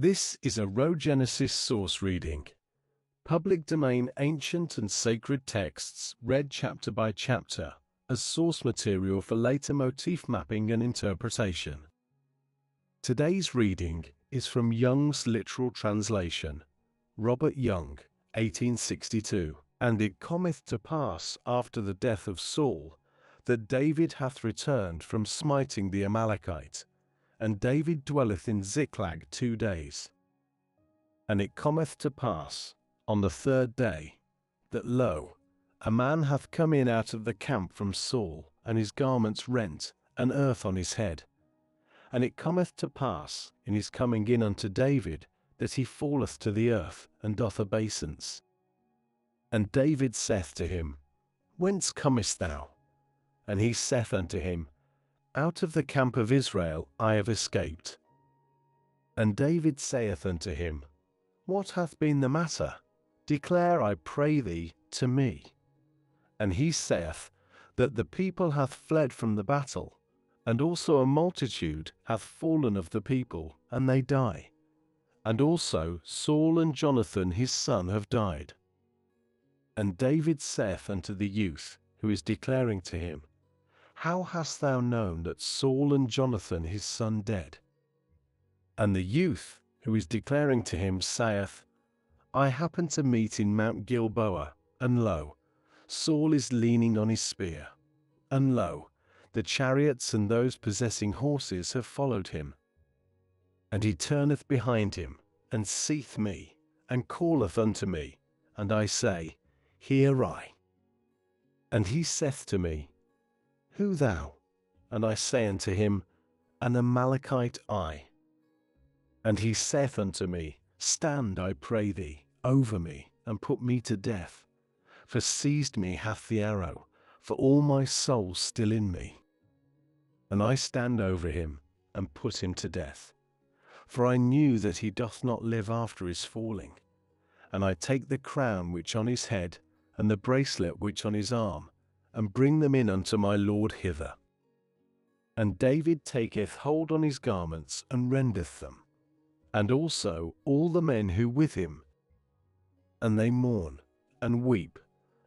This is a Rhogenesis Source Reading. Public domain ancient and sacred texts read chapter by chapter as source material for later motif mapping and interpretation. Today's reading is from Young's literal translation, Robert Young, 1862. And it cometh to pass after the death of Saul, that David hath returned from smiting the Amalekite, and David dwelleth in Ziklag 2 days. And it cometh to pass, on the 3rd day, that lo, a man hath come in out of the camp from Saul, and his garments rent, and earth on his head. And it cometh to pass, in his coming in unto David, that he falleth to the earth, and doth obeisance. And David saith to him, Whence comest thou? And he saith unto him, Out of the camp of Israel I have escaped. And David saith unto him, What hath been the matter? Declare, I pray thee, to me. And he saith, That the people hath fled from the battle, and also a multitude hath fallen of the people, and they die. And also Saul and Jonathan his son have died. And David saith unto the youth, who is declaring to him, How hast thou known that Saul and Jonathan his son dead? And the youth, who is declaring to him, saith, I happened to meet in Mount Gilboa, and lo, Saul is leaning on his spear. And lo, the chariots and those possessing horses have followed him. And he turneth behind him, and seeth me, and calleth unto me, and I say, Here I. And he saith to me, Who thou? And I say unto him, An Amalekite I. And he saith unto me, Stand, I pray thee, over me, and put me to death. For seized me hath the arrow, for all my soul still in me. And I stand over him, and put him to death. For I knew that he doth not live after his falling. And I take the crown which on his head, and the bracelet which on his arm, and bring them in unto my Lord hither. And David taketh hold on his garments, and rendeth them, and also all the men who with him. And they mourn, and weep,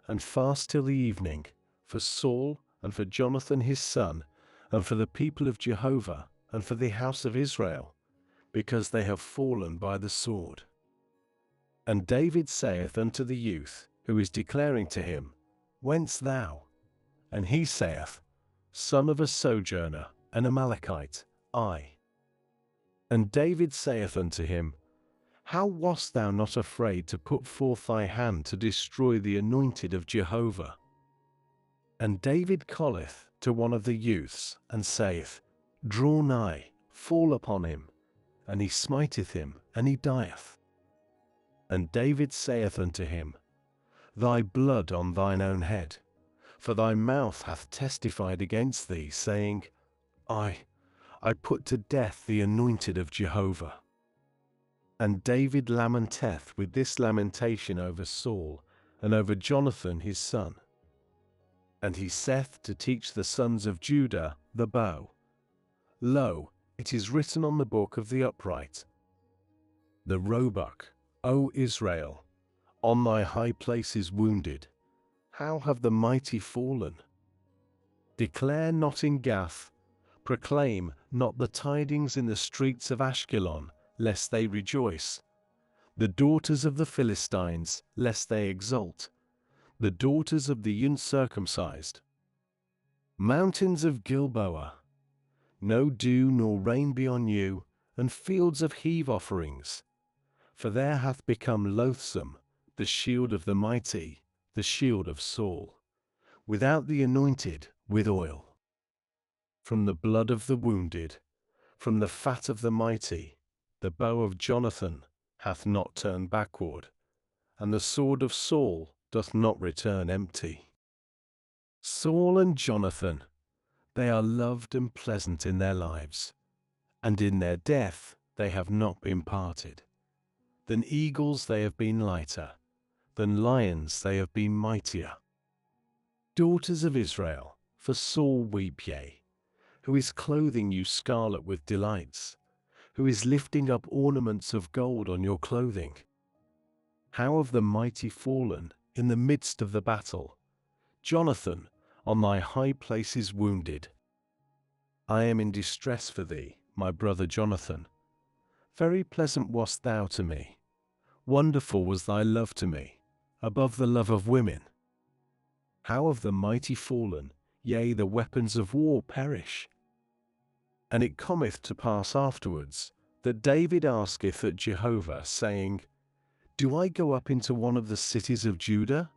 and fast till the evening, for Saul, and for Jonathan his son, and for the people of Jehovah, and for the house of Israel, because they have fallen by the sword. And David saith unto the youth, who is declaring to him, Whence thou? And he saith, Son of a sojourner, an Amalekite, I. And David saith unto him, How wast thou not afraid to put forth thy hand to destroy the anointed of Jehovah? And David calleth to one of the youths, and saith, Draw nigh, fall upon him. And he smiteth him, and he dieth. And David saith unto him, Thy blood on thine own head, for thy mouth hath testified against thee, saying, I put to death the anointed of Jehovah. And David lamenteth with this lamentation over Saul, and over Jonathan his son. And he saith to teach the sons of Judah the bow. Lo, it is written on the book of the upright. The roebuck, O Israel, on thy high places wounded, how have the mighty fallen? Declare not in Gath, proclaim not the tidings in the streets of Ashkelon, lest they rejoice. The daughters of the Philistines, lest they exult, the daughters of the uncircumcised. Mountains of Gilboa, no dew nor rain be on you, and fields of heave offerings. For there hath become loathsome the shield of the mighty, the shield of Saul, without the anointed with oil. From the blood of the wounded, from the fat of the mighty, the bow of Jonathan hath not turned backward, and the sword of Saul doth not return empty. Saul and Jonathan, they are loved and pleasant in their lives, and in their death they have not been parted. Than eagles they have been lighter, than lions they have been mightier. Daughters of Israel, for Saul weep ye, who is clothing you scarlet with delights, who is lifting up ornaments of gold on your clothing? How have the mighty fallen in the midst of the battle? Jonathan, on thy high place is wounded. I am in distress for thee, my brother Jonathan. Very pleasant wast thou to me. Wonderful was thy love to me, above the love of women. How have the mighty fallen, yea, the weapons of war perish? And it cometh to pass afterwards, that David asketh at Jehovah, saying, Do I go up into one of the cities of Judah?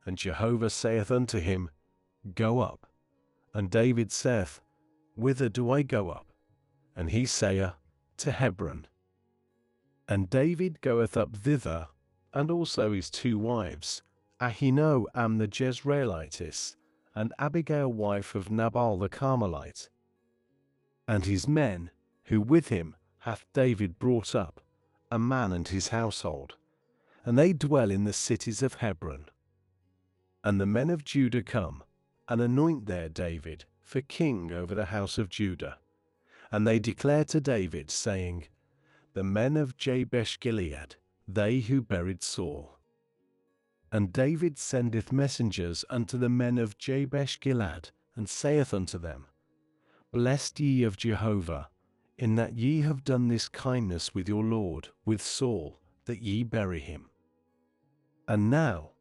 And Jehovah saith unto him, Go up. And David saith, Whither do I go up? And he saith, To Hebron. And David goeth up thither, and also his 2 wives, Ahinoam the Jezreelitess, and Abigail wife of Nabal the Carmelite. And his men, who with him hath David brought up, a man and his household, and they dwell in the cities of Hebron. And the men of Judah come, and anoint there David for king over the house of Judah. And they declare to David, saying, The men of Jabesh Gilead, they who buried Saul. And David sendeth messengers unto the men of Jabesh Gilead, and saith unto them, Blessed ye of Jehovah, in that ye have done this kindness with your lord, with Saul, that ye bury him. And now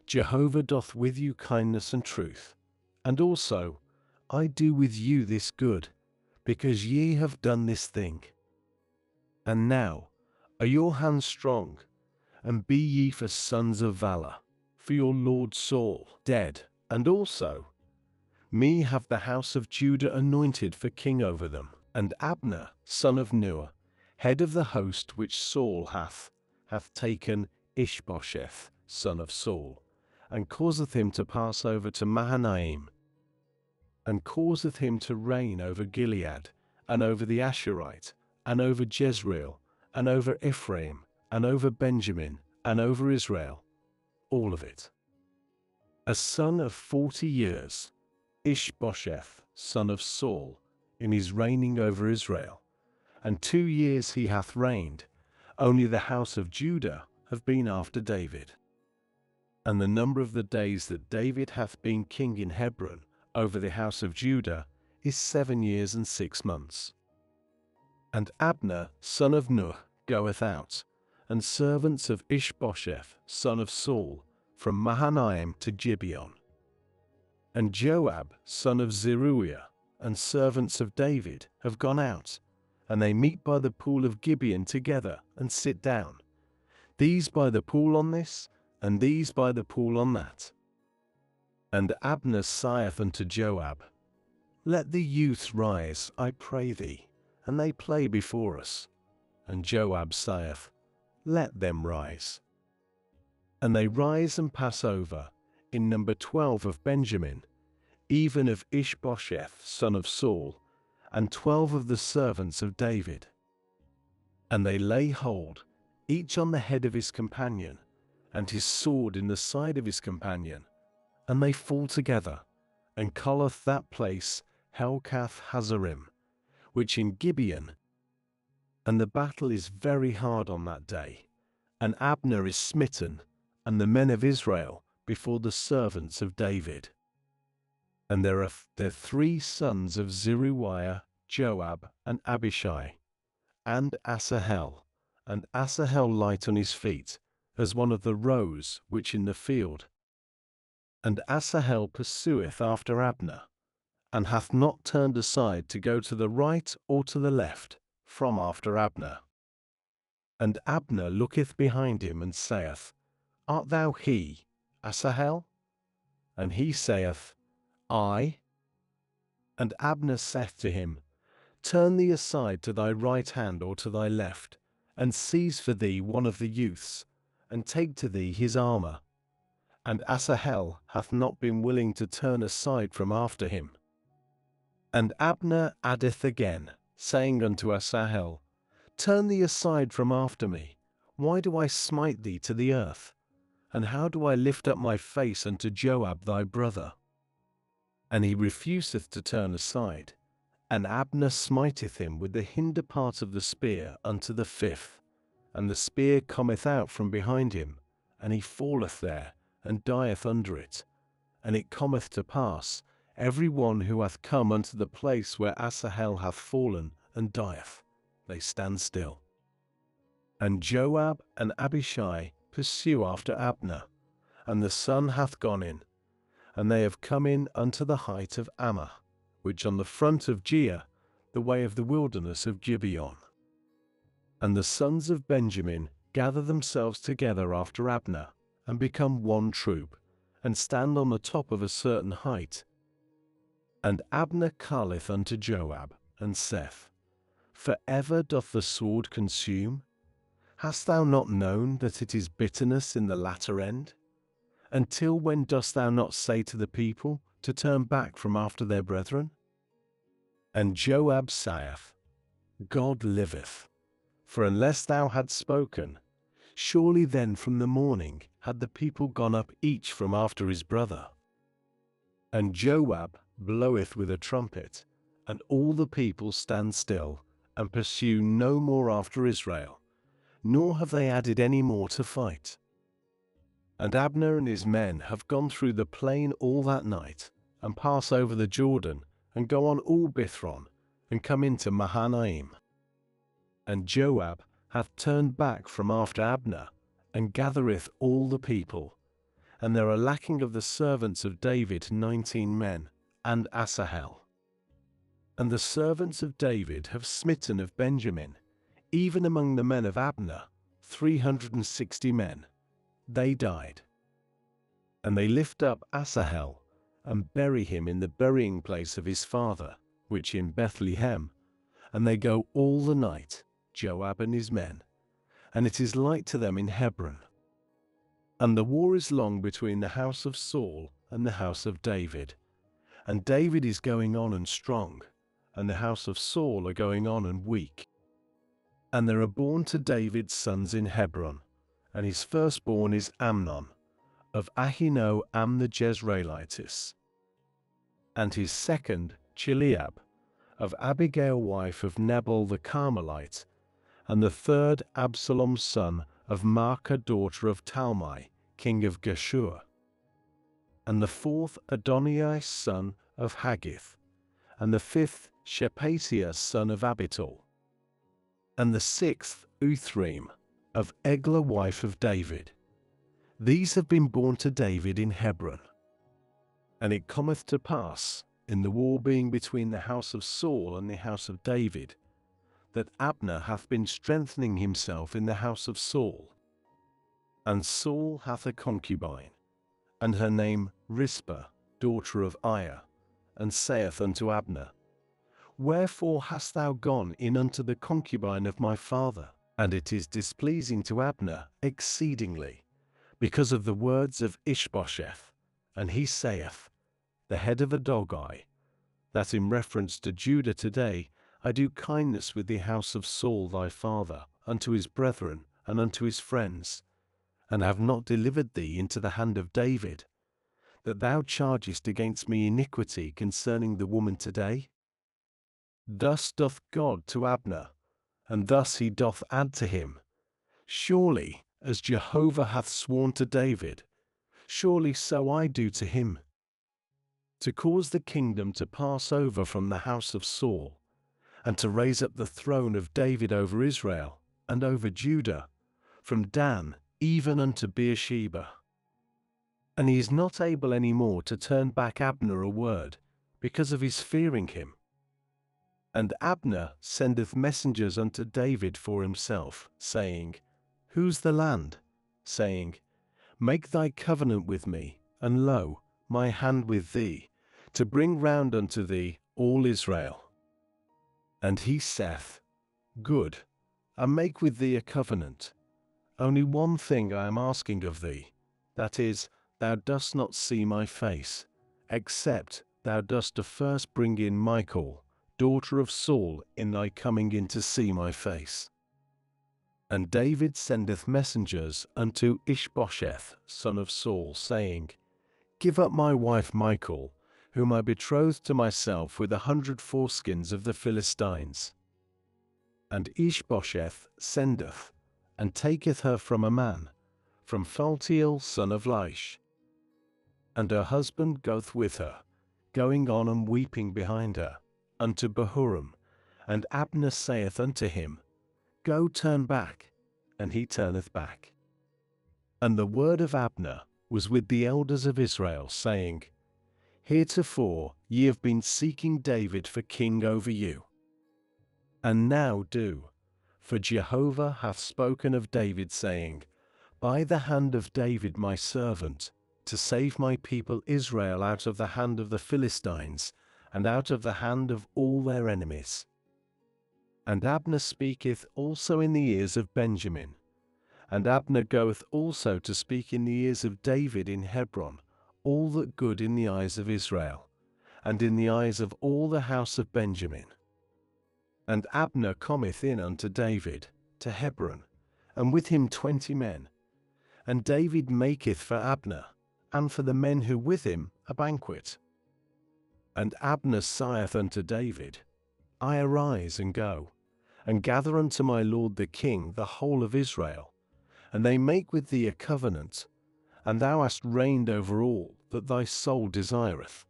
Jehovah doth with you kindness and truth, and also I do with you this good, because ye have done this thing. And now are your hands strong, and be ye for sons of valor, for your lord Saul dead, and also me have the house of Judah anointed for king over them, and Abner, son of Ner, head of the host which Saul hath taken Ishbosheth, son of Saul, and causeth him to pass over to Mahanaim, and causeth him to reign over Gilead, and over the Asherite, and over Jezreel, and over Ephraim, and over Benjamin, and over Israel, all of it. A son of 40 years, Ishbosheth, son of Saul, in his reigning over Israel, and 2 years he hath reigned, only the house of Judah have been after David. And the number of the days that David hath been king in Hebron over the house of Judah is 7 years and 6 months. And Abner, son of Ner, goeth out, and servants of Ishbosheth, son of Saul, from Mahanaim to Gibeon. And Joab, son of Zeruiah, and servants of David have gone out, and they meet by the pool of Gibeon together, and sit down, these by the pool on this, and these by the pool on that. And Abner saith unto Joab, Let the youths rise, I pray thee, and they play before us. And Joab saith, Let them rise. And they rise and pass over, in number 12 of Benjamin, even of Ishbosheth, son of Saul, and 12 of the servants of David. And they lay hold, each on the head of his companion, and his sword in the side of his companion, and they fall together, and calleth that place Helkath Hazarim, which in Gibeon. And the battle is very hard on that day, and Abner is smitten, and the men of Israel, before the servants of David. And there are 3 sons of Zeruiah, Joab, and Abishai, and Asahel, and Asahel light on his feet, as one of the roes which in the field. And Asahel pursueth after Abner, and hath not turned aside to go to the right or to the left, from after Abner. And Abner looketh behind him, and saith, Art thou he, Asahel? And he saith, I. And Abner saith to him, Turn thee aside to thy right hand or to thy left, and seize for thee one of the youths, and take to thee his armor. And Asahel hath not been willing to turn aside from after him. And Abner addeth again, saying unto Asahel, Turn thee aside from after me. Why do I smite thee to the earth? And how do I lift up my face unto Joab thy brother? And he refuseth to turn aside. And Abner smiteth him with the hinder part of the spear unto the fifth, and the spear cometh out from behind him, and he falleth there, and dieth under it. And it cometh to pass, every one who hath come unto the place where Asahel hath fallen, and dieth, they stand still. And Joab and Abishai pursue after Abner, and the sun hath gone in, and they have come in unto the height of Ammah, which on the front of Giah, the way of the wilderness of Gibeon. And the sons of Benjamin gather themselves together after Abner, and become one troop, and stand on the top of a certain height. And Abner calleth unto Joab, and saith, For ever doth the sword consume? Hast thou not known that it is bitterness in the latter end? Until when dost thou not say to the people to turn back from after their brethren? And Joab saith, God liveth, for unless thou hadst spoken, surely then from the morning had the people gone up each from after his brother. And Joab bloweth with a trumpet, and all the people stand still, and pursue no more after Israel, nor have they added any more to fight. And Abner and his men have gone through the plain all that night, and pass over the Jordan, and go on all Bithron, and come into Mahanaim. And Joab hath turned back from after Abner, and gathereth all the people. And there are lacking of the servants of David 19 men, and Asahel. And the servants of David have smitten of Benjamin, even among the men of Abner, 360 men. They died. And they lift up Asahel, and bury him in the burying place of his father, which in Bethlehem. And they go all the night, Joab and his men, and it is light to them in Hebron. And the war is long between the house of Saul and the house of David. And David is going on and strong, and the house of Saul are going on and weak. And there are born to David sons in Hebron, and his firstborn is Amnon, of Ahinoam the Jezreelitess. And his second, Chileab, of Abigail wife of Nabal the Carmelite, and the third Absalom's son of Maacah daughter of Talmai, king of Geshur. And the fourth Adonias son of Haggith, and the fifth Shephatiah son of Abital. And the sixth Uthrim, of Eglah wife of David. These have been born to David in Hebron. And it cometh to pass, in the war being between the house of Saul and the house of David, that Abner hath been strengthening himself in the house of Saul. And Saul hath a concubine, and her name Rizpah, daughter of Aiah, and saith unto Abner, Wherefore hast thou gone in unto the concubine of my father? And it is displeasing to Abner exceedingly, because of the words of Ishbosheth. And he saith, The head of a dog eye, that in reference to Judah today, I do kindness with the house of Saul thy father, unto his brethren, and unto his friends, and have not delivered thee into the hand of David, that thou chargest against me iniquity concerning the woman today? Thus doth God to Abner, and thus he doth add to him. Surely, as Jehovah hath sworn to David, surely so I do to him, to cause the kingdom to pass over from the house of Saul, and to raise up the throne of David over Israel, and over Judah, from Dan even unto Beersheba. And he is not able any more to turn back Abner a word, because of his fearing him. And Abner sendeth messengers unto David for himself, saying, Whose the land? Saying, Make thy covenant with me, and lo, my hand with thee, to bring round unto thee all Israel. And he saith, Good, I make with thee a covenant. Only one thing I am asking of thee, that is, thou dost not see my face, except thou dost first bring in Michal, daughter of Saul, in thy coming in to see my face. And David sendeth messengers unto Ishbosheth, son of Saul, saying, Give up my wife Michal, whom I betrothed to myself with 100 foreskins of the Philistines. And Ishbosheth sendeth, and taketh her from a man, from Phaltiel son of Laish. And her husband goeth with her, going on and weeping behind her, unto Bahurim. And Abner saith unto him, Go turn back. And he turneth back. And the word of Abner was with the elders of Israel, saying, Heretofore ye have been seeking David for king over you. And now do, for Jehovah hath spoken of David, saying, By the hand of David my servant, to save my people Israel out of the hand of the Philistines, and out of the hand of all their enemies. And Abner speaketh also in the ears of Benjamin. And Abner goeth also to speak in the ears of David in Hebron, all that good in the eyes of Israel, and in the eyes of all the house of Benjamin. And Abner cometh in unto David, to Hebron, and with him 20 men. And David maketh for Abner, and for the men who with him, a banquet. And Abner saith unto David, I arise and go, and gather unto my lord the king the whole of Israel, and they make with thee a covenant, and thou hast reigned over all that thy soul desireth.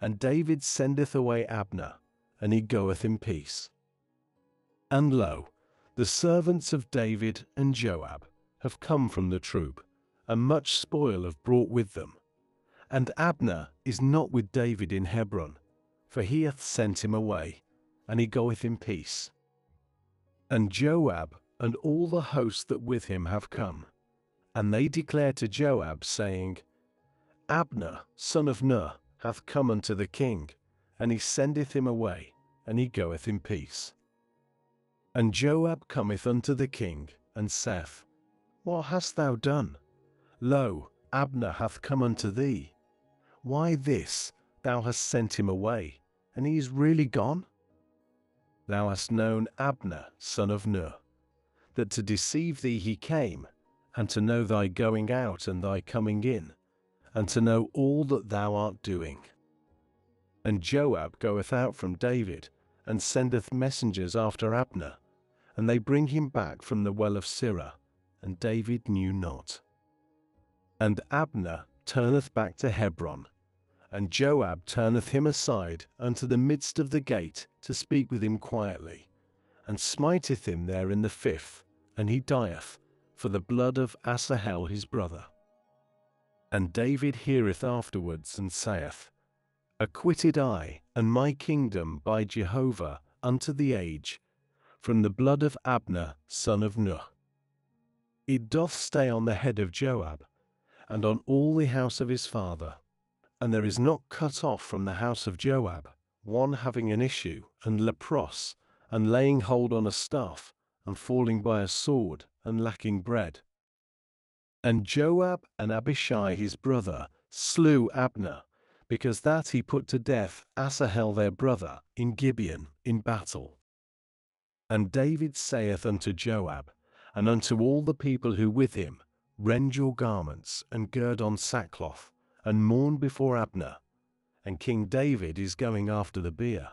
And David sendeth away Abner, and he goeth in peace. And lo, the servants of David and Joab have come from the troop, and much spoil have brought with them. And Abner is not with David in Hebron, for he hath sent him away, and he goeth in peace. And Joab and all the host that with him have come, and they declare to Joab, saying, Abner, son of Ner, hath come unto the king, and he sendeth him away, and he goeth in peace. And Joab cometh unto the king, and saith, What hast thou done? Lo, Abner hath come unto thee. Why this? Thou hast sent him away, and he is really gone? Thou hast known Abner, son of Ner, that to deceive thee he came, and to know thy going out and thy coming in, and to know all that thou art doing. And Joab goeth out from David, and sendeth messengers after Abner, and they bring him back from the well of Sirah, and David knew not. And Abner turneth back to Hebron, and Joab turneth him aside unto the midst of the gate to speak with him quietly, and smiteth him there in the 5th, and he dieth, for the blood of Asahel his brother. And David heareth afterwards, and saith, Acquitted I and my kingdom by Jehovah unto the age, from the blood of Abner son of Ner. It doth stay on the head of Joab, and on all the house of his father, and there is not cut off from the house of Joab one having an issue, and leprous, and laying hold on a staff, and falling by a sword, and lacking bread. And Joab and Abishai his brother slew Abner, because that he put to death Asahel their brother in Gibeon in battle. And David saith unto Joab, and unto all the people who with him, Rend your garments, and gird on sackcloth, and mourn before Abner, and King David is going after the bier.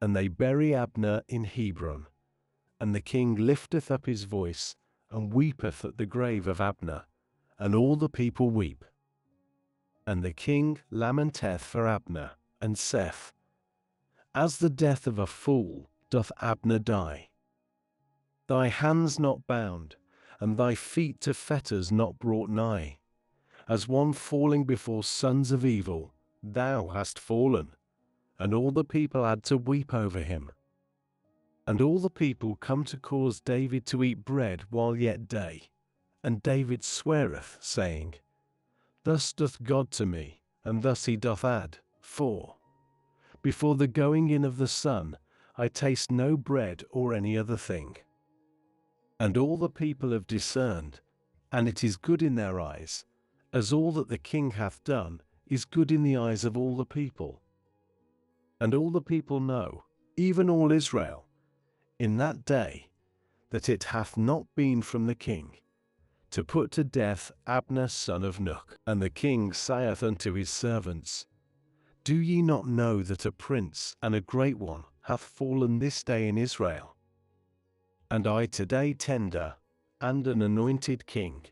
And they bury Abner in Hebron, and the king lifteth up his voice, and weepeth at the grave of Abner, and all the people weep. And the king lamenteth for Abner, and saith, As the death of a fool doth Abner die. Thy hands not bound, and thy feet to fetters not brought nigh. As one falling before sons of evil, thou hast fallen. And all the people had to weep over him. And all the people come to cause David to eat bread while yet day. And David sweareth, saying, Thus doth God to me, and thus he doth add, For before the going in of the sun, I taste no bread or any other thing. And all the people have discerned, and it is good in their eyes, as all that the king hath done is good in the eyes of all the people. And all the people know, even all Israel, in that day, that it hath not been from the king, to put to death Abner son of Ner. And the king saith unto his servants, Do ye not know that a prince and a great one hath fallen this day in Israel? And I today tender, and an anointed king.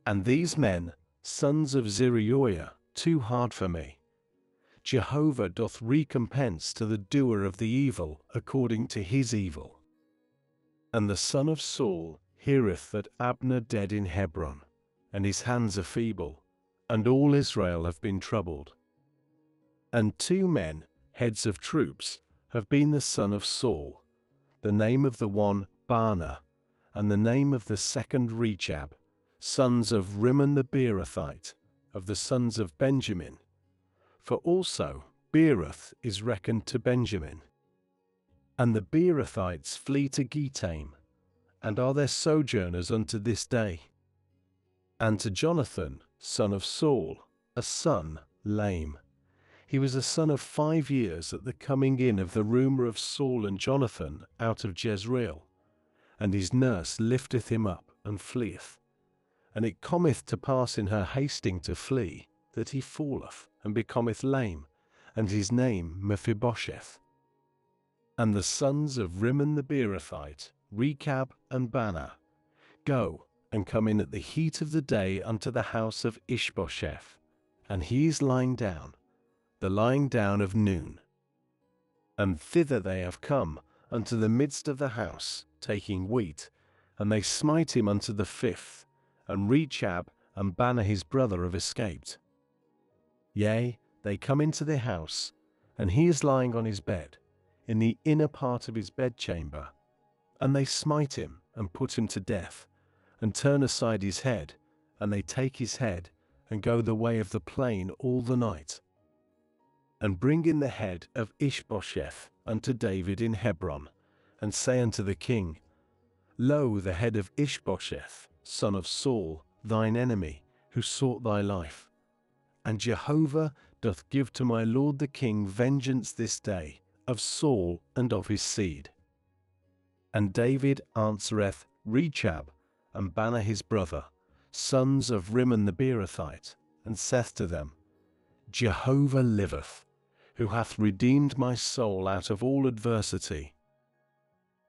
And these men, sons of Zeruiah, too hard for me. Jehovah doth recompense to the doer of the evil according to his evil. And the son of Saul heareth that Abner dead in Hebron, and his hands are feeble, and all Israel have been troubled. And 2 men, heads of troops, have been the son of Saul, the name of the one Baanah, and the name of the second Rechab, sons of Rimmon the Beerothite, of the sons of Benjamin. For also Beeroth is reckoned to Benjamin. And the Beerothites flee to Gitaim, and are their sojourners unto this day. And to Jonathan, son of Saul, a son, lame. He was a son of 5 years at the coming in of the rumour of Saul and Jonathan out of Jezreel. And his nurse lifteth him up, and fleeth. And it cometh to pass in her hasting to flee, that he falleth, and becometh lame, and his name Mephibosheth. And the sons of Rimmon the Beerothite, Rechab and Baanah, go, and come in at the heat of the day unto the house of Ishbosheth, and he is lying down, the lying down of noon. And thither they have come, unto the midst of the house, taking wheat, and they smite him unto the 5th, and Rechab and Baanah his brother have escaped. Yea, they come into the house, and he is lying on his bed, in the inner part of his bedchamber, and they smite him, and put him to death, and turn aside his head, and they take his head, and go the way of the plain all the night. And bring in the head of Ishbosheth unto David in Hebron, and say unto the king, Lo, the head of Ishbosheth, son of Saul, thine enemy, who sought thy life. And Jehovah doth give to my lord the king vengeance this day, of Saul and of his seed. And David answereth Rechab and Baanah his brother, sons of Rimmon the Beerothite, and saith to them, Jehovah liveth, who hath redeemed my soul out of all adversity.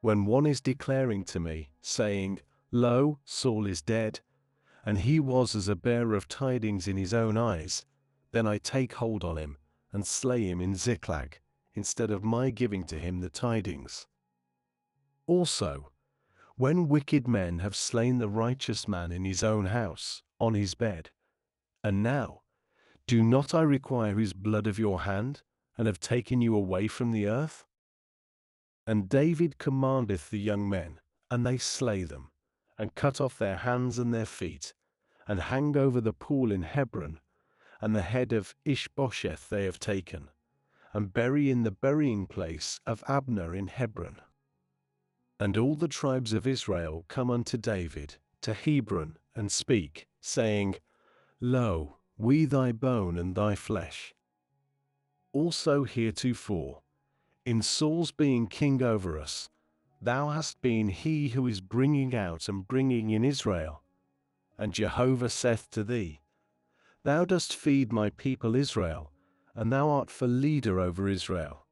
When one is declaring to me, saying, Lo, Saul is dead, and he was as a bearer of tidings in his own eyes, then I take hold on him, and slay him in Ziklag, instead of my giving to him the tidings. Also, when wicked men have slain the righteous man in his own house, on his bed, and now, do not I require his blood of your hand, and have taken you away from the earth? And David commandeth the young men, and they slay them, and cut off their hands and their feet, and hang over the pool in Hebron, and the head of Ishbosheth they have taken, and bury in the burying place of Abner in Hebron. And all the tribes of Israel come unto David to Hebron, and speak, saying, Lo, we thy bone and thy flesh. Also heretofore, in Saul's being king over us, thou hast been he who is bringing out and bringing in Israel. And Jehovah saith to thee, Thou dost feed my people Israel, and thou art for leader over Israel.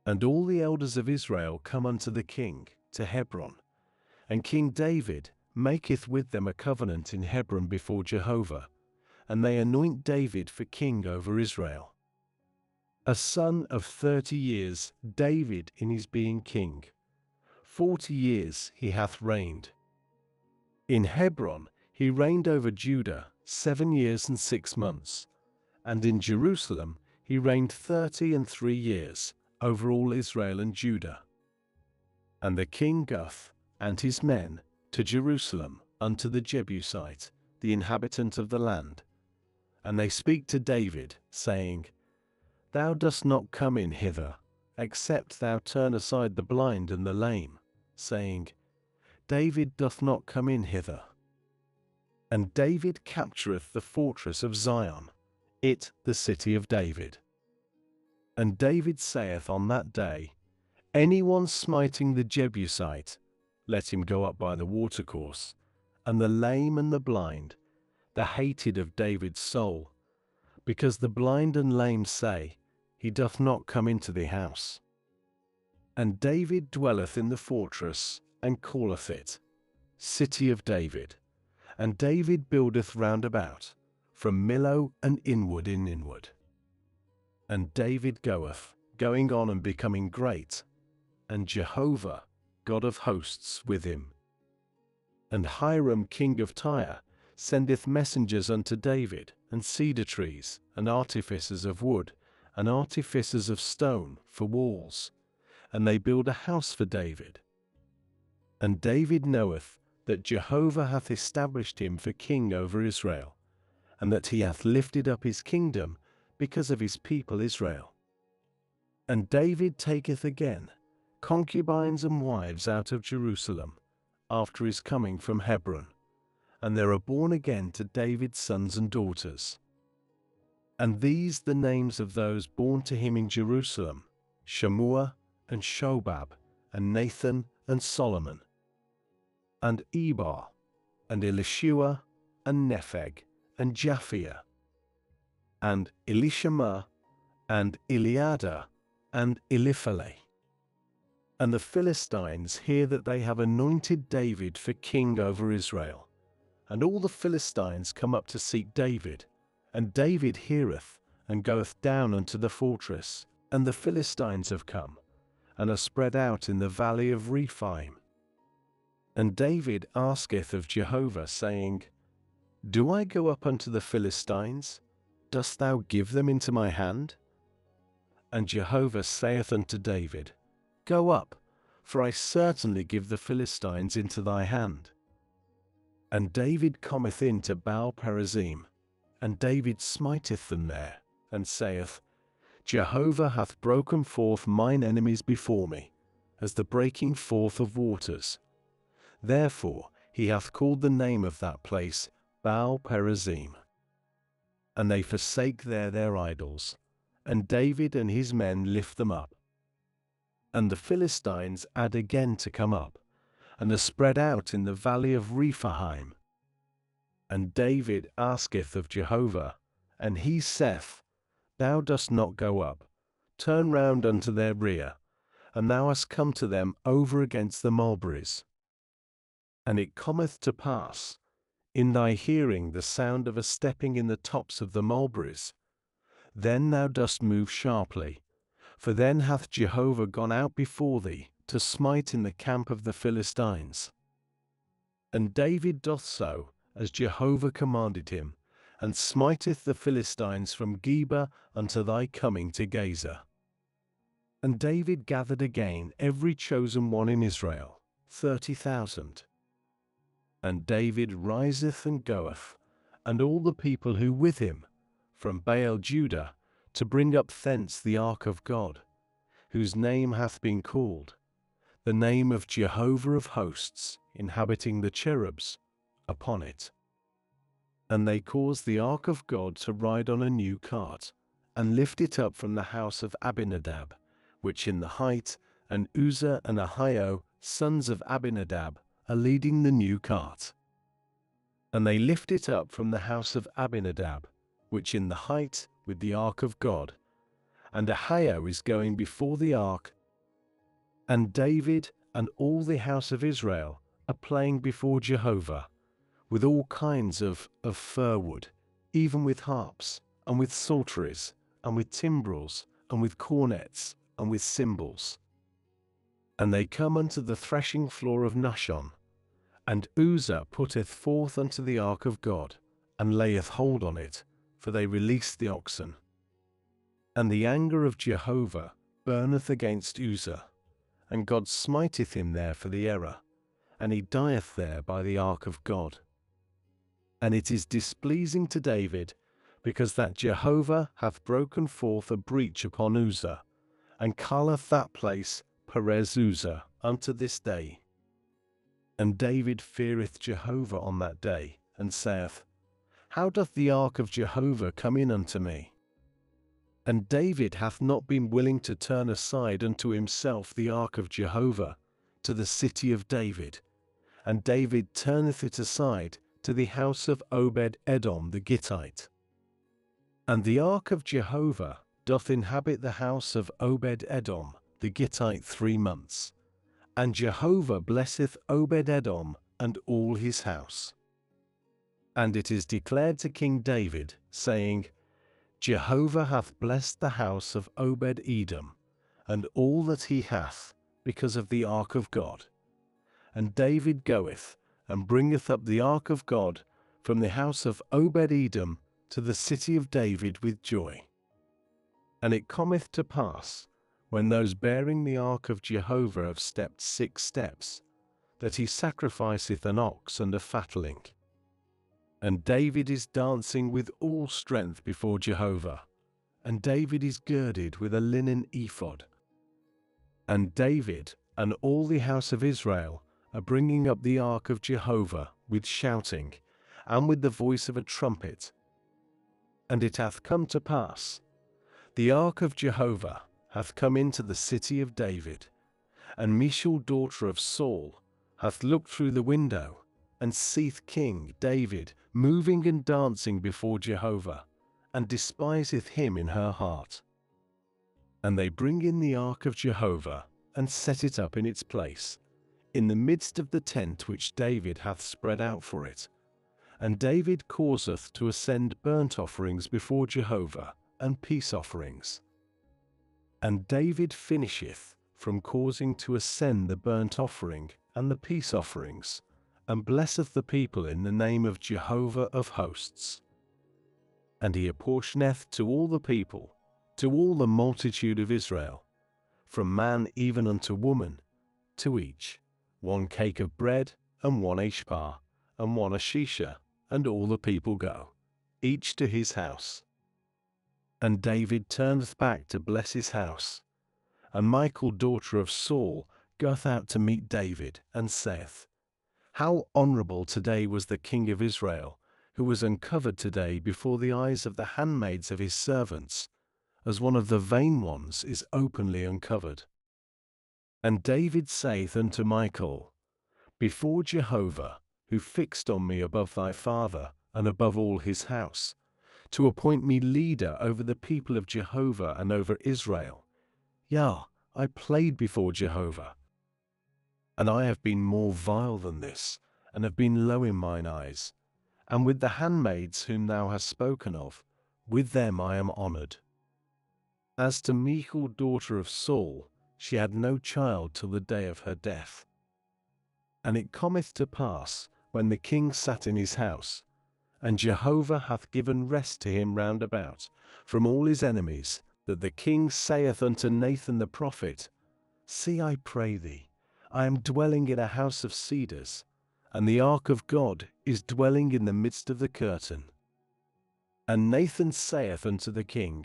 And all the elders of Israel come unto the king to Hebron, and King David maketh with them a covenant in Hebron before Jehovah, and they anoint David for king over Israel. A son of 30 years, David in his being king. 40 years he hath reigned. In Hebron he reigned over Judah 7 years and 6 months, and in Jerusalem he reigned 33 years, over all Israel and Judah. And the king goeth, and his men, to Jerusalem, unto the Jebusite, the inhabitant of the land. And they speak to David, saying, Thou dost not come in hither, except thou turn aside the blind and the lame, saying, David doth not come in hither. And David captureth the fortress of Zion, it the city of David. And David saith on that day, Any one smiting the Jebusite, let him go up by the watercourse, and the lame and the blind, the hated of David's soul. because the blind and lame say, He doth not come into the house. And David dwelleth in the fortress, and calleth it, City of David. And David buildeth round about, from Millo and inward in inward. And David going on and becoming great, and Jehovah, God of hosts, with him. And Hiram king of Tyre sendeth messengers unto David, and cedar trees, and artificers of wood, and artificers of stone for walls, and they build a house for David. And David knoweth that Jehovah hath established him for king over Israel, and that he hath lifted up his kingdom because of his people Israel. And David taketh again concubines and wives out of Jerusalem, after his coming from Hebron, and there are born again to David sons and daughters. And these the names of those born to him in Jerusalem, Shammua, and Shobab, and Nathan, and Solomon, and Eber, and Elishua, and Nepheg, and Japhia, and Elishama, and Eliada, and Elipheleh. And the Philistines hear that they have anointed David for king over Israel. And all the Philistines come up to seek David, and David heareth, and goeth down unto the fortress, and the Philistines have come, and are spread out in the valley of Rephaim. And David asketh of Jehovah, saying, Do I go up unto the Philistines? Dost thou give them into my hand? And Jehovah saith unto David, Go up, for I certainly give the Philistines into thy hand. And David cometh in to Baal Perazim, and David smiteth them there, and saith, Jehovah hath broken forth mine enemies before me, as the breaking forth of waters. Therefore he hath called the name of that place Baal Perazim. And they forsake there their idols, and David and his men lift them up. And the Philistines add again to come up, and are spread out in the valley of Rephaim. And David asketh of Jehovah, and he saith, Thou dost not go up, turn round unto their rear, and thou hast come to them over against the mulberries. And it cometh to pass, in thy hearing the sound of a stepping in the tops of the mulberries, then thou dost move sharply, for then hath Jehovah gone out before thee to smite in the camp of the Philistines. And David doth so, as Jehovah commanded him, and smiteth the Philistines from Geba unto thy coming to Gaza. And David gathered again every chosen one in Israel, 30,000. And David riseth and goeth, and all the people who with him, from Baal Judah, to bring up thence the ark of God, whose name hath been called, the name of Jehovah of hosts, inhabiting the cherubs, upon it. And they caused the ark of God to ride on a new cart, and lift it up from the house of Abinadab, which in the height, and Uzzah and Ahio, sons of Abinadab, are leading the new cart. And they lift it up from the house of Abinadab, which in the height, with the ark of God, and Ahio is going before the ark. And David and all the house of Israel are playing before Jehovah, with all kinds of fir wood, even with harps, and with psalteries, and with timbrels, and with cornets, and with cymbals. And they come unto the threshing floor of Nashon, and Uzzah putteth forth unto the ark of God, and layeth hold on it, for they release the oxen. And the anger of Jehovah burneth against Uzzah, and God smiteth him there for the error, and he dieth there by the ark of God. And it is displeasing to David, because that Jehovah hath broken forth a breach upon Uzzah, and calleth that place Perez Uzzah unto this day. And David feareth Jehovah on that day, and saith, How doth the ark of Jehovah come in unto me? And David hath not been willing to turn aside unto himself the ark of Jehovah to the city of David, and David turneth it aside to the house of Obed-Edom the Gittite. And the ark of Jehovah doth inhabit the house of Obed-Edom the Gittite 3 months. And Jehovah blesseth Obed-Edom and all his house. And it is declared to King David, saying, Jehovah hath blessed the house of Obed-Edom, and all that he hath, because of the ark of God. And David goeth, and bringeth up the ark of God from the house of Obed-Edom to the city of David with joy. And it cometh to pass, when those bearing the ark of Jehovah have stepped 6 steps, that he sacrificeth an ox and a fatling. And David is dancing with all strength before Jehovah, and David is girded with a linen ephod. And David and all the house of Israel are bringing up the ark of Jehovah with shouting, and with the voice of a trumpet. And it hath come to pass, the ark of Jehovah hath come into the city of David, and Michal daughter of Saul hath looked through the window, and seeth King David moving and dancing before Jehovah, and despiseth him in her heart. And they bring in the ark of Jehovah, and set it up in its place, in the midst of the tent which David hath spread out for it. And David causeth to ascend burnt offerings before Jehovah, and peace offerings. And David finisheth from causing to ascend the burnt offering and the peace offerings, and blesseth the people in the name of Jehovah of hosts. And he apportioneth to all the people, to all the multitude of Israel, from man even unto woman, to each, 1 cake of bread, and 1 ashpar, and 1 ashisha, and all the people go, each to his house. And David turneth back to bless his house. And Michal daughter of Saul goeth out to meet David, and saith, How honourable today was the king of Israel, who was uncovered today before the eyes of the handmaids of his servants, as one of the vain ones is openly uncovered. And David saith unto Michal, Before Jehovah, who fixed on me above thy father, and above all his house, to appoint me leader over the people of Jehovah and over Israel, yea, I played before Jehovah. And I have been more vile than this, and have been low in mine eyes. And with the handmaids whom thou hast spoken of, with them I am honoured. As to Michal daughter of Saul, she had no child till the day of her death. And it cometh to pass, when the king sat in his house, and Jehovah hath given rest to him round about, from all his enemies, that the king saith unto Nathan the prophet, See, I pray thee, I am dwelling in a house of cedars, and the ark of God is dwelling in the midst of the curtain. And Nathan saith unto the king,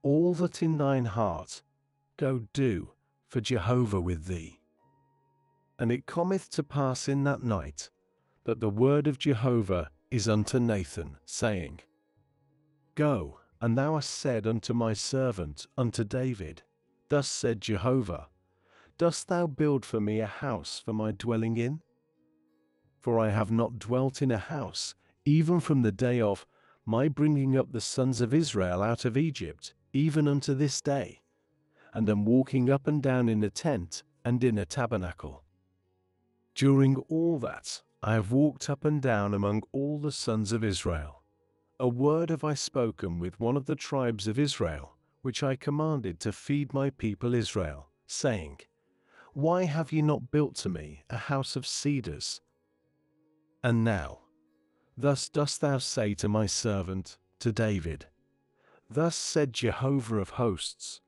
All that in thine heart, go do for Jehovah with thee. And it cometh to pass in that night, that the word of Jehovah is unto Nathan, saying, Go, and thou hast said unto my servant, unto David, Thus said Jehovah, Dost thou build for me a house for my dwelling in? For I have not dwelt in a house, even from the day of my bringing up the sons of Israel out of Egypt, even unto this day, and am walking up and down in a tent and in a tabernacle. During all that, I have walked up and down among all the sons of Israel. A word have I spoken with one of the tribes of Israel, which I commanded to feed my people Israel, saying, Why have ye not built to me a house of cedars? And now, thus dost thou say to my servant, to David, Thus said Jehovah of hosts,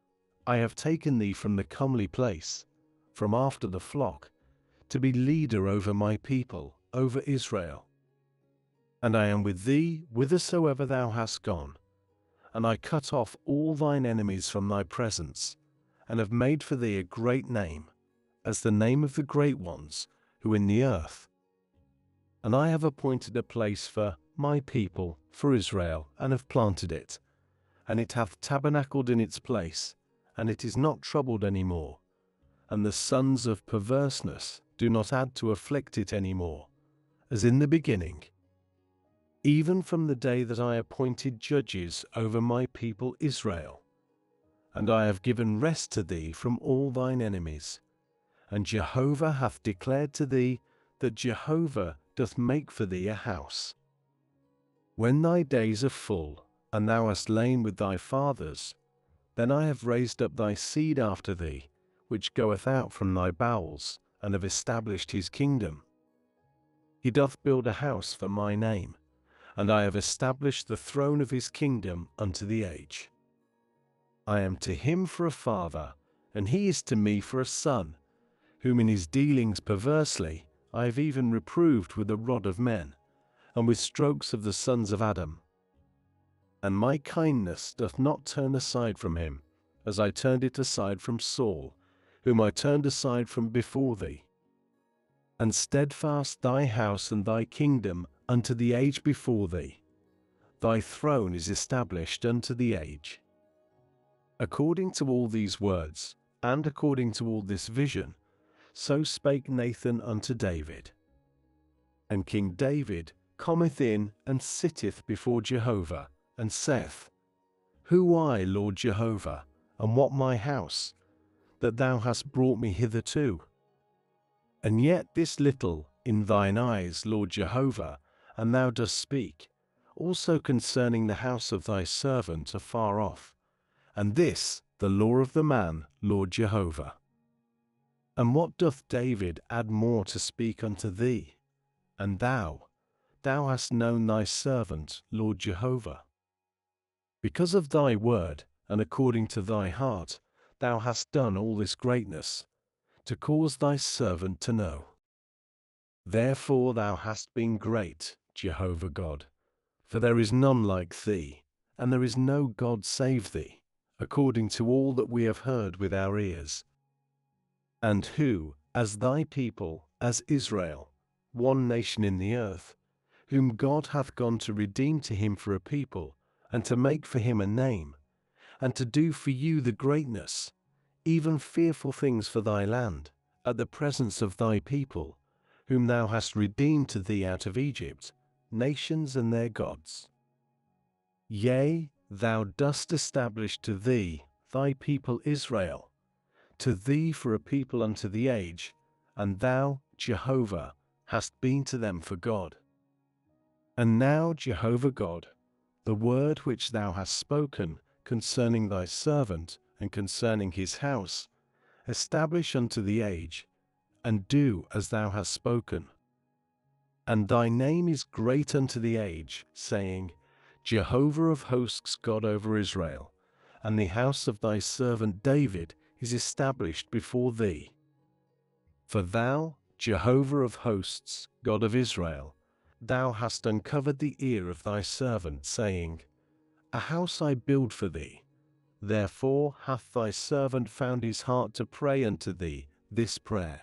I have taken thee from the comely place, from after the flock, to be leader over my people, over Israel. And I am with thee whithersoever thou hast gone, and I cut off all thine enemies from thy presence, and have made for thee a great name, as the name of the great ones, who in the earth. And I have appointed a place for my people, for Israel, and have planted it, and it hath tabernacled in its place, and it is not troubled any more, and the sons of perverseness do not add to afflict it any more, as in the beginning. even from the day that I appointed judges over my people Israel. And I have given rest to thee from all thine enemies. And Jehovah hath declared to thee that Jehovah doth make for thee a house. When thy days are full, and thou hast lain with thy fathers, then I have raised up thy seed after thee, which goeth out from thy bowels, and have established his kingdom. He doth build a house for my name, and I have established the throne of his kingdom unto the age. I am to him for a father, and he is to me for a son, whom in his dealings perversely I have even reproved with the rod of men, and with strokes of the sons of Adam. And my kindness doth not turn aside from him, as I turned it aside from Saul, whom I turned aside from before thee. And steadfast thy house and thy kingdom unto the age before thee. Thy throne is established unto the age. According to all these words, and according to all this vision, so spake Nathan unto David. And King David cometh in and sitteth before Jehovah, and saith, Who I, Lord Jehovah, and what my house, that thou hast brought me hitherto? And yet this little in thine eyes, Lord Jehovah, and thou dost speak, also concerning the house of thy servant afar off, and this the law of the man, Lord Jehovah. And what doth David add more to speak unto thee? And thou hast known thy servant, Lord Jehovah. Because of thy word, and according to thy heart, thou hast done all this greatness, to cause thy servant to know. Therefore thou hast been great, Jehovah God, for there is none like thee, and there is no God save thee, according to all that we have heard with our ears. And who, as thy people, as Israel, one nation in the earth, whom God hath gone to redeem to him for a people, and to make for him a name, and to do for you the greatness, even fearful things for thy land, at the presence of thy people, whom thou hast redeemed to thee out of Egypt, nations and their gods. Yea, thou dost establish to thee thy people Israel, to thee for a people unto the age, and thou, Jehovah, hast been to them for God. And now, Jehovah God, the word which thou hast spoken concerning thy servant and concerning his house, establish unto the age, and do as thou hast spoken. And thy name is great unto the age, saying, Jehovah of hosts, God over Israel, and the house of thy servant David is established before thee. For thou, Jehovah of hosts, God of Israel, thou hast uncovered the ear of thy servant, saying, A house I build for thee. Therefore hath thy servant found his heart to pray unto thee this prayer.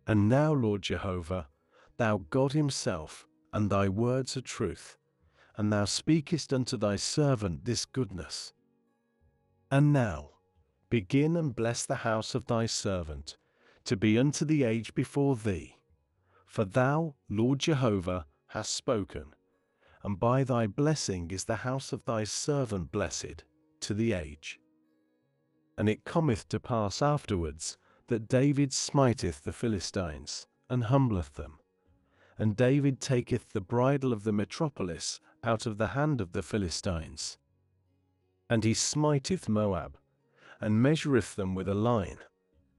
And now, Lord Jehovah, thou God himself, and thy words are truth, and thou speakest unto thy servant this goodness. And now, begin and bless the house of thy servant, to be unto the age before thee. For thou, Lord Jehovah, hast spoken, and by thy blessing is the house of thy servant blessed, to the age. And it cometh to pass afterwards, that David smiteth the Philistines, and humbleth them. And David taketh the bridle of the metropolis out of the hand of the Philistines. And he smiteth Moab, and measureth them with a line,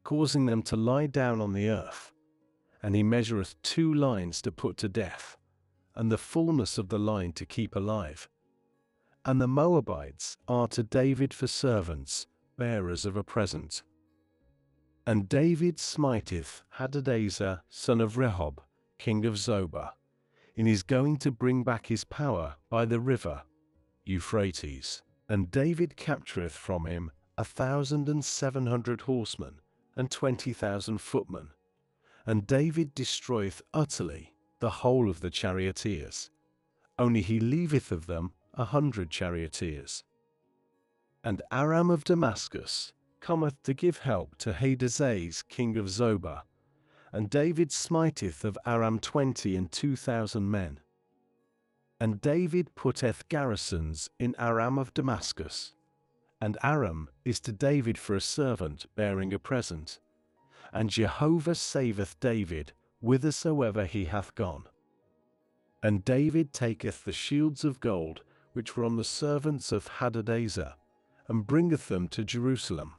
causing them to lie down on the earth. And he measureth 2 lines to put to death, and the fullness of the line to keep alive. And the Moabites are to David for servants, bearers of a present. And David smiteth Hadadezer, son of Rehob, king of Zobah, in his going to bring back his power by the river Euphrates. And David captureth from him 1,700 horsemen, and 20,000 footmen. And David destroyeth utterly the whole of the charioteers, only he leaveth of them 100 charioteers. And Aram of Damascus cometh to give help to Hadazes king of Zobah, and David smiteth of Aram 22,000 men. And David putteth garrisons in Aram of Damascus. And Aram is to David for a servant bearing a present. And Jehovah saveth David whithersoever he hath gone. And David taketh the shields of gold which were on the servants of Hadadezer, and bringeth them to Jerusalem.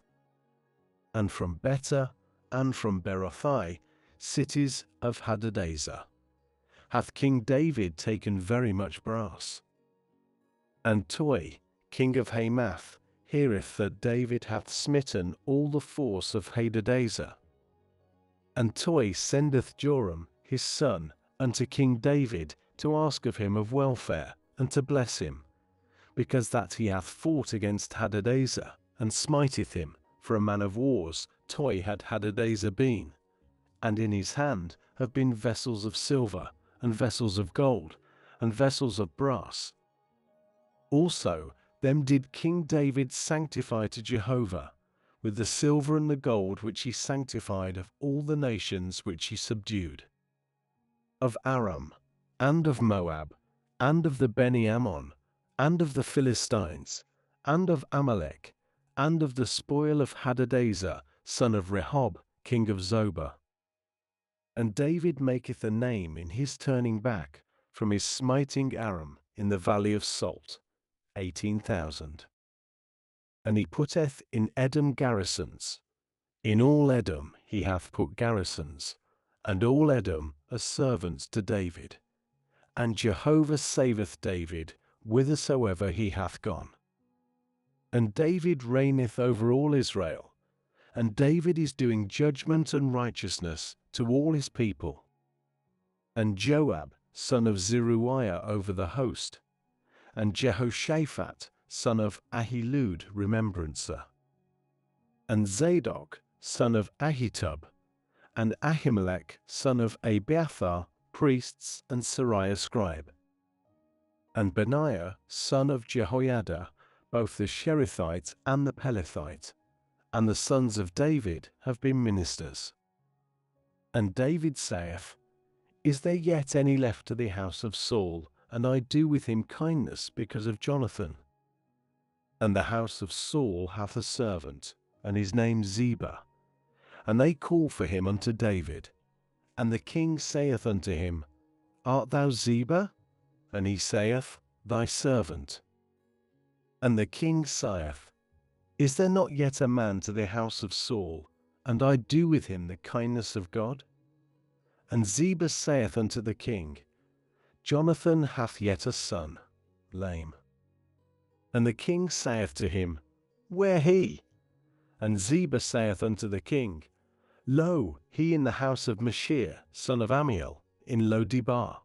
And from Betah, and from Berothai, cities of Hadadezer, hath King David taken very much brass. And Toi, king of Hamath, heareth that David hath smitten all the force of Hadadezer. And Toi sendeth Joram, his son, unto King David, to ask of him of welfare, and to bless him, because that he hath fought against Hadadezer, and smiteth him, for a man of wars Toi had Hadadezer been. And in his hand have been vessels of silver, and vessels of gold, and vessels of brass. Also them did King David sanctify to Jehovah, with the silver and the gold which he sanctified of all the nations which he subdued. Of Aram, and of Moab, and of the Beni Ammon, and of the Philistines, and of Amalek, and of the spoil of Hadadezer, son of Rehob, king of Zobah. And David maketh a name in his turning back from his smiting Aram in the valley of Salt, 18,000. And he putteth in Edom garrisons. In all Edom he hath put garrisons, and all Edom are servants to David. And Jehovah saveth David whithersoever he hath gone. And David reigneth over all Israel, and David is doing judgment and righteousness to all his people. And Joab, son of Zeruiah, over the host, and Jehoshaphat, son of Ahilud, remembrancer, and Zadok, son of Ahitub, and Ahimelech, son of Abiathar, priests, and Sariah scribe, and Benaiah, son of Jehoiada, both the Cherithite and the Pelethite, and the sons of David have been ministers. And David saith, Is there yet any left to the house of Saul, and I do with him kindness because of Jonathan? And the house of Saul hath a servant, and his name Ziba. And they call for him unto David. And the king saith unto him, Art thou Ziba? And he saith, Thy servant. And the king saith, Is there not yet a man to the house of Saul, and I do with him the kindness of God? And Ziba saith unto the king, Jonathan hath yet a son, lame. And the king saith to him, Where he? And Ziba saith unto the king, Lo, he in the house of Machir, son of Amiel, in Lo-debar.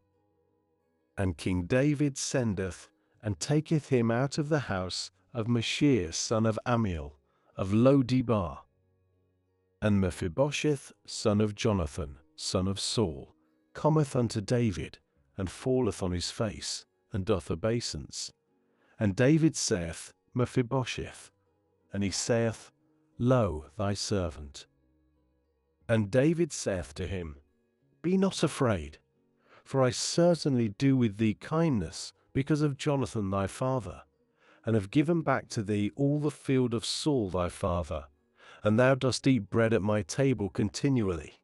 And King David sendeth, and taketh him out of the house of Machir, son of Amiel, of Lo-debar. And Mephibosheth, son of Jonathan, son of Saul, cometh unto David, and falleth on his face, and doth obeisance. And David saith, Mephibosheth. And he saith, Lo, thy servant. And David saith to him, Be not afraid, for I certainly do with thee kindness because of Jonathan thy father, and have given back to thee all the field of Saul thy father, and thou dost eat bread at my table continually.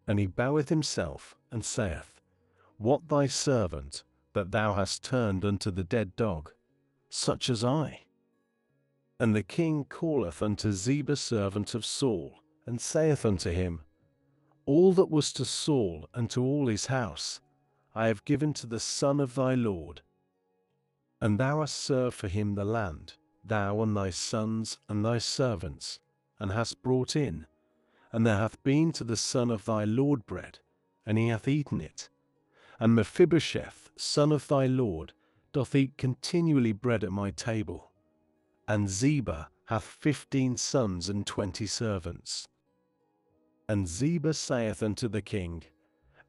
And he boweth himself, and saith, What thy servant, that thou hast turned unto the dead dog, such as I? And the king calleth unto Ziba servant of Saul, and saith unto him, All that was to Saul and to all his house, I have given to the son of thy lord. And thou hast served for him the land, thou and thy sons and thy servants, and hast brought in, and there hath been to the son of thy lord bread, and he hath eaten it. And Mephibosheth, son of thy lord, doth eat continually bread at my table. And Ziba hath 15 sons and 20 servants. And Ziba saith unto the king,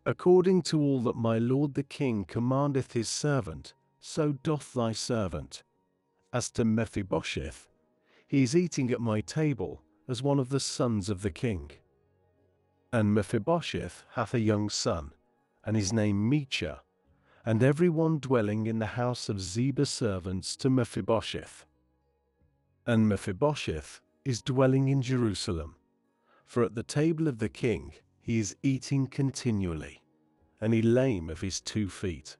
According to all that my lord the king commandeth his servant, so doth thy servant. As to Mephibosheth, he is eating at my table as one of the sons of the king. And Mephibosheth hath a young son, and his name Micha, and every one dwelling in the house of Ziba's servants to Mephibosheth. And Mephibosheth is dwelling in Jerusalem, for at the table of the king he is eating continually, and he lame of his 2 feet.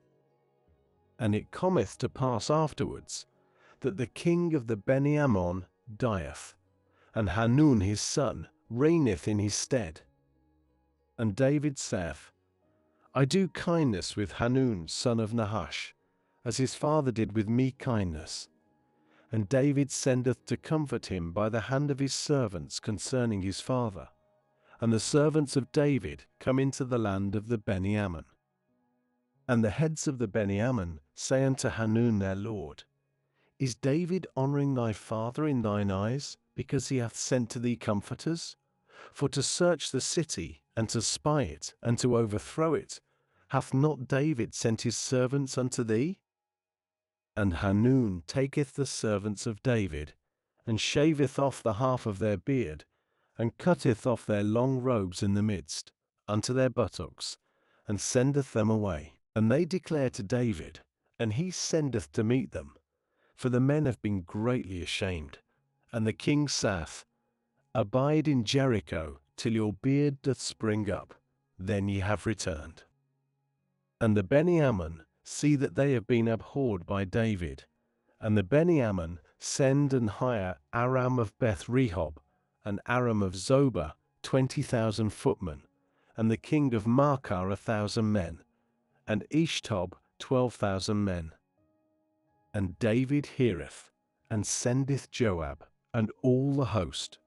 And it cometh to pass afterwards, that the king of the Beni Ammon dieth, and Hanun his son reigneth in his stead. And David saith, I do kindness with Hanun son of Nahash, as his father did with me kindness. And David sendeth to comfort him by the hand of his servants concerning his father. And the servants of David come into the land of the Beni Ammon. And the heads of the Beni Ammon say unto Hanun their lord, Is David honouring thy father in thine eyes, because he hath sent to thee comforters? For to search the city, and to spy it, and to overthrow it, hath not David sent his servants unto thee? And Hanun taketh the servants of David, and shaveth off the half of their beard, and cutteth off their long robes in the midst, unto their buttocks, and sendeth them away. And they declare to David, and he sendeth to meet them, for the men have been greatly ashamed. And the king saith, Abide in Jericho till your beard doth spring up, then ye have returned. And the Beni Ammon see that they have been abhorred by David, and the Beni Ammon send and hire Aram of Beth Rehob, and Aram of Zobah 20,000 footmen, and the king of Maachah 1,000 men, and Ishtob 12,000 men. And David heareth, and sendeth Joab, and all the host,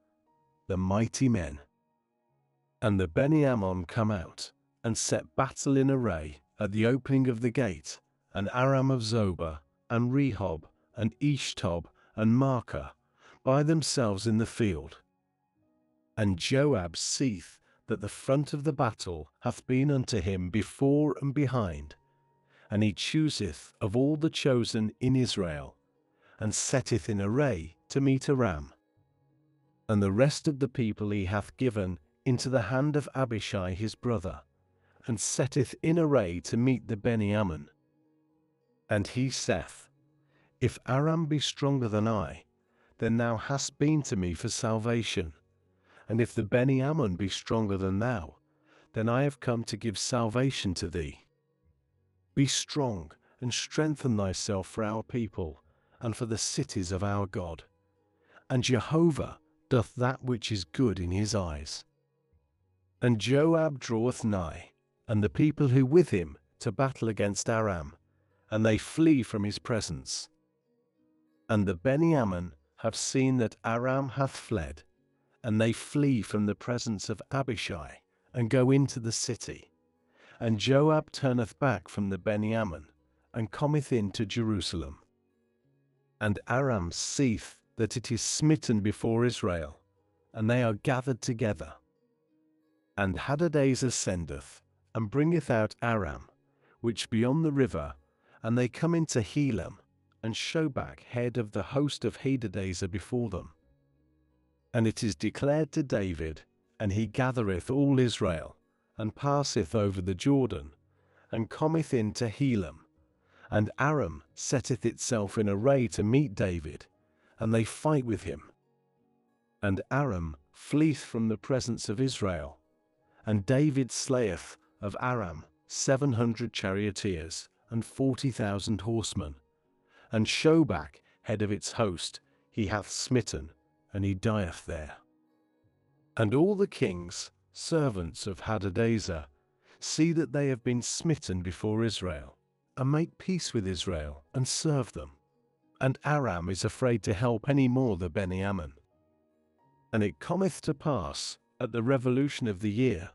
the mighty men. And the Beni Ammon come out, and set battle in array at the opening of the gate, and Aram of Zobah, and Rehob, and Ishtob, and Maachah, by themselves in the field. And Joab seeth that the front of the battle hath been unto him before and behind, and he chooseth of all the chosen in Israel, and setteth in array to meet Aram. And the rest of the people he hath given into the hand of Abishai his brother, and setteth in array to meet the Beni Ammon. And he saith, If Aram be stronger than I, then thou hast been to me for salvation. And if the Beni Ammon be stronger than thou, then I have come to give salvation to thee. Be strong, and strengthen thyself for our people, and for the cities of our God. And Jehovah doth that which is good in his eyes. And Joab draweth nigh, and the people who with him, to battle against Aram, and they flee from his presence. And the Beni Ammon have seen that Aram hath fled, and they flee from the presence of Abishai, and go into the city. And Joab turneth back from the Beni Ammon, and cometh into Jerusalem. And Aram seeth that it is smitten before Israel, and they are gathered together. And Hadadezer sendeth, and bringeth out Aram, which be on the river, and they come into Helam, and Shobach head of the host of Hadadezer before them. And it is declared to David, and he gathereth all Israel, and passeth over the Jordan, and cometh into Helam. And Aram setteth itself in array to meet David, and they fight with him. And Aram fleeth from the presence of Israel, and David slayeth of Aram 700 charioteers, and 40,000 horsemen. And Shobach, head of its host, he hath smitten, and he dieth there. And all the kings, servants of Hadadezer, see that they have been smitten before Israel, and make peace with Israel, and serve them. And Aram is afraid to help any more the Beni Ammon. And it cometh to pass, at the revolution of the year,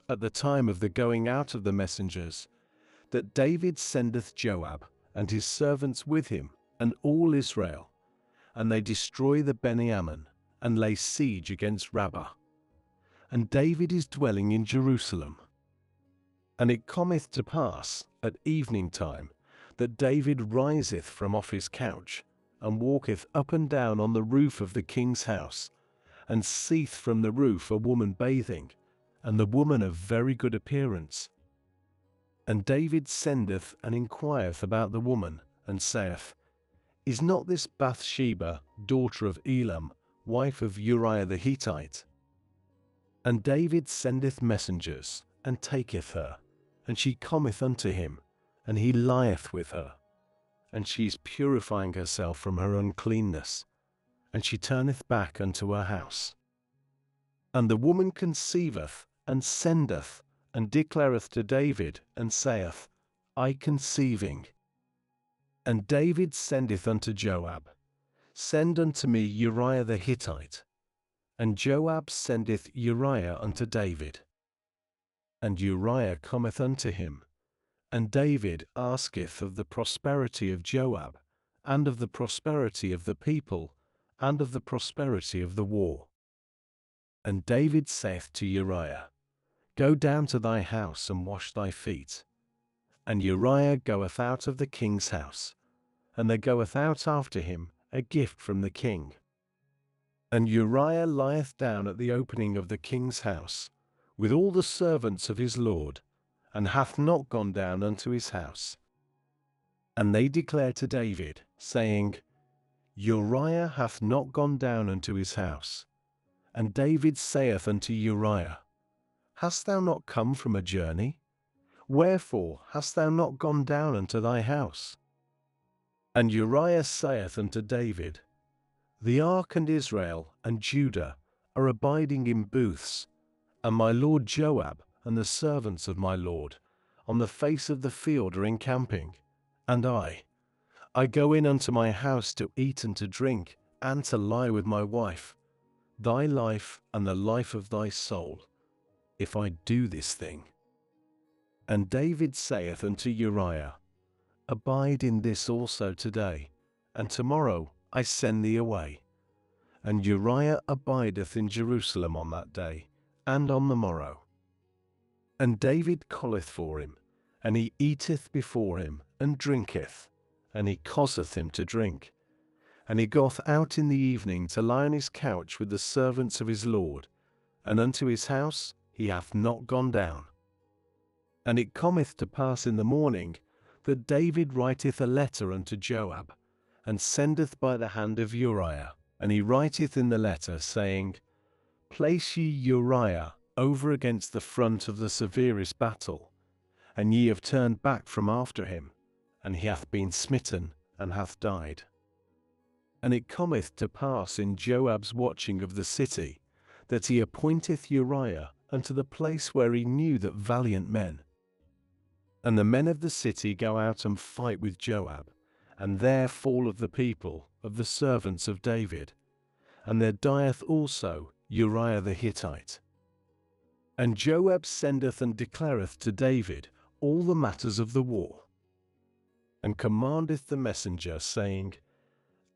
at the time of the going out of the messengers, that David sendeth Joab, and his servants with him, and all Israel, and they destroy the Beni Ammon, and lay siege against Rabbah. And David is dwelling in Jerusalem. And it cometh to pass, at evening time, that David riseth from off his couch, and walketh up and down on the roof of the king's house, and seeth from the roof a woman bathing, and the woman of very good appearance. And David sendeth and inquireth about the woman, and saith, Is not this Bathsheba, daughter of Elam, wife of Uriah the Hittite? And David sendeth messengers, and taketh her, and she cometh unto him, and he lieth with her. And she is purifying herself from her uncleanness, and she turneth back unto her house. And the woman conceiveth, and sendeth, and declareth to David, and saith, I conceiving. And David sendeth unto Joab, Send unto me Uriah the Hittite. And Joab sendeth Uriah unto David. And Uriah cometh unto him. And David asketh of the prosperity of Joab, and of the prosperity of the people, and of the prosperity of the war. And David saith to Uriah, Go down to thy house and wash thy feet. And Uriah goeth out of the king's house, and there goeth out after him a gift from the king. And Uriah lieth down at the opening of the king's house, with all the servants of his lord, and hath not gone down unto his house. And they declare to David, saying, Uriah hath not gone down unto his house. And David saith unto Uriah, Hast thou not come from a journey? Wherefore hast thou not gone down unto thy house? And Uriah saith unto David, The ark and Israel and Judah are abiding in booths, and my lord Joab and the servants of my lord on the face of the field are encamping. And I go in unto my house to eat and to drink, and to lie with my wife, thy life and the life of thy soul, if I do this thing. And David saith unto Uriah, Abide in this also today, and tomorrow I send thee away. And Uriah abideth in Jerusalem on that day, and on the morrow. And David calleth for him, and he eateth before him, and drinketh, and he causeth him to drink. And he goeth out in the evening to lie on his couch with the servants of his lord, and unto his house he hath not gone down. And it cometh to pass in the morning, that David writeth a letter unto Joab, and sendeth by the hand of Uriah. And he writeth in the letter, saying, Place ye Uriah over against the front of the severest battle, and ye have turned back from after him, and he hath been smitten, and hath died. And it cometh to pass in Joab's watching of the city, that he appointeth Uriah unto the place where he knew that valiant men. And the men of the city go out and fight with Joab, and there falleth the people of the servants of David, and there dieth also Uriah the Hittite. And Joab sendeth and declareth to David all the matters of the war, and commandeth the messenger, saying,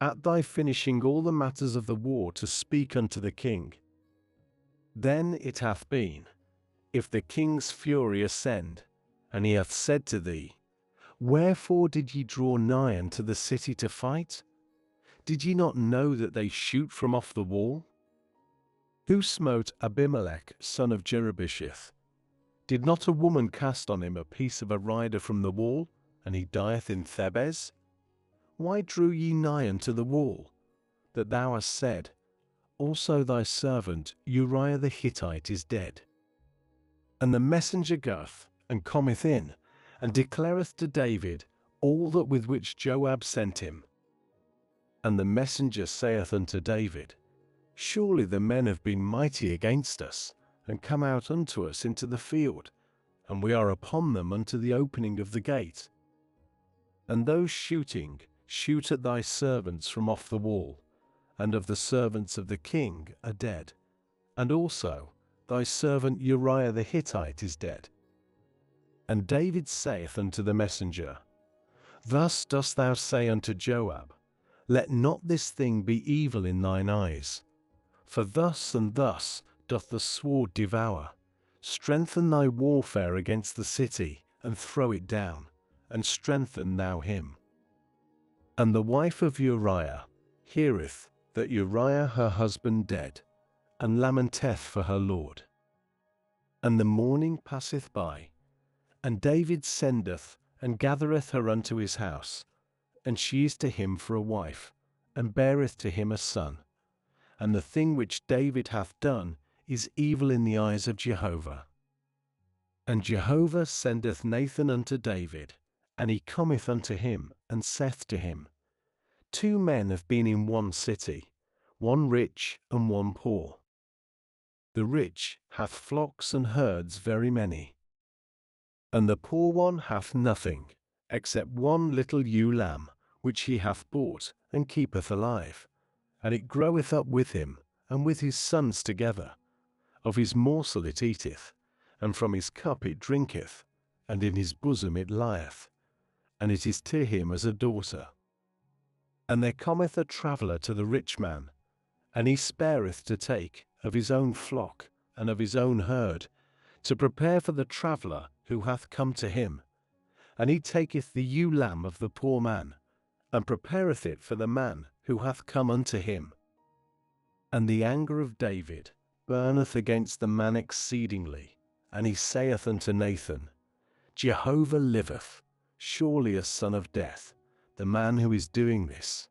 At thy finishing all the matters of the war to speak unto the king. Then it hath been, if the king's fury ascend, and he hath said to thee, Wherefore did ye draw nigh unto the city to fight? Did ye not know that they shoot from off the wall? Who smote Abimelech, son of Jerubbesheth? Did not a woman cast on him a piece of a rider from the wall, and he dieth in Thebez? Why drew ye nigh unto the wall, that thou hast said, Also thy servant Uriah the Hittite is dead? And the messenger goeth, and cometh in, and declareth to David all that with which Joab sent him. And the messenger saith unto David, Surely the men have been mighty against us, and come out unto us into the field, and we are upon them unto the opening of the gate. And those shooting shoot at thy servants from off the wall, and of the servants of the king are dead, and also thy servant Uriah the Hittite is dead. And David saith unto the messenger, Thus dost thou say unto Joab, Let not this thing be evil in thine eyes. For thus and thus doth the sword devour. Strengthen thy warfare against the city, and throw it down, and strengthen thou him. And the wife of Uriah heareth that Uriah her husband dead, and lamenteth for her lord. And the morning passeth by, And David sendeth, and gathereth her unto his house, and she is to him for a wife, and beareth to him a son. And the thing which David hath done is evil in the eyes of Jehovah. And Jehovah sendeth Nathan unto David, and he cometh unto him, and saith to him, Two men have been in one city, one rich and one poor. The rich hath flocks and herds very many, and the poor one hath nothing, except one little ewe lamb, which he hath bought, and keepeth alive. And it groweth up with him, and with his sons together. Of his morsel it eateth, and from his cup it drinketh, and in his bosom it lieth, and it is to him as a daughter. And there cometh a traveller to the rich man, and he spareth to take of his own flock and of his own herd, to prepare for the traveller who hath come to him. And he taketh the ewe lamb of the poor man, and prepareth it for the man who hath come unto him. And the anger of David burneth against the man exceedingly, and he saith unto Nathan, Jehovah liveth, surely a son of death, the man who is doing this.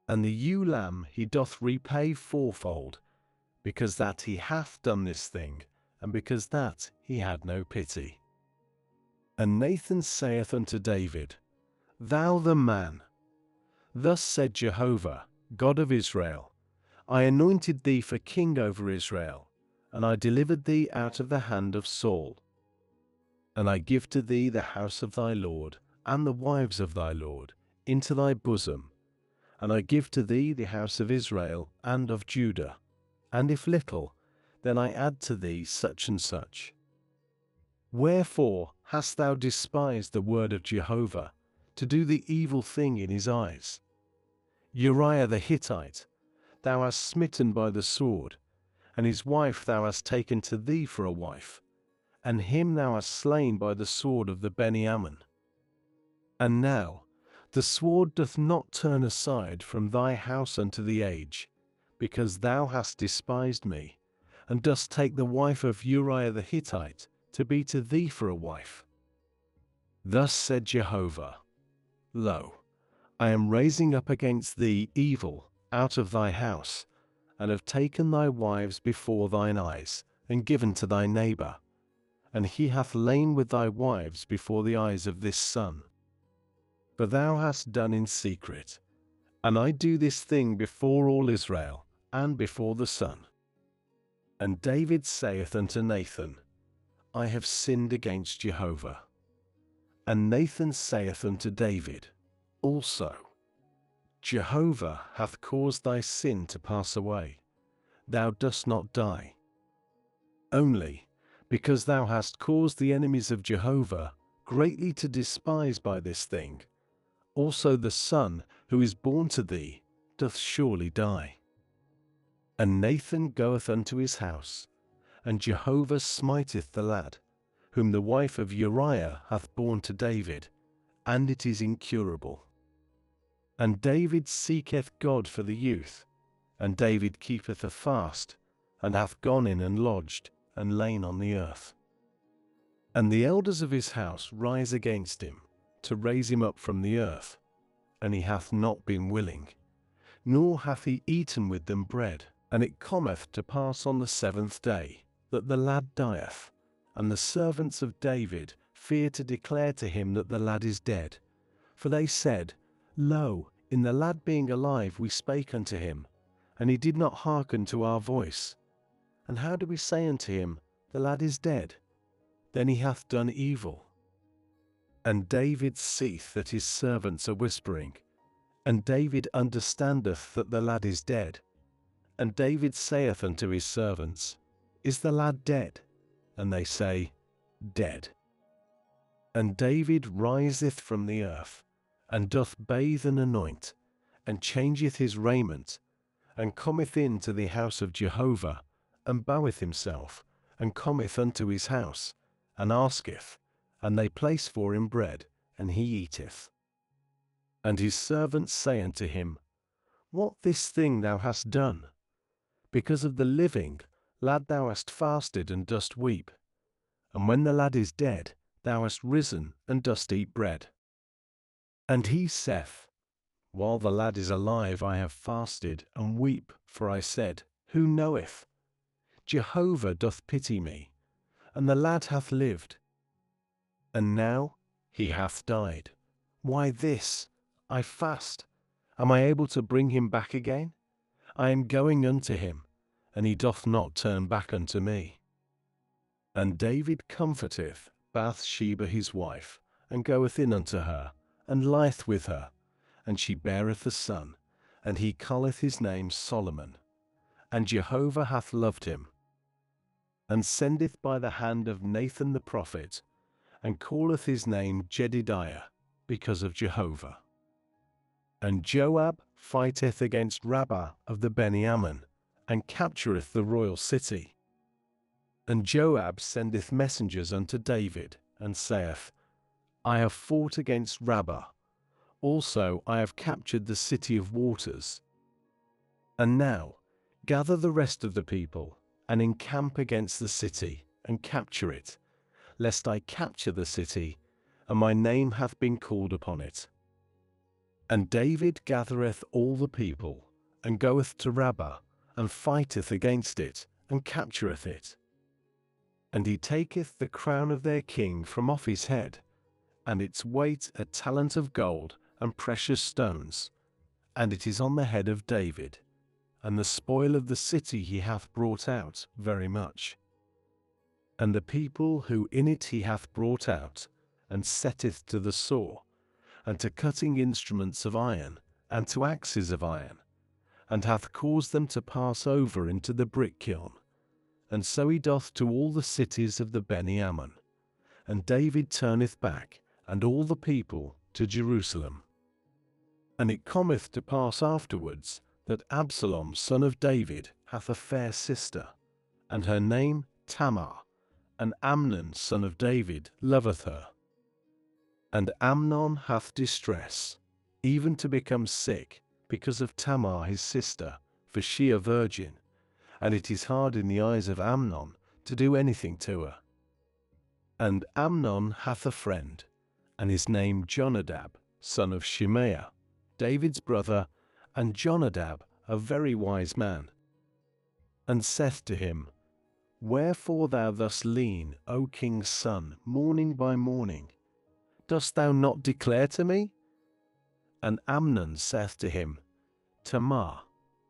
And the ewe lamb he doth repay fourfold, because that he hath done this thing, and because that he had no pity. And Nathan saith unto David, Thou the man. Thus said Jehovah, God of Israel, I anointed thee for king over Israel, and I delivered thee out of the hand of Saul. And I give to thee the house of thy Lord, and the wives of thy Lord, into thy bosom. And I give to thee the house of Israel and of Judah. And if little, then I add to thee such and such. Wherefore hast thou despised the word of Jehovah, to do the evil thing in his eyes? Uriah the Hittite thou hast smitten by the sword, and his wife thou hast taken to thee for a wife, and him thou hast slain by the sword of the Benjamin. And now the sword doth not turn aside from thy house unto the age, because thou hast despised me, and dost take the wife of Uriah the Hittite to be to thee for a wife. Thus said Jehovah, Lo, I am raising up against thee evil out of thy house, and have taken thy wives before thine eyes, and given to thy neighbor, and he hath lain with thy wives before the eyes of this son. For thou hast done in secret, and I do this thing before all Israel, and before the sun. And David saith unto Nathan, I have sinned against Jehovah. And Nathan saith unto David also, Jehovah hath caused thy sin to pass away, thou dost not die. Only because thou hast caused the enemies of Jehovah greatly to despise by this thing, also the son who is born to thee doth surely die. And Nathan goeth unto his house, and Jehovah smiteth the lad, whom the wife of Uriah hath borne to David, and it is incurable. And David seeketh God for the youth, and David keepeth a fast, and hath gone in and lodged, and lain on the earth. And the elders of his house rise against him, to raise him up from the earth, and he hath not been willing, nor hath he eaten with them bread. And it cometh to pass on the 7th day, that the lad dieth, and the servants of David fear to declare to him that the lad is dead. For they said, Lo, in the lad being alive we spake unto him, and he did not hearken to our voice. And how do we say unto him, The lad is dead? Then he hath done evil. And David seeth that his servants are whispering, and David understandeth that the lad is dead. And David saith unto his servants, Is the lad dead? And they say, Dead. And David riseth from the earth, and doth bathe and anoint, and changeth his raiment, and cometh into the house of Jehovah, and boweth himself, and cometh unto his house, and asketh, and they place for him bread, and he eateth. And his servants say unto him, What this thing thou hast done? Because of the living lad thou hast fasted and dost weep. And when the lad is dead, thou hast risen and dost eat bread. And he saith, While the lad is alive I have fasted and weep, for I said, Who knoweth? Jehovah doth pity me, and the lad hath lived. And now he hath died. Why this? I fast. Am I able to bring him back again? I am going unto him, and he doth not turn back unto me. And David comforteth Bathsheba his wife, and goeth in unto her, and lieth with her, and she beareth a son, and he calleth his name Solomon. And Jehovah hath loved him, and sendeth by the hand of Nathan the prophet, and calleth his name Jedidiah, because of Jehovah. And Joab fighteth against Rabbah of the Benjamin, and captureth the royal city. And Joab sendeth messengers unto David, and saith, I have fought against Rabbah, also I have captured the city of waters. And now gather the rest of the people, and encamp against the city, and capture it, lest I capture the city, and my name hath been called upon it. And David gathereth all the people, and goeth to Rabbah, and fighteth against it, and captureth it. And he taketh the crown of their king from off his head, and its weight a talent of gold, and precious stones, and it is on the head of David. And the spoil of the city he hath brought out very much. And the people who in it he hath brought out, and setteth to the saw, and to cutting instruments of iron, and to axes of iron, and hath caused them to pass over into the brick kiln. And so he doth to all the cities of the Benjamin. And David turneth back, and all the people, to Jerusalem. And it cometh to pass afterwards, that Absalom son of David hath a fair sister, and her name Tamar, and Amnon son of David loveth her. And Amnon hath distress, even to become sick, because of Tamar his sister, for she a virgin, and it is hard in the eyes of Amnon to do anything to her. And Amnon hath a friend, and his name Jonadab, son of Shimeah, David's brother, and Jonadab a very wise man. And saith to him, Wherefore thou thus lean, O king's son, morning by morning? Dost thou not declare to me? And Amnon saith to him, Tamar,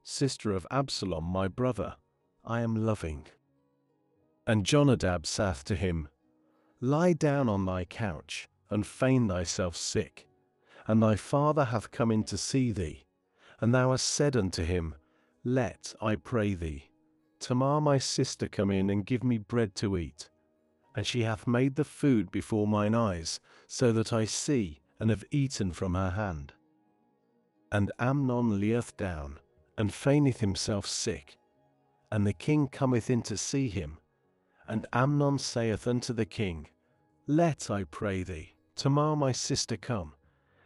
sister of Absalom my brother, I am loving. And Jonadab saith to him, Lie down on thy couch, and feign thyself sick, and thy father hath come in to see thee. And thou hast said unto him, Let, I pray thee, Tamar my sister come in and give me bread to eat. And she hath made the food before mine eyes, so that I see, and have eaten from her hand. And Amnon lieth down, and feigneth himself sick. And the king cometh in to see him. And Amnon saith unto the king, Let, I pray thee, Tamar my sister come,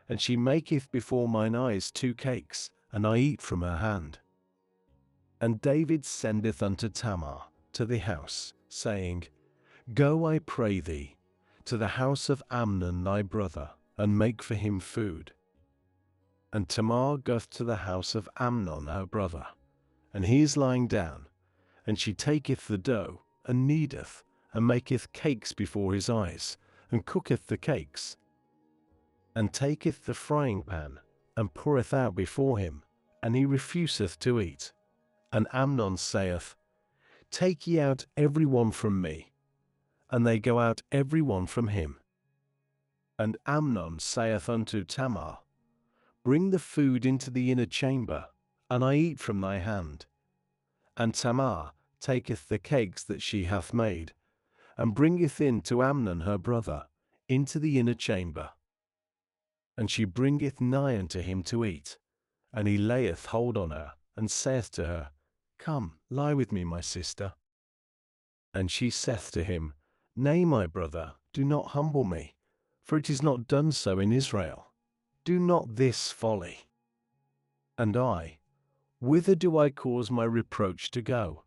and she maketh before mine eyes 2 cakes, and I eat from her hand. And David sendeth unto Tamar to the house, saying, Go, I pray thee, to the house of Amnon thy brother, and make for him food. And Tamar goeth to the house of Amnon her brother, and he is lying down, and she taketh the dough, and kneadeth, and maketh cakes before his eyes, and cooketh the cakes, and taketh the frying pan, and poureth out before him, and he refuseth to eat. And Amnon saith, Take ye out every one from me. And they go out every one from him. And Amnon saith unto Tamar, Bring the food into the inner chamber, and I eat from thy hand. And Tamar taketh the cakes that she hath made, and bringeth in to Amnon her brother, into the inner chamber. And she bringeth nigh unto him to eat. And he layeth hold on her, and saith to her, Come, lie with me, my sister. And she saith to him, Nay, my brother, do not humble me, for it is not done so in Israel. Do not this folly. And I, whither do I cause my reproach to go?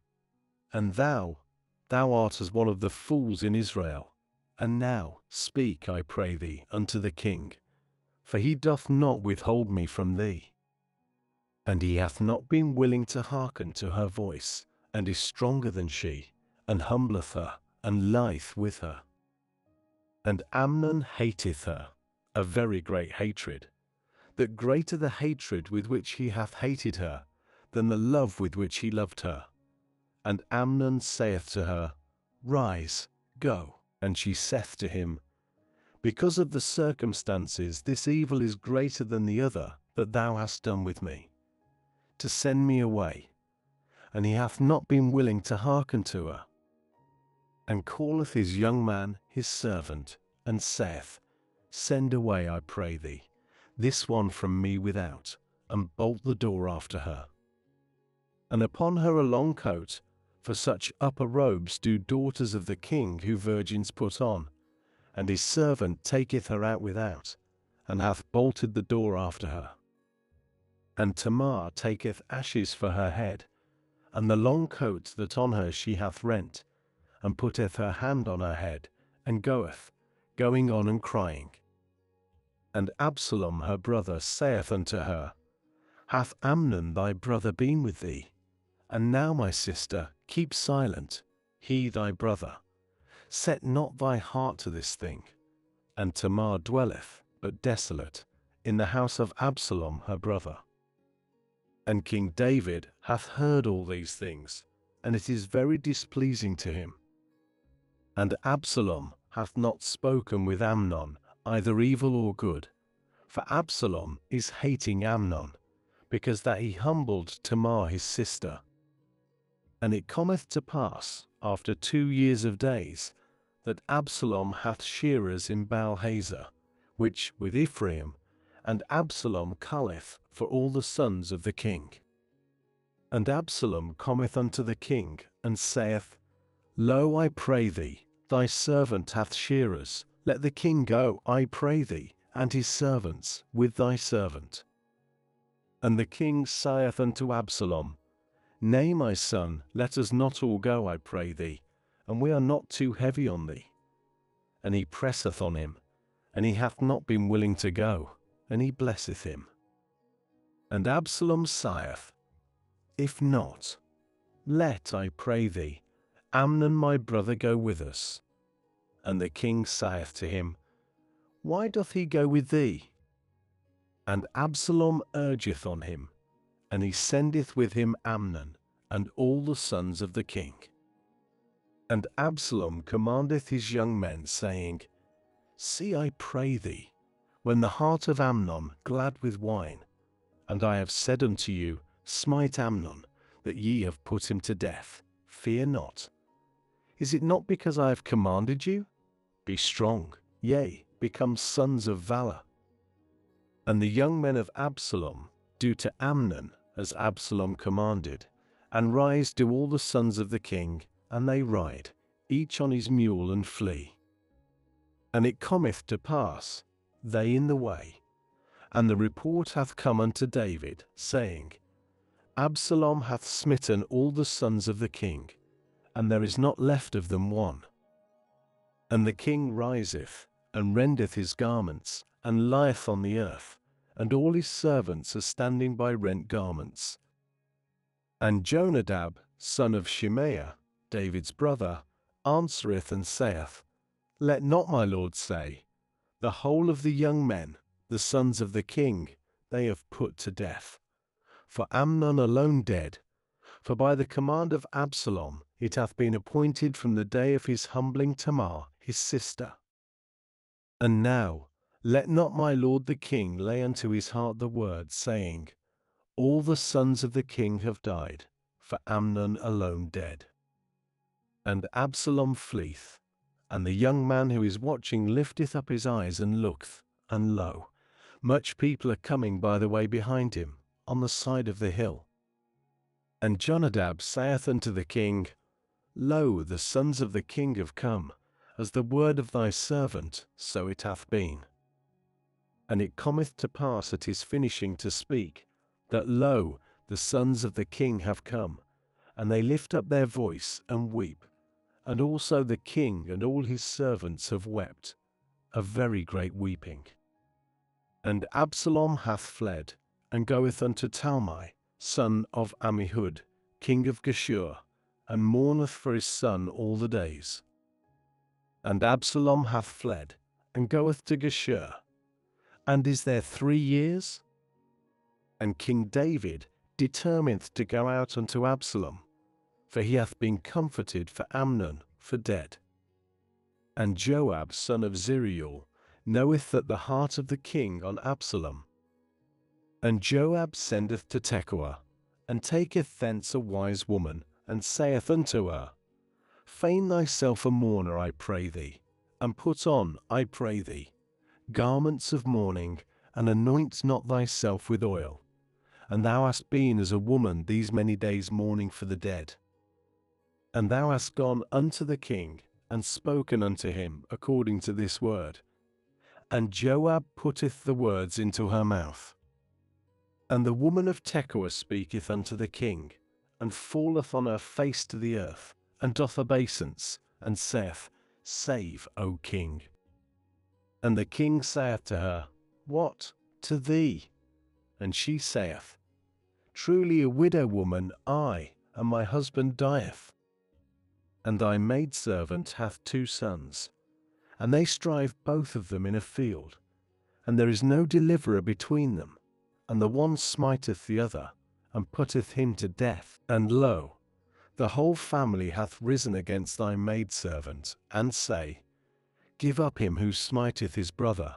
And thou art as one of the fools in Israel. And now speak, I pray thee, unto the king, for he doth not withhold me from thee. And he hath not been willing to hearken to her voice, and is stronger than she, and humbleth her, and lieth with her. And Amnon hateth her, a very great hatred, that greater the hatred with which he hath hated her, than the love with which he loved her. And Amnon saith to her, Rise, go. And she saith to him, Because of the circumstances this evil is greater than the other that thou hast done with me, to send me away. And he hath not been willing to hearken to her. And calleth his young man his servant, and saith, Send away, I pray thee, this one from me without, and bolt the door after her. And upon her a long coat, for such upper robes do daughters of the king who virgins put on. And his servant taketh her out without, and hath bolted the door after her. And Tamar taketh ashes for her head, and the long coat that on her she hath rent, and putteth her hand on her head, and goeth, going on and crying. And Absalom her brother saith unto her, Hath Amnon thy brother been with thee? And now, my sister, keep silent, he thy brother. Set not thy heart to this thing. And Tamar dwelleth, but desolate, in the house of Absalom her brother. And King David hath heard all these things, and it is very displeasing to him. And Absalom hath not spoken with Amnon, either evil or good, for Absalom is hating Amnon, because that he humbled Tamar his sister. And it cometh to pass, after 2 years of days, that Absalom hath shearers in Baal-hazor, which with Ephraim, and Absalom culleth for all the sons of the king. And Absalom cometh unto the king, and saith, Lo, I pray thee, thy servant hath shearers, let the king go, I pray thee, and his servants, with thy servant. And the king saith unto Absalom, Nay, my son, let us not all go, I pray thee, and we are not too heavy on thee. And he presseth on him, and he hath not been willing to go, and he blesseth him. And Absalom saith, If not, let, I pray thee, Amnon my brother go with us. And the king saith to him, Why doth he go with thee? And Absalom urgeth on him, and he sendeth with him Amnon, and all the sons of the king. And Absalom commandeth his young men, saying, See, I pray thee, when the heart of Amnon glad with wine, and I have said unto you, Smite Amnon, that ye have put him to death, fear not. Is it not because I have commanded you? Be strong, yea, become sons of valor. And the young men of Absalom do to Amnon as Absalom commanded, and rise do all the sons of the king, and they ride, each on his mule, and flee. And it cometh to pass, they in the way, and the report hath come unto David, saying, Absalom hath smitten all the sons of the king, and there is not left of them one. And the king riseth, and rendeth his garments, and lieth on the earth, and all his servants are standing by rent garments. And Jonadab, son of Shimea, David's brother, answereth and saith, Let not my lord say, The whole of the young men, the sons of the king, they have put to death. For Amnon alone dead, for by the command of Absalom it hath been appointed from the day of his humbling Tamar, his sister. And now, let not my lord the king lay unto his heart the word, saying, All the sons of the king have died, for Amnon alone dead. And Absalom fleeth, and the young man who is watching lifteth up his eyes and looketh, and lo, much people are coming by the way behind him, on the side of the hill. And Jonadab saith unto the king, Lo, the sons of the king have come, as the word of thy servant, so it hath been. And it cometh to pass at his finishing to speak, that lo, the sons of the king have come, and they lift up their voice and weep, and also the king and all his servants have wept, a very great weeping. And Absalom hath fled, and goeth unto Talmai, son of Ammihud, king of Geshur, and mourneth for his son all the days. And Absalom hath fled, and goeth to Geshur, and is there 3 years? And King David determineth to go out unto Absalom, for he hath been comforted for Amnon for dead. And Joab son of Zeruiah knoweth that the heart of the king on Absalom. And Joab sendeth to Tekoa, and taketh thence a wise woman, and saith unto her, Feign thyself a mourner, I pray thee, and put on, I pray thee, garments of mourning, and anoint not thyself with oil. And thou hast been as a woman these many days mourning for the dead. And thou hast gone unto the king, and spoken unto him according to this word. And Joab putteth the words into her mouth. And the woman of Tekoa speaketh unto the king, and falleth on her face to the earth, and doth obeisance, and saith, Save, O king. And the king saith to her, What to thee? And she saith, Truly a widow woman I, and my husband dieth. And thy maidservant hath 2 sons, and they strive both of them in a field, and there is no deliverer between them, and the one smiteth the other, and putteth him to death. And lo, the whole family hath risen against thy maidservant, and say, Give up him who smiteth his brother,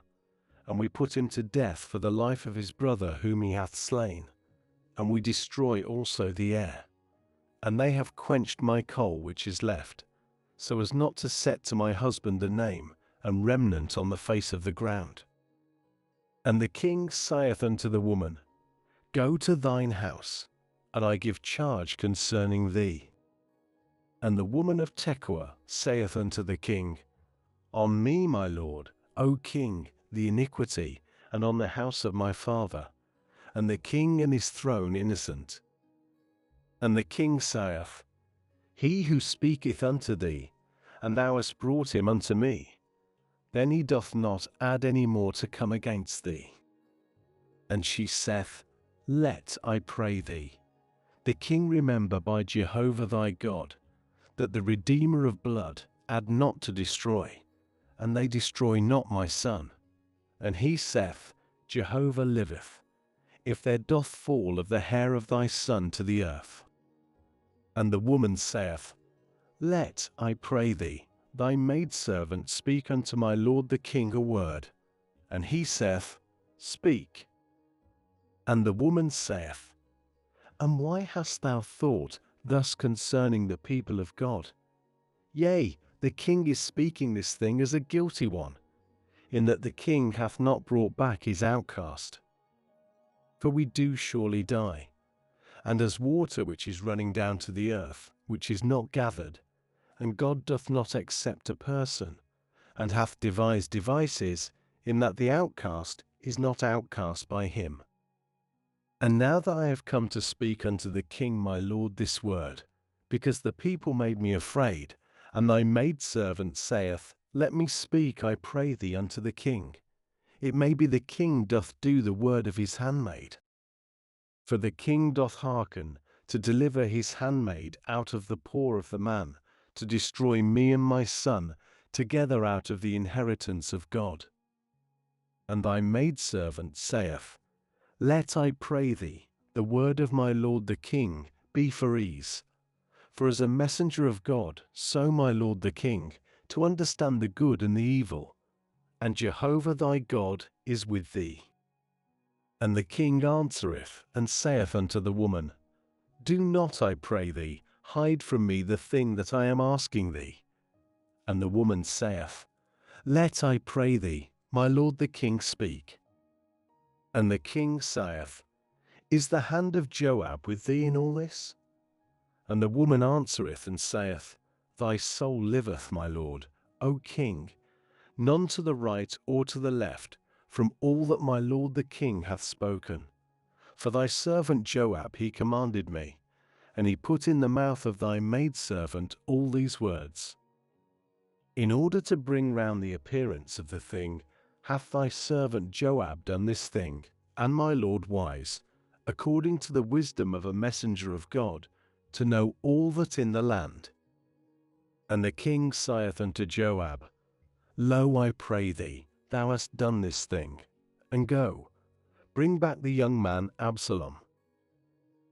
and we put him to death for the life of his brother whom he hath slain, and we destroy also the heir. And they have quenched my coal which is left, so as not to set to my husband a name, and remnant on the face of the ground. And the king saith unto the woman, Go to thine house, and I give charge concerning thee. And the woman of Tekoa saith unto the king, On me, my lord, O king, the iniquity, and on the house of my father, and the king and his throne innocent. And the king saith, He who speaketh unto thee, and thou hast brought him unto me, then he doth not add any more to come against thee. And she saith, Let, I pray thee, the king remember by Jehovah thy God, that the Redeemer of blood add not to destroy, and they destroy not my son. And he saith, Jehovah liveth, if there doth fall of the hair of thy son to the earth. And the woman saith, Let, I pray thee, thy maidservant speak unto my lord the king a word. And he saith, Speak. And the woman saith, And why hast thou thought thus concerning the people of God? Yea, the king is speaking this thing as a guilty one, in that the king hath not brought back his outcast. For we do surely die, and as water which is running down to the earth, which is not gathered, and God doth not accept a person, and hath devised devices, in that the outcast is not outcast by him. And now that I have come to speak unto the king my lord this word, because the people made me afraid, and thy maidservant saith, Let me speak, I pray thee, unto the king. It may be the king doth do the word of his handmaid. For the king doth hearken to deliver his handmaid out of the paw of the man, to destroy me and my son together out of the inheritance of God. And thy maidservant saith, Let, I pray thee, the word of my lord the king be for ease. For as a messenger of God, so my lord the king, to understand the good and the evil, and Jehovah thy God is with thee. And the king answereth, and saith unto the woman, Do not, I pray thee, hide from me the thing that I am asking thee. And the woman saith, Let, I pray thee, my lord the king speak. And the king saith, Is the hand of Joab with thee in all this? And the woman answereth and saith, Thy soul liveth, my lord, O king, none to the right or to the left, from all that my lord the king hath spoken. For thy servant Joab he commanded me, and he put in the mouth of thy maidservant all these words. In order to bring round the appearance of the thing, hath thy servant Joab done this thing, and my lord wise, according to the wisdom of a messenger of God, to know all that in the land. And the king saith unto Joab, Lo, I pray thee, thou hast done this thing, and go, bring back the young man Absalom.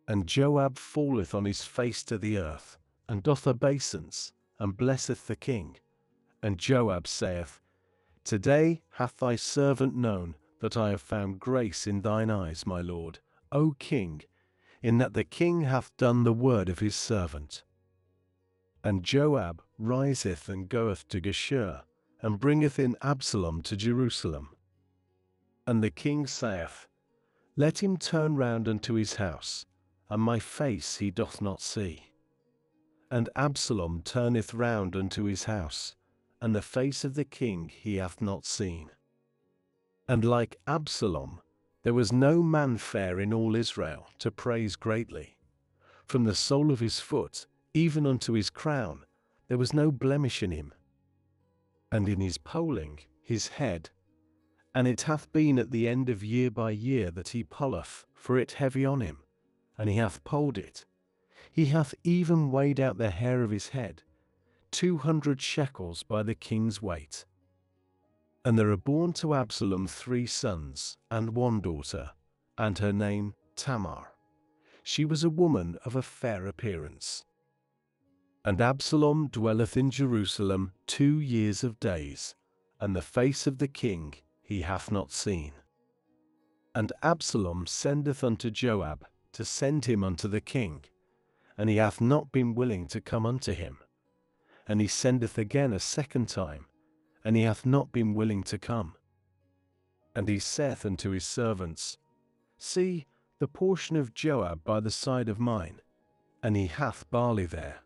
And Joab falleth on his face to the earth, and doth obeisance, and blesseth the king. And Joab saith, Today hath thy servant known that I have found grace in thine eyes, my lord, O king, in that the king hath done the word of his servant. And Joab riseth and goeth to Geshur, and bringeth in Absalom to Jerusalem. And the king saith, Let him turn round unto his house, and my face he doth not see. And Absalom turneth round unto his house, and the face of the king he hath not seen. And like Absalom, there was no man fair in all Israel to praise greatly. From the sole of his foot, even unto his crown, there was no blemish in him. And in his polling, his head, and it hath been at the end of year by year that he polleth, for it heavy on him, and he hath polled it. He hath even weighed out the hair of his head, 200 shekels by the king's weight. And there are born to Absalom 3 sons, and 1 daughter, and her name Tamar. She was a woman of a fair appearance. And Absalom dwelleth in Jerusalem 2 years of days, and the face of the king he hath not seen. And Absalom sendeth unto Joab to send him unto the king, and he hath not been willing to come unto him. And he sendeth again a second time, and he hath not been willing to come. And he saith unto his servants, See, the portion of Joab by the side of mine, and he hath barley there.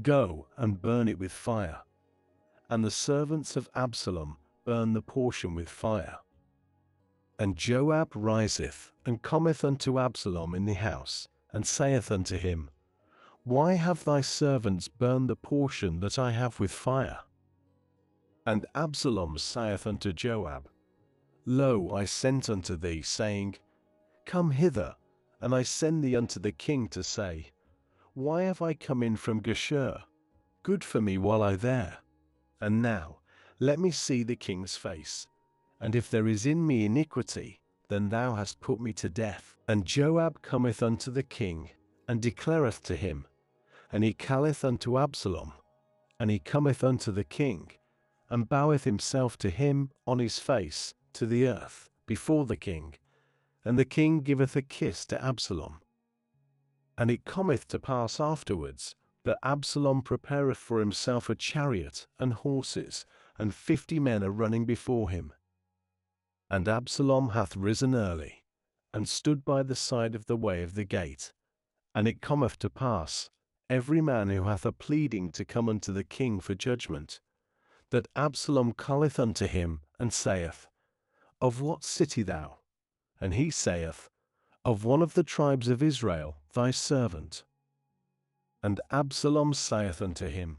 Go and burn it with fire. And the servants of Absalom burn the portion with fire. And Joab riseth, and cometh unto Absalom in the house, and saith unto him, Why have thy servants burned the portion that I have with fire? And Absalom saith unto Joab, Lo, I sent unto thee, saying, Come hither, and I send thee unto the king to say, Why have I come in from Geshur? Good for me while I there. And now, let me see the king's face. And if there is in me iniquity, then thou hast put me to death. And Joab cometh unto the king, and declareth to him. And he calleth unto Absalom. And he cometh unto the king, and boweth himself to him on his face to the earth before the king. And the king giveth a kiss to Absalom. And it cometh to pass afterwards, that Absalom prepareth for himself a chariot and horses, and 50 men are running before him. And Absalom hath risen early, and stood by the side of the way of the gate. And it cometh to pass, every man who hath a pleading to come unto the king for judgment, that Absalom calleth unto him, and saith, Of what city thou? And he saith, Of one of the tribes of Israel, thy servant. And Absalom saith unto him,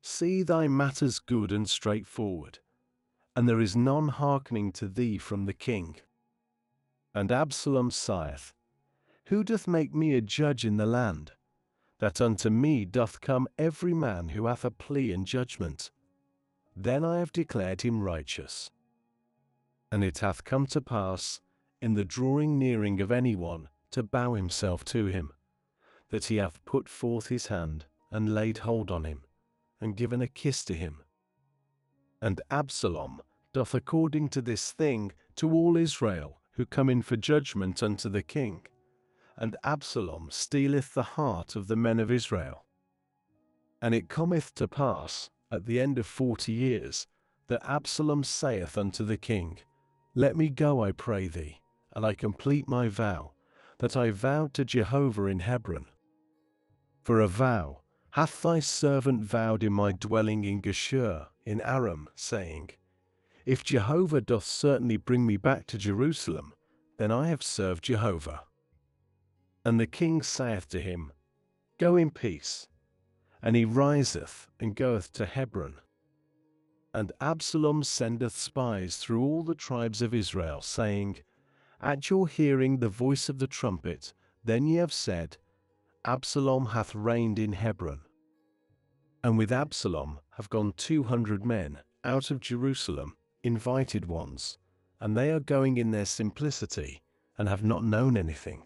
See thy matters good and straightforward, and there is none hearkening to thee from the king. And Absalom saith, Who doth make me a judge in the land, that unto me doth come every man who hath a plea in judgment? Then I have declared him righteous. And it hath come to pass, in the drawing nearing of any one, to bow himself to him, that he hath put forth his hand, and laid hold on him, and given a kiss to him. And Absalom doth according to this thing to all Israel who come in for judgment unto the king. And Absalom stealeth the heart of the men of Israel. And it cometh to pass, at the end of 40 years, that Absalom saith unto the king, Let me go, I pray thee, and I complete my vow, that I vowed to Jehovah in Hebron. For a vow hath thy servant vowed in my dwelling in Geshur in Aram, saying, If Jehovah doth certainly bring me back to Jerusalem, then I have served Jehovah. And the king saith to him, Go in peace. And he riseth and goeth to Hebron. And Absalom sendeth spies through all the tribes of Israel, saying, At your hearing the voice of the trumpet, then ye have said, Absalom hath reigned in Hebron. And with Absalom have gone 200 men out of Jerusalem, invited ones, and they are going in their simplicity, and have not known anything.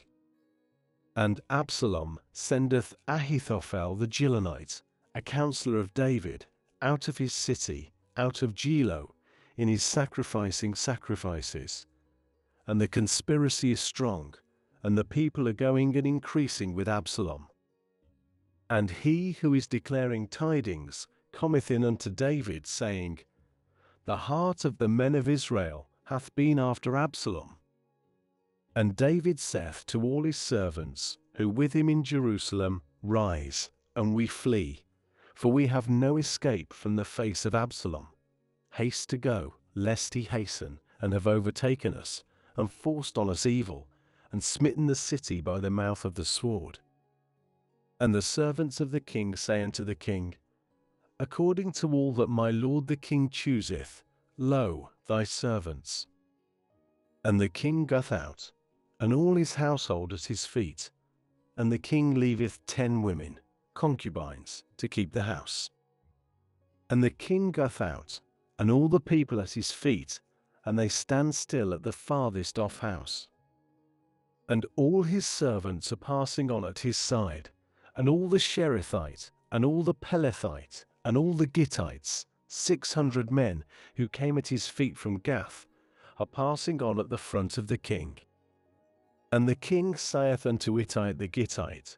And Absalom sendeth Ahithophel the Gilonite, a counselor of David, out of his city, out of Gilo, in his sacrificing sacrifices. And the conspiracy is strong, and the people are going and increasing with Absalom. And he who is declaring tidings cometh in unto David, saying, The heart of the men of Israel hath been after Absalom. And David saith to all his servants, who with him in Jerusalem, Rise, and we flee, for we have no escape from the face of Absalom. Haste to go, lest he hasten, and have overtaken us, and forced on us evil, and smitten the city by the mouth of the sword. And the servants of the king say unto the king, According to all that my lord the king chooseth, lo, thy servants. And the king goeth out, and all his household at his feet, and the king leaveth 10 women, concubines, to keep the house. And the king goeth out, and all the people at his feet, and they stand still at the farthest off house. And all his servants are passing on at his side, and all the Cherethite, and all the Pelethite, and all the Gittites, 600 men who came at his feet from Gath, are passing on at the front of the king. And the king saith unto Ittai the Gittite,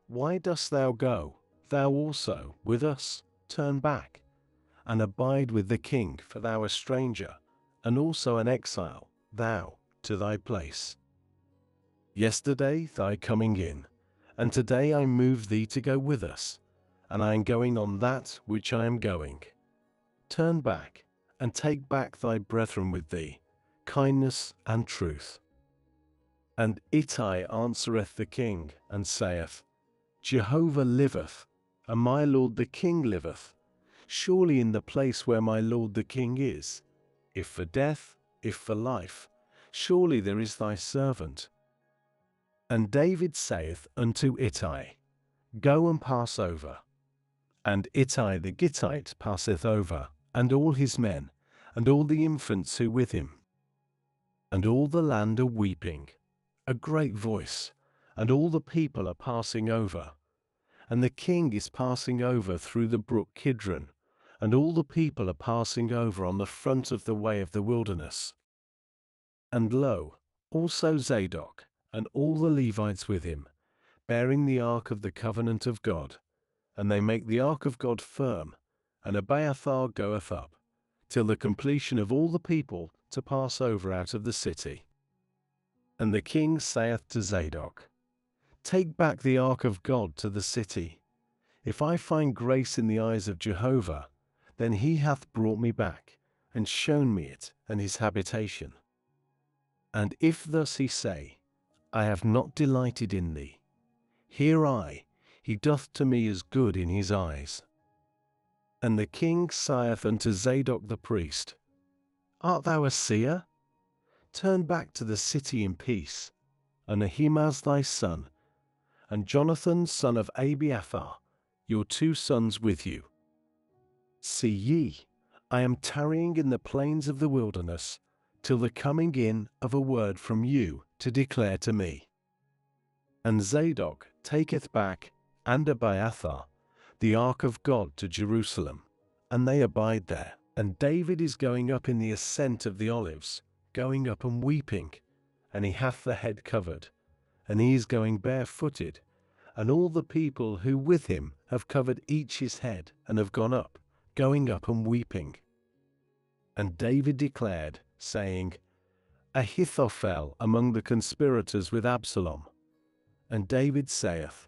Why dost thou go, thou also, with us? Turn back, and abide with the king, for thou a stranger, and also an exile, thou, to thy place. Yesterday thy coming in, and today I move thee to go with us, and I am going on that which I am going. Turn back, and take back thy brethren with thee, kindness and truth. And Ittai answereth the king, and saith, Jehovah liveth, and my lord the king liveth, surely in the place where my lord the king is, if for death, if for life, surely there is thy servant. And David saith unto Ittai, Go and pass over. And Ittai the Gittite passeth over, and all his men, and all the infants who with him. And all the land are weeping, a great voice, and all the people are passing over. And the king is passing over through the brook Kidron, and all the people are passing over on the front of the way of the wilderness. And lo, also Zadok, and all the Levites with him, bearing the ark of the covenant of God, and they make the ark of God firm, and Abiathar goeth up, till the completion of all the people to pass over out of the city. And the king saith to Zadok, Take back the ark of God to the city. If I find grace in the eyes of Jehovah, then he hath brought me back, and shown me it, and his habitation. And if thus he say, I have not delighted in thee, here he doth to me as good in his eyes. And the king saith unto Zadok the priest, Art thou a seer? Turn back to the city in peace, and Ahimaaz thy son, and Jonathan son of Abiathar, your 2 sons with you. See ye, I am tarrying in the plains of the wilderness, till the coming in of a word from you to declare to me. And Zadok taketh back, and Abiathar, the ark of God to Jerusalem, and they abide there. And David is going up in the ascent of the olives, going up and weeping, and he hath the head covered, and he is going barefooted, and all the people who with him have covered each his head, and have gone up, going up and weeping. And David declared, saying, Ahithophel among the conspirators with Absalom. And David saith,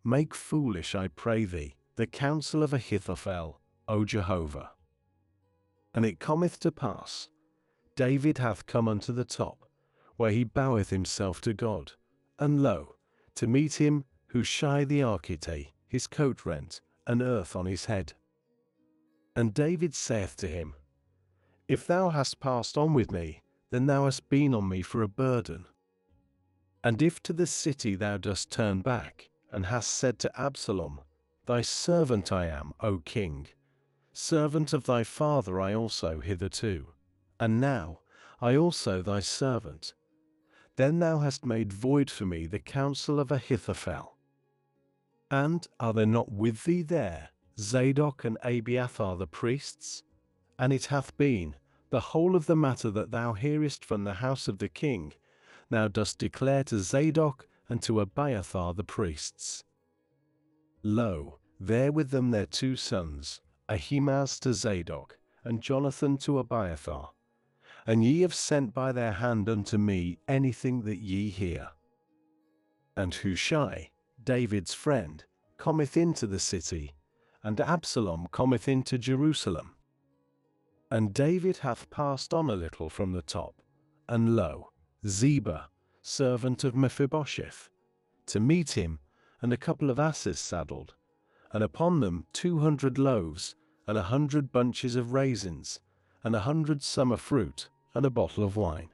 Make foolish, I pray thee, the counsel of Ahithophel, O Jehovah. And it cometh to pass, David hath come unto the top, where he boweth himself to God, and lo, to meet him Hushai the Archite, his coat rent, and earth on his head. And David saith to him, If thou hast passed on with me, then thou hast been on me for a burden. And if to the city thou dost turn back, and hast said to Absalom, Thy servant I am, O king, servant of thy father I also hitherto, and now I also thy servant, then thou hast made void for me the counsel of Ahithophel. And are there not with thee there Zadok and Abiathar the priests? And it hath been, the whole of the matter that thou hearest from the house of the king, thou dost declare to Zadok and to Abiathar the priests. Lo, there with them their 2 sons, Ahimaaz to Zadok, and Jonathan to Abiathar. And ye have sent by their hand unto me anything that ye hear. And Hushai, David's friend, cometh into the city, and Absalom cometh into Jerusalem. And David hath passed on a little from the top, and lo, Ziba, servant of Mephibosheth, to meet him, and a couple of asses saddled, and upon them 200 loaves, and 100 bunches of raisins, and 100 summer fruit, and a bottle of wine.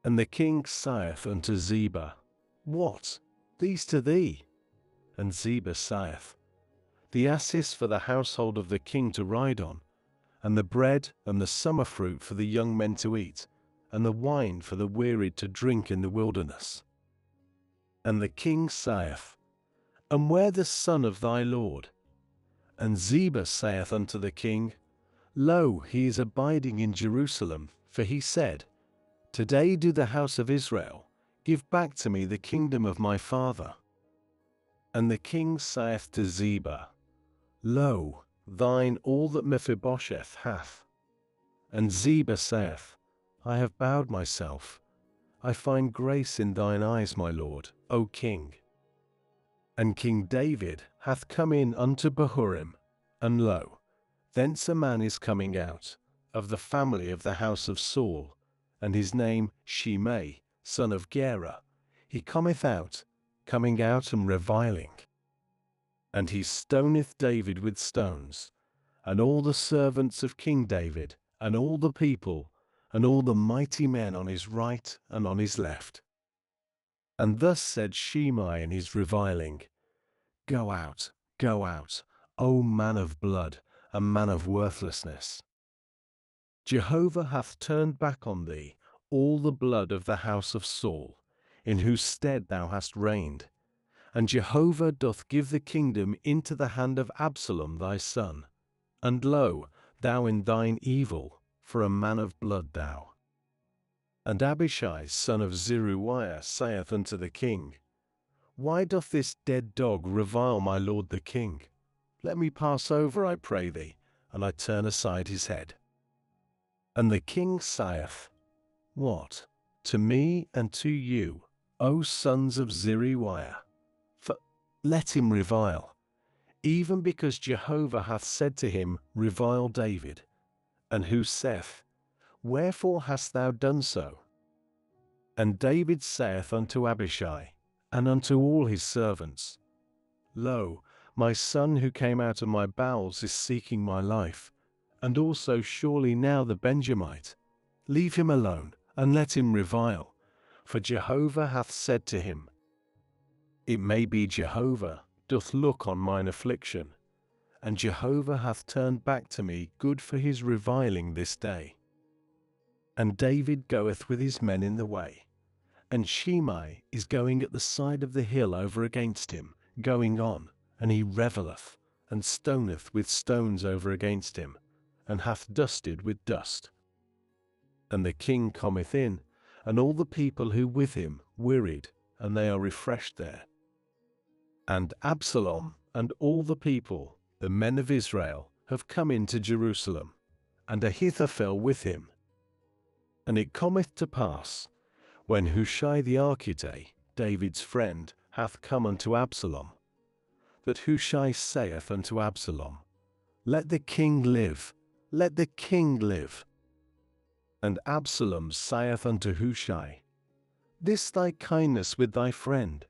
And the king saith unto Ziba, What? These to thee? And Ziba saith, The asses for the household of the king to ride on, and the bread and the summer fruit for the young men to eat, and the wine for the wearied to drink in the wilderness. And the king saith, And where the son of thy lord? And Ziba saith unto the king, Lo, he is abiding in Jerusalem, for he said, Today do the house of Israel give back to me the kingdom of my father. And the king saith to Ziba, Lo, thine all that Mephibosheth hath. And Ziba saith, I have bowed myself. I find grace in thine eyes, my lord, O king. And King David hath come in unto Bahurim, and lo, thence a man is coming out, of the family of the house of Saul, and his name Shimei, son of Gera. He cometh out, coming out and reviling. And he stoneth David with stones, and all the servants of King David, and all the people, and all the mighty men on his right and on his left. And thus said Shimei in his reviling, Go out, O man of blood, and man of worthlessness. Jehovah hath turned back on thee all the blood of the house of Saul, in whose stead thou hast reigned, and Jehovah doth give the kingdom into the hand of Absalom thy son. And lo, thou in thine evil, for a man of blood thou. And Abishai son of Zeruiah saith unto the king, Why doth this dead dog revile my lord the king? Let me pass over, I pray thee, and I turn aside his head. And the king saith, What? To me and to you, O sons of Zeruiah? For let him revile, even because Jehovah hath said to him, Revile David. And who saith, Wherefore hast thou done so? And David saith unto Abishai, and unto all his servants, Lo, my son who came out of my bowels is seeking my life, and also surely now the Benjamite. Leave him alone, and let him revile, for Jehovah hath said to him, It may be Jehovah doth look on mine affliction, and Jehovah hath turned back to me good for his reviling this day. And David goeth with his men in the way, and Shimei is going at the side of the hill over against him, going on, and he revelleth, and stoneth with stones over against him, and hath dusted with dust. And the king cometh in, and all the people who with him wearied, and they are refreshed there. And Absalom and all the people, the men of Israel, have come into Jerusalem, and Ahithophel with him. And it cometh to pass, when Hushai the Archite, David's friend, hath come unto Absalom, that Hushai saith unto Absalom, Let the king live, let the king live. And Absalom saith unto Hushai, This thy kindness with thy friend,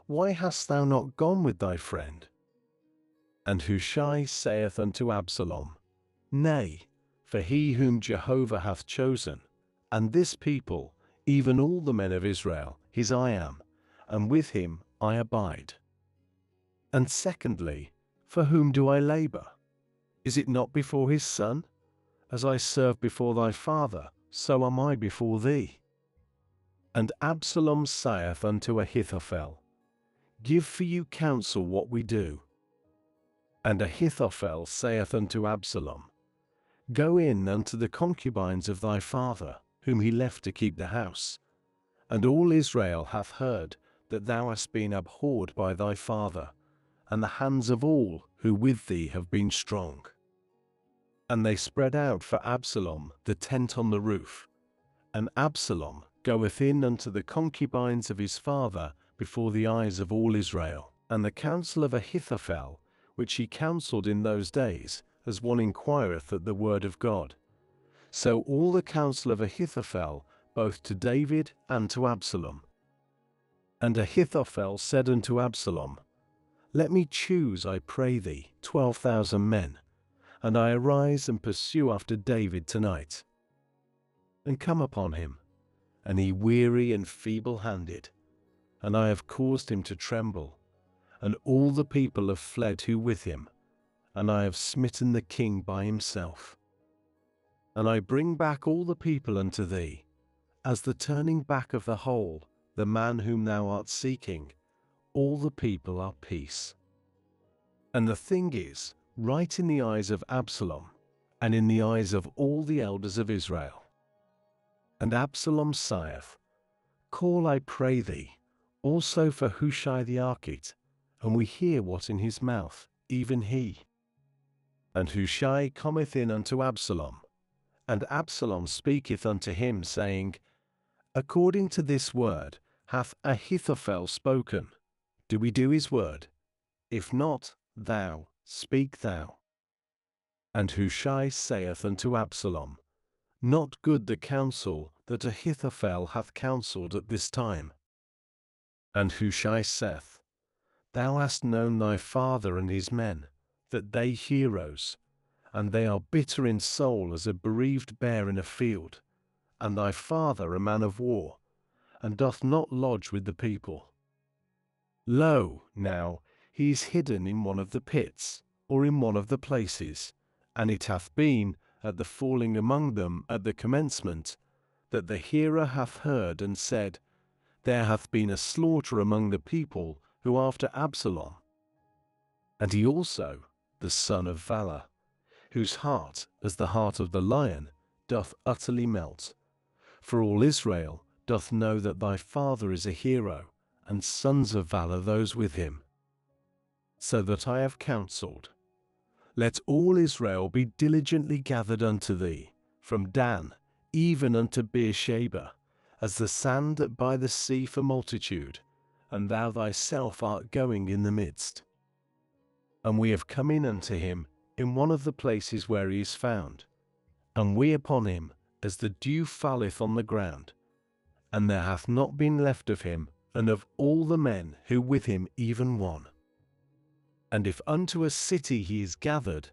why hast thou not gone with thy friend? And Hushai saith unto Absalom, Nay, for he whom Jehovah hath chosen, and this people, even all the men of Israel, his I am, and with him I abide. And secondly, for whom do I labor? Is it not before his son? As I serve before thy father, so am I before thee. And Absalom saith unto Ahithophel, Give for you counsel what we do. And Ahithophel saith unto Absalom, Go in unto the concubines of thy father, whom he left to keep the house. And all Israel hath heard that thou hast been abhorred by thy father, and the hands of all who with thee have been strong. And they spread out for Absalom the tent on the roof. And Absalom goeth in unto the concubines of his father before the eyes of all Israel. And the counsel of Ahithophel, which he counselled in those days, as one inquireth at the word of God. So all the counsel of Ahithophel, both to David and to Absalom. And Ahithophel said unto Absalom, Let me choose, I pray thee, 12,000 men, and I arise and pursue after David tonight, and come upon him, and he weary and feeble-handed, and I have caused him to tremble, and all the people have fled who with him, and I have smitten the king by himself. And I bring back all the people unto thee, as the turning back of the whole, the man whom thou art seeking, all the people are peace. And the thing is right in the eyes of Absalom, and in the eyes of all the elders of Israel. And Absalom saith, Call, I pray thee, also for Hushai the Archite, and we hear what in his mouth, even he. And Hushai cometh in unto Absalom, and Absalom speaketh unto him, saying, According to this word hath Ahithophel spoken. Do we do his word? If not, thou, speak thou. And Hushai saith unto Absalom, Not good the counsel that Ahithophel hath counselled at this time. And Hushai saith, Thou hast known thy father and his men, that they heroes, and they are bitter in soul as a bereaved bear in a field, and thy father a man of war, and doth not lodge with the people. Lo, now, he is hidden in one of the pits, or in one of the places, and it hath been, at the falling among them at the commencement, that the hearer hath heard and said, There hath been a slaughter among the people who after Absalom. And he also, the son of valour, whose heart, as the heart of the lion, doth utterly melt. For all Israel doth know that thy father is a hero, and sons of valour those with him. So that I have counselled, Let all Israel be diligently gathered unto thee, from Dan even unto Beersheba, as the sand by the sea for multitude, and thou thyself art going in the midst. And we have come in unto him in one of the places where he is found, and we upon him as the dew falleth on the ground, and there hath not been left of him and of all the men who with him even one. And if unto a city he is gathered,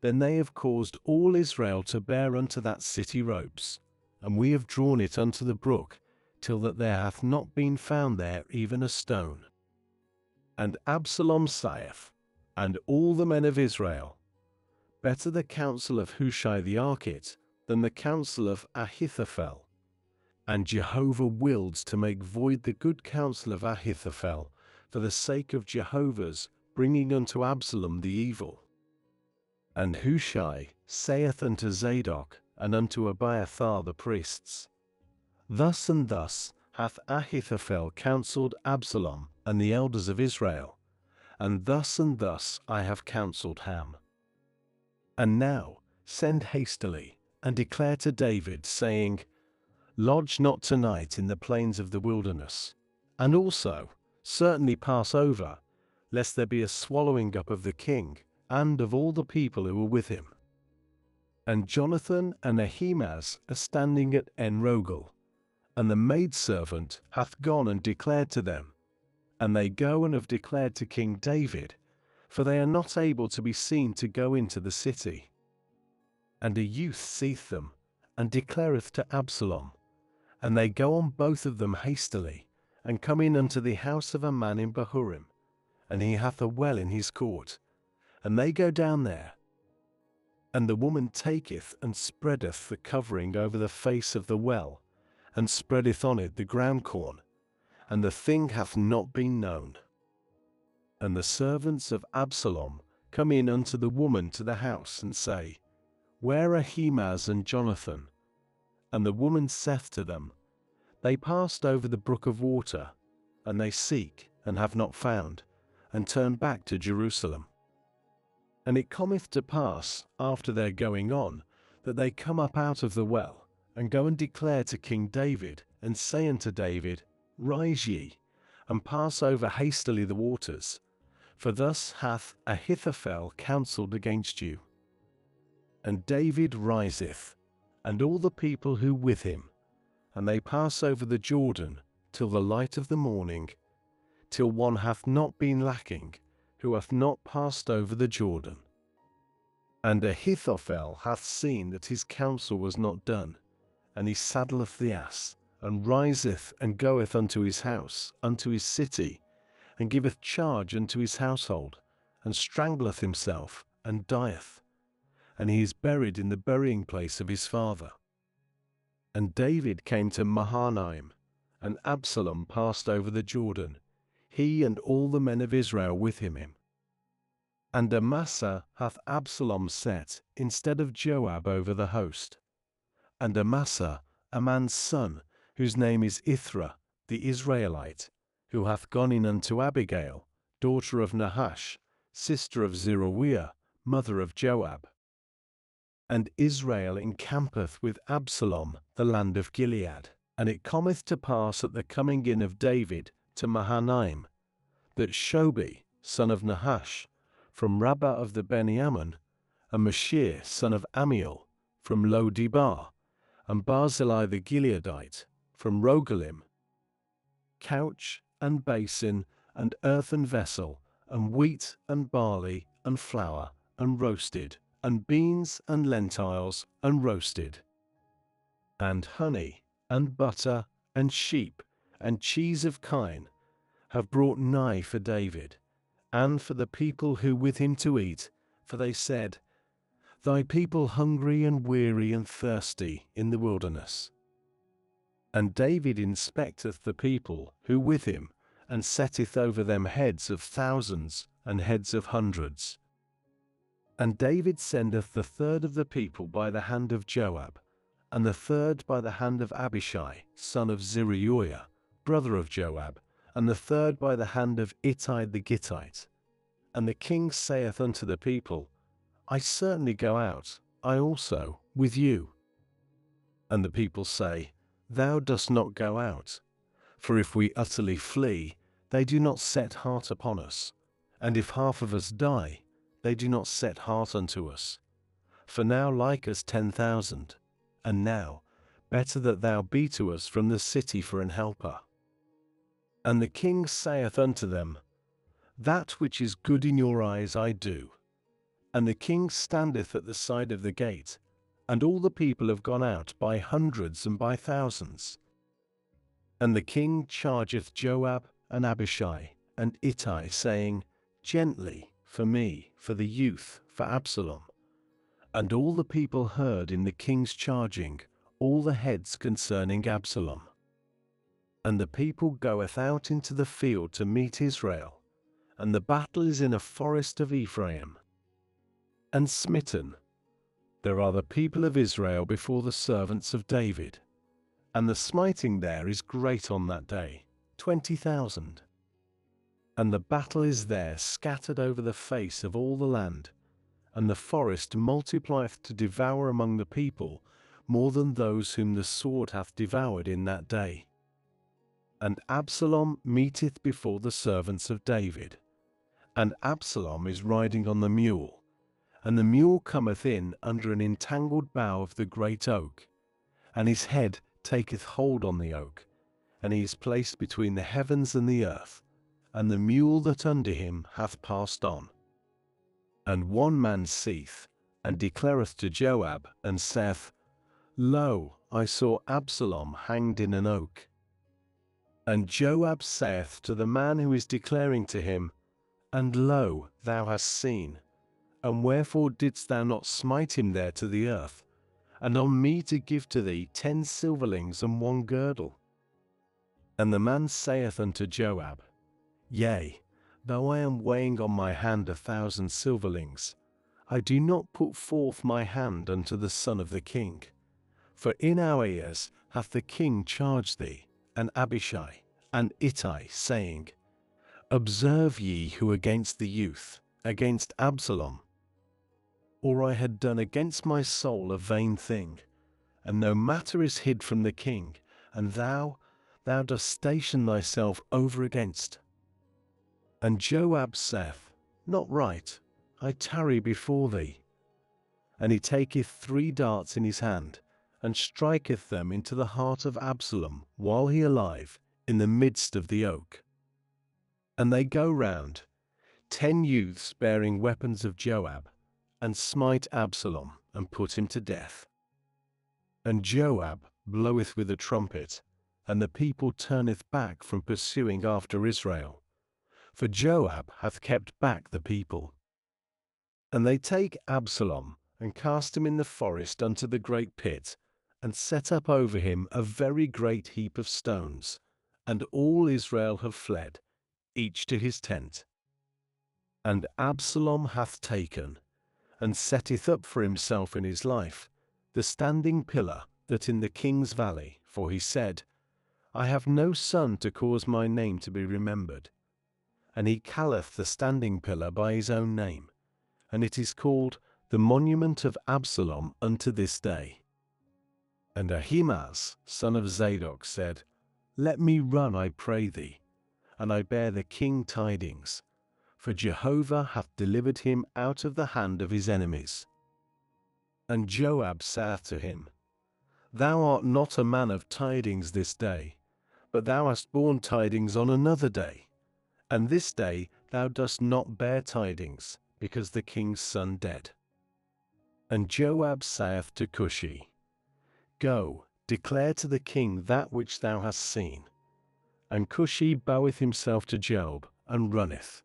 then they have caused all Israel to bear unto that city ropes, and we have drawn it unto the brook, till that there hath not been found there even a stone. And Absalom saith, and all the men of Israel, Better the counsel of Hushai the Archite than the counsel of Ahithophel. And Jehovah willed to make void the good counsel of Ahithophel, for the sake of Jehovah's bringing unto Absalom the evil. And Hushai saith unto Zadok and unto Abiathar the priests, Thus and thus hath Ahithophel counselled Absalom and the elders of Israel, and thus I have counselled Ham. And now send hastily, and declare to David, saying, Lodge not tonight in the plains of the wilderness, and also certainly pass over, lest there be a swallowing up of the king, and of all the people who are with him. And Jonathan and Ahimaaz are standing at En-Rogel, and the maidservant hath gone and declared to them, and they go and have declared to King David, for they are not able to be seen to go into the city. And a youth seeth them, and declareth to Absalom. And they go on both of them hastily, and come in unto the house of a man in Bahurim, and he hath a well in his court, and they go down there. And the woman taketh and spreadeth the covering over the face of the well, and spreadeth on it the ground corn, and the thing hath not been known. And the servants of Absalom come in unto the woman to the house, and say, Where are Ahimaaz and Jonathan? And the woman saith to them, They passed over the brook of water, and they seek, and have not found, and turn back to Jerusalem. And it cometh to pass, after their going on, that they come up out of the well, and go and declare to King David, and say unto David, Rise ye, and pass over hastily the waters, for thus hath Ahithophel counselled against you. And David riseth, and all the people who with him, and they pass over the Jordan, till the light of the morning, till one hath not been lacking, who hath not passed over the Jordan. And Ahithophel hath seen that his counsel was not done, and he saddleth the ass, and riseth and goeth unto his house, unto his city, and giveth charge unto his household, and strangleth himself, and dieth. And he is buried in the burying place of his father. And David came to Mahanaim, and Absalom passed over the Jordan, he and all the men of Israel with him. And Amasa hath Absalom set instead of Joab over the host. And Amasa, a man's son, whose name is Ithra, the Israelite, who hath gone in unto Abigail, daughter of Nahash, sister of Zeruiah, mother of Joab. And Israel encampeth with Absalom the land of Gilead. And it cometh to pass at the coming in of David to Mahanaim, that Shobi, son of Nahash, from Rabbah of the Benjamin, and Mashir, son of Amiel, from Lo-debar, and Barzillai the Gileadite, from Rogelim, couch, and basin, and earthen vessel, and wheat, and barley, and flour, and roasted, and beans, and lentiles, and roasted, and honey, and butter, and sheep, and cheese of kine, have brought nigh for David, and for the people who with him to eat, for they said, Thy people hungry and weary and thirsty in the wilderness. And David inspecteth the people who with him, and setteth over them heads of thousands, and heads of hundreds. And David sendeth the third of the people by the hand of Joab, and the third by the hand of Abishai, son of Zeruiah, brother of Joab, and the third by the hand of Ittai the Gittite. And the king saith unto the people, I certainly go out, I also, with you. And the people say, Thou dost not go out, for if we utterly flee, they do not set heart upon us, and if half of us die, they do not set heart unto us. For now like us 10,000, and now, better that thou be to us from the city for an helper. And the king saith unto them, That which is good in your eyes I do. And the king standeth at the side of the gate, and all the people have gone out by hundreds and by thousands. And the king chargeth Joab, and Abishai, and Ittai, saying, Gently, for me, for the youth, for Absalom. And all the people heard in the king's charging, all the heads concerning Absalom. And the people goeth out into the field to meet Israel, and the battle is in a forest of Ephraim. And smitten, there are the people of Israel before the servants of David. And the smiting there is great on that day, 20,000. And the battle is there scattered over the face of all the land, and the forest multiplieth to devour among the people more than those whom the sword hath devoured in that day. And Absalom meeteth before the servants of David. And Absalom is riding on the mule, and the mule cometh in under an entangled bough of the great oak, and his head taketh hold on the oak, and he is placed between the heavens and the earth, and the mule that under him hath passed on. And one man seeth, and declareth to Joab, and saith, Lo, I saw Absalom hanged in an oak. And Joab saith to the man who is declaring to him, And lo, thou hast seen, and wherefore didst thou not smite him there to the earth, and on me to give to thee 10 silverlings and 1 girdle? And the man saith unto Joab, Yea, though I am weighing on my hand 1,000 silverlings, I do not put forth my hand unto the son of the king. For in our ears hath the king charged thee, and Abishai, and Ittai, saying, Observe ye who against the youth, against Absalom. Or I had done against my soul a vain thing, and no matter is hid from the king, and thou dost station thyself over against. And Joab saith, Not right, I tarry before thee. And he taketh 3 darts in his hand, and striketh them into the heart of Absalom while he alive, in the midst of the oak. And they go round, 10 youths bearing weapons of Joab, and smite Absalom, and put him to death. And Joab bloweth with a trumpet, and the people turneth back from pursuing after Israel. For Joab hath kept back the people. And they take Absalom, and cast him in the forest unto the great pit, and set up over him a very great heap of stones, and all Israel have fled, each to his tent. And Absalom hath taken, and setteth up for himself in his life, the standing pillar that in the king's valley, for he said, I have no son to cause my name to be remembered. And he calleth the standing pillar by his own name, and it is called the monument of Absalom unto this day. And Ahimaaz, son of Zadok, said, Let me run, I pray thee, and I bear the king tidings, for Jehovah hath delivered him out of the hand of his enemies. And Joab saith to him, Thou art not a man of tidings this day, but thou hast borne tidings on another day, and this day thou dost not bear tidings, because the king's son dead. And Joab saith to Cushi, Go, declare to the king that which thou hast seen. And Cushi boweth himself to Joab, and runneth.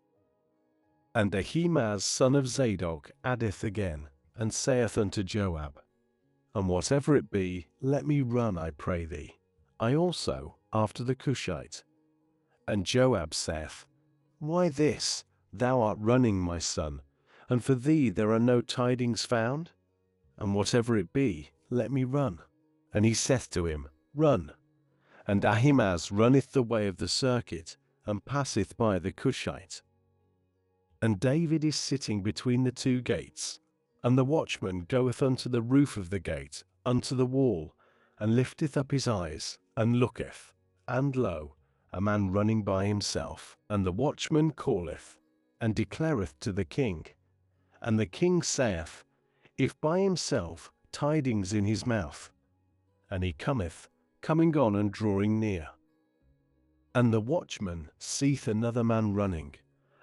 And Ahimaaz son of Zadok addeth again, and saith unto Joab, And whatever it be, let me run, I pray thee, I also, after the Cushite. And Joab saith, Why this? Thou art running, my son, and for thee there are no tidings found? And whatever it be, let me run. And he saith to him, Run. And Ahimaaz runneth the way of the circuit, and passeth by the Cushite. And David is sitting between the 2 gates, and the watchman goeth unto the roof of the gate, unto the wall, and lifteth up his eyes, and looketh, and lo, a man running by himself. And the watchman calleth, and declareth to the king. And the king saith, If by himself, tidings in his mouth. And he cometh, coming on and drawing near. And the watchman seeth another man running,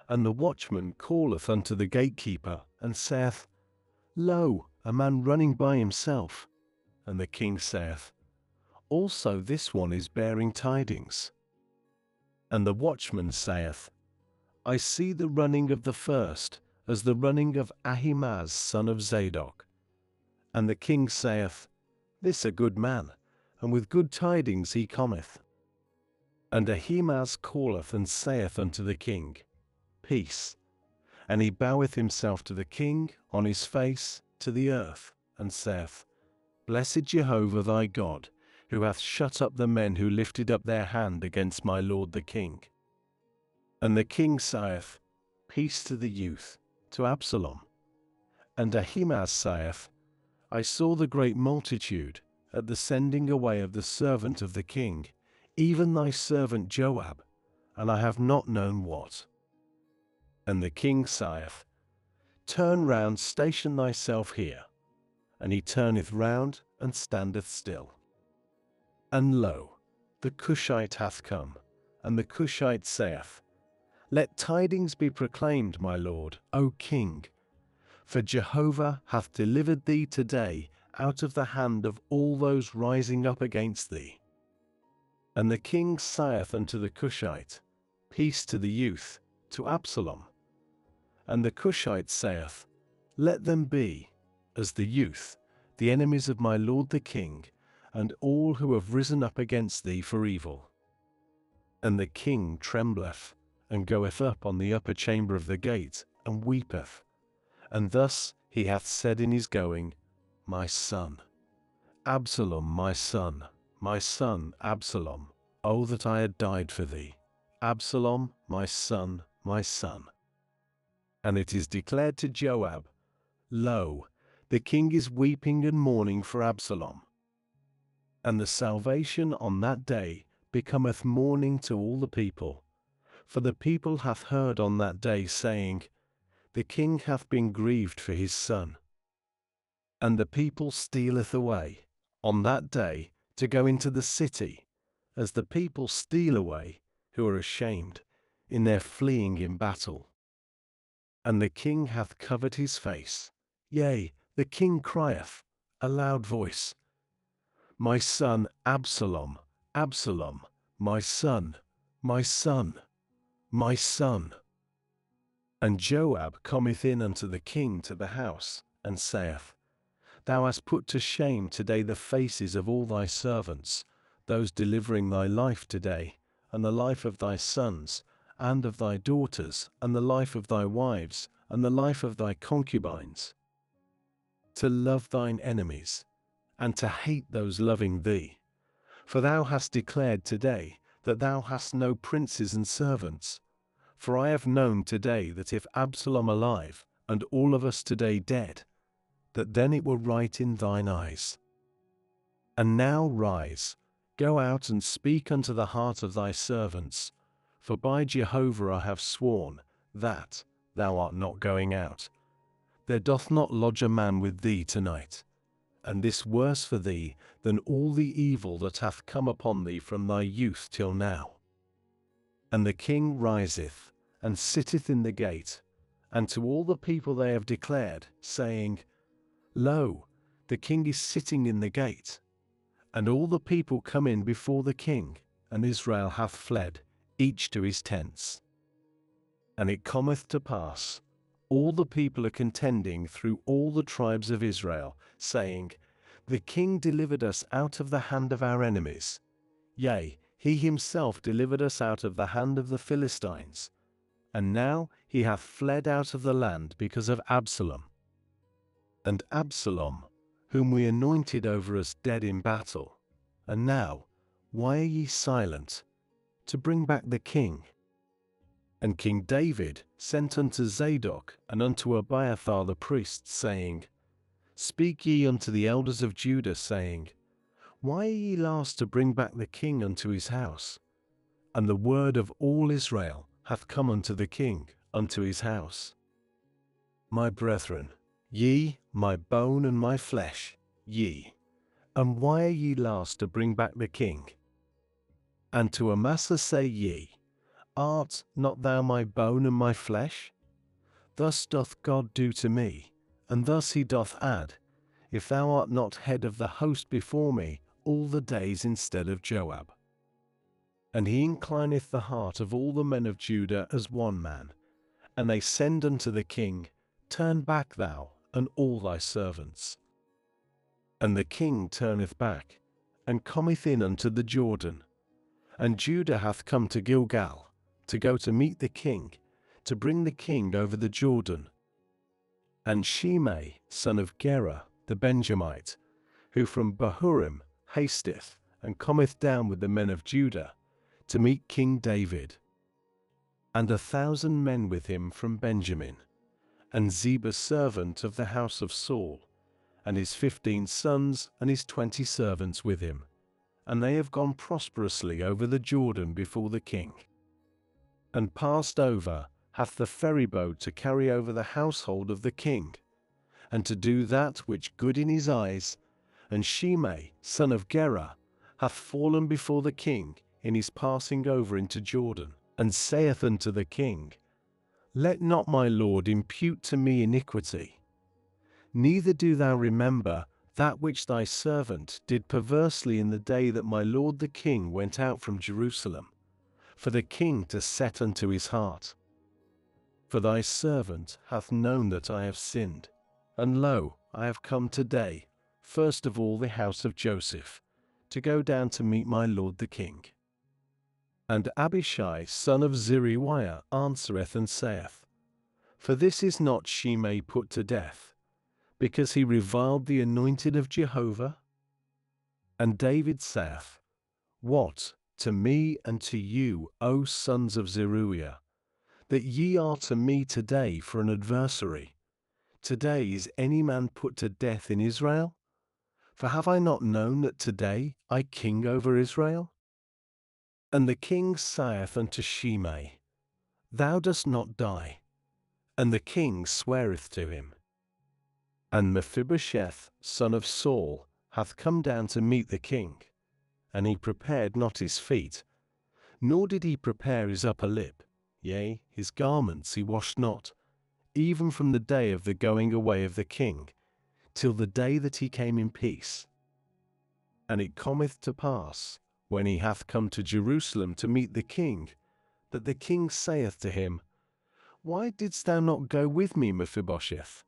and the watchman calleth unto the gatekeeper, and saith, Lo, a man running by himself. And the king saith, Also this one is bearing tidings. And the watchman saith, I see the running of the first, as the running of Ahimaaz son of Zadok. And the king saith, This a good man, and with good tidings he cometh. And Ahimaaz calleth and saith unto the king, Peace. And he boweth himself to the king on his face to the earth, and saith, Blessed Jehovah thy God, who hath shut up the men who lifted up their hand against my lord the king. And the king saith, Peace to the youth, to Absalom. And Ahimaaz saith, I saw the great multitude at the sending away of the servant of the king, even thy servant Joab, and I have not known what. And the king saith, Turn round, station thyself here. And he turneth round, and standeth still. And lo, the Cushite hath come, and the Cushite saith, Let tidings be proclaimed, my lord, O king. For Jehovah hath delivered thee today out of the hand of all those rising up against thee. And the king saith unto the Cushite, Peace to the youth, to Absalom. And the Cushite saith, Let them be, as the youth, the enemies of my lord the king, and all who have risen up against thee for evil. And the king trembleth, and goeth up on the upper chamber of the gate, and weepeth. And thus he hath said in his going, My son, Absalom, my son, Absalom, O that I had died for thee, Absalom, my son, my son. And it is declared to Joab, Lo, the king is weeping and mourning for Absalom. And the salvation on that day becometh mourning to all the people. For the people hath heard on that day, saying, The king hath been grieved for his son. And the people stealeth away on that day to go into the city, as the people steal away who are ashamed in their fleeing in battle. And the king hath covered his face, yea, the king crieth, a loud voice, My son Absalom, Absalom, my son, my son, my son. And Joab cometh in unto the king to the house, and saith, Thou hast put to shame today the faces of all thy servants, those delivering thy life today, and the life of thy sons, and of thy daughters, and the life of thy wives, and the life of thy concubines, to love thine enemies, and to hate those loving thee. For thou hast declared today that thou hast no princes and servants. For I have known today that if Absalom alive, and all of us today dead, that then it were right in thine eyes. And now rise, go out and speak unto the heart of thy servants, for by Jehovah I have sworn, that thou art not going out. There doth not lodge a man with thee tonight, and this worse for thee than all the evil that hath come upon thee from thy youth till now. And the king riseth, and sitteth in the gate, and to all the people they have declared, saying, Lo, the king is sitting in the gate. And all the people come in before the king, and Israel hath fled, each to his tents. And it cometh to pass, all the people are contending through all the tribes of Israel, saying, The king delivered us out of the hand of our enemies. Yea, he himself delivered us out of the hand of the Philistines. And now he hath fled out of the land because of Absalom. And Absalom, whom we anointed over us dead in battle. And now, why are ye silent? To bring back the king. And King David sent unto Zadok and unto Abiathar the priests, saying, Speak ye unto the elders of Judah, saying, Why are ye last to bring back the king unto his house? And the word of all Israel hath come unto the king, unto his house. My brethren, ye, my bone and my flesh, ye, and why are ye last to bring back the king? And to Amasa say ye, Art not thou my bone and my flesh? Thus doth God do to me, and thus he doth add, If thou art not head of the host before me all the days instead of Joab. And he inclineth the heart of all the men of Judah as one man, and they send unto the king, Turn back thou, and all thy servants. And the king turneth back, and cometh in unto the Jordan. And Judah hath come to Gilgal, to go to meet the king, to bring the king over the Jordan. And Shimei, son of Gera, the Benjamite, who from Bahurim hasteth, and cometh down with the men of Judah, to meet King David. And 1,000 men with him from Benjamin, and Ziba servant of the house of Saul, and his 15 sons and his 20 servants with him. And they have gone prosperously over the Jordan before the king. And passed over hath the ferryboat to carry over the household of the king, and to do that which good in his eyes. And Shimei, son of Gera, hath fallen before the king in his passing over into Jordan, and saith unto the king, Let not my lord impute to me iniquity, Neither do thou remember that which thy servant did perversely in the day that my lord the king went out from Jerusalem, for the king to set unto his heart. For thy servant hath known that I have sinned, and lo, I have come today, first of all the house of Joseph, to go down to meet my lord the king. And Abishai son of Zeruiah answereth and saith, For this is not Shimei put to death, because he reviled the anointed of Jehovah? And David saith, What to me and to you, O sons of Zeruiah, that ye are to me today for an adversary? Today is any man put to death in Israel? For have I not known that today I king over Israel? And the king saith unto Shimei, Thou dost not die. And the king sweareth to him. And Mephibosheth, son of Saul, hath come down to meet the king. And he prepared not his feet, nor did he prepare his upper lip, yea, his garments he washed not, even from the day of the going away of the king, till the day that he came in peace. And it cometh to pass, when he hath come to Jerusalem to meet the king, that the king saith to him, Why didst thou not go with me, Mephibosheth?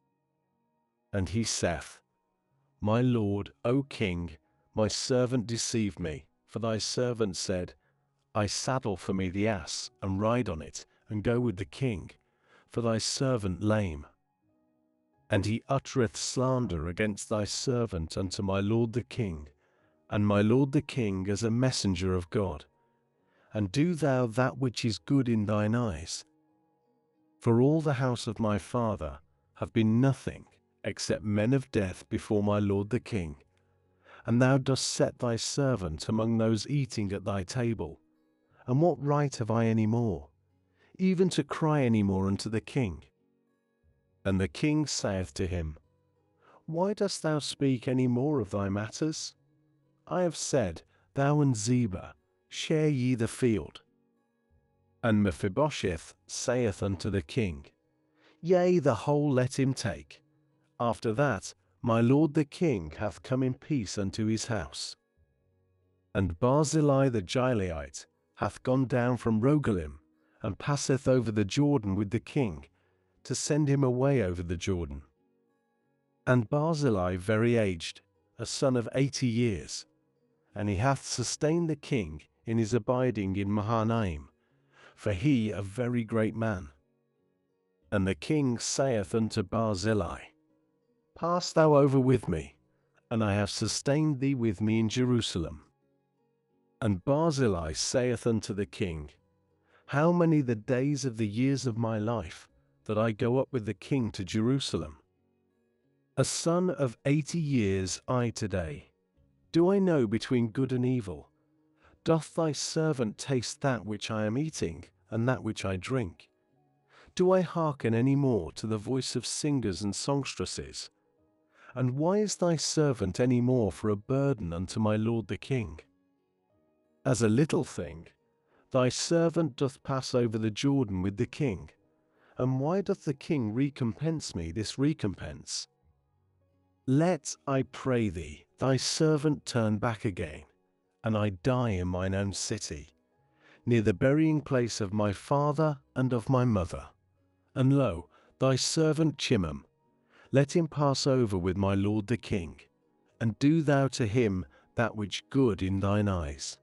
And he saith, My lord, O king, my servant deceived me, for thy servant said, I saddle for me the ass, and ride on it, and go with the king, for thy servant lame. And he uttereth slander against thy servant unto my lord the king, and my lord the king as a messenger of God. And do thou that which is good in thine eyes. For all the house of my father have been nothing except men of death before my lord the king. And thou dost set thy servant among those eating at thy table. And what right have I any more, even to cry any more unto the king? And the king saith to him, Why dost thou speak any more of thy matters? I have said, Thou and Ziba, share ye the field. And Mephibosheth saith unto the king, Yea, the whole let him take. After that, my lord the king hath come in peace unto his house. And Barzillai the Gileadite hath gone down from Rogelim, and passeth over the Jordan with the king, to send him away over the Jordan. And Barzillai very aged, a son of 80 years, and he hath sustained the king in his abiding in Mahanaim, for he a very great man. And the king saith unto Barzillai, Pass thou over with me, and I have sustained thee with me in Jerusalem. And Barzillai saith unto the king, How many the days of the years of my life, that I go up with the king to Jerusalem? A son of 80 years I today. Do I know between good and evil? Doth thy servant taste that which I am eating, and that which I drink? Do I hearken any more to the voice of singers and songstresses? And why is thy servant any more for a burden unto my lord the king? As a little thing, thy servant doth pass over the Jordan with the king, and why doth the king recompense me this recompense? Let, I pray thee, thy servant turn back again, and I die in mine own city, near the burying place of my father and of my mother. And lo, thy servant Chimham, let him pass over with my lord the king, and do thou to him that which good in thine eyes.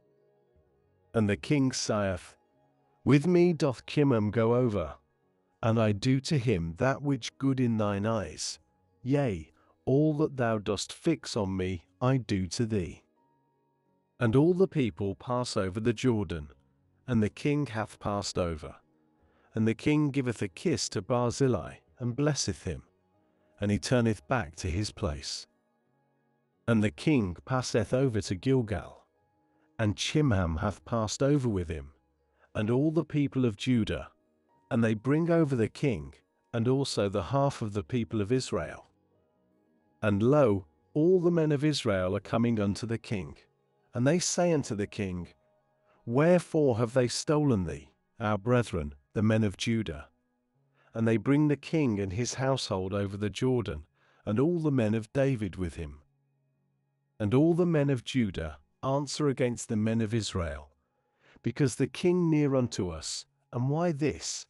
And the king saith, With me doth Chimham go over, and I do to him that which good in thine eyes. Yea, all that thou dost fix on me I do to thee. And all the people pass over the Jordan, and the king hath passed over. And the king giveth a kiss to Barzillai, and blesseth him, and he turneth back to his place. And the king passeth over to Gilgal, and Chimham hath passed over with him, and all the people of Judah, and they bring over the king, and also the half of the people of Israel. And lo, all the men of Israel are coming unto the king, and they say unto the king, Wherefore have they stolen thee, our brethren, the men of Judah? And they bring the king and his household over the Jordan, and all the men of David with him. And all the men of Judah answer against the men of Israel, because the king near unto us. And why this?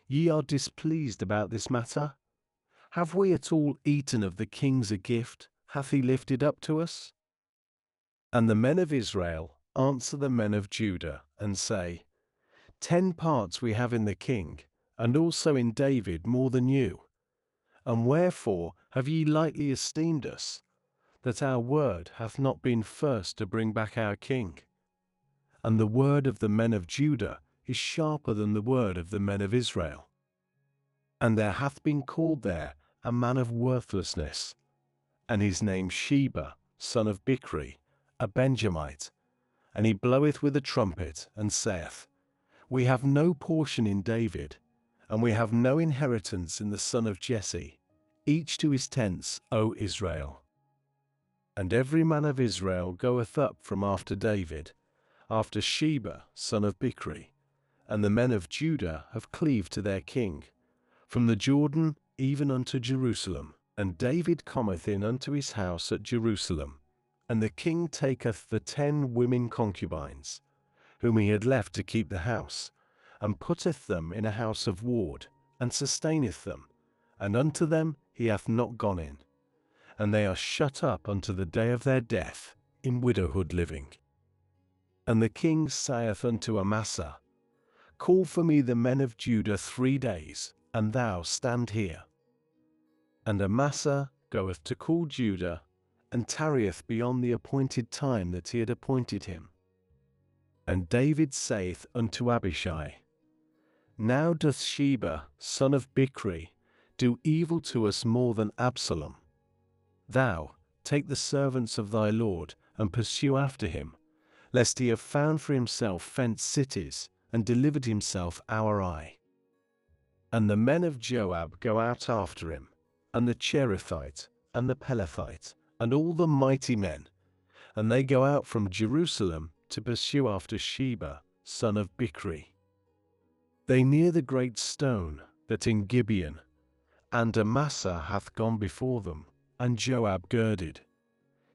Ye are displeased about this matter? Have we at all eaten of the king's a gift? Hath he lifted up to us? And the men of Israel answer the men of Judah, and say, 10 parts we have in the king, and also in David more than you. And wherefore have ye lightly esteemed us, that our word hath not been first to bring back our king? And the word of the men of Judah is sharper than the word of the men of Israel. And there hath been called there a man of worthlessness, and his name Sheba, son of Bichri, a Benjamite. And he bloweth with a trumpet, and saith, We have no portion in David, and we have no inheritance in the son of Jesse. Each to his tents, O Israel. And every man of Israel goeth up from after David, after Sheba, son of Bichri. And the men of Judah have cleaved to their king, from the Jordan even unto Jerusalem. And David cometh in unto his house at Jerusalem. And the king taketh the 10 women concubines, whom he had left to keep the house, and putteth them in a house of ward, and sustaineth them, and unto them he hath not gone in. And they are shut up unto the day of their death, in widowhood living. And the king saith unto Amasa, Call for me the men of Judah 3 days, and thou stand here. And Amasa goeth to call Judah, and tarrieth beyond the appointed time that he had appointed him. And David saith unto Abishai, Now doth Sheba, son of Bichri, do evil to us more than Absalom. Thou, take the servants of thy lord, and pursue after him, lest he have found for himself fenced cities, and delivered himself our eye. And the men of Joab go out after him, and the Cherethite, and the Pelethite, and all the mighty men, and they go out from Jerusalem to pursue after Sheba, son of Bichri. They near the great stone that in Gibeon, and Amasa hath gone before them, and Joab girded.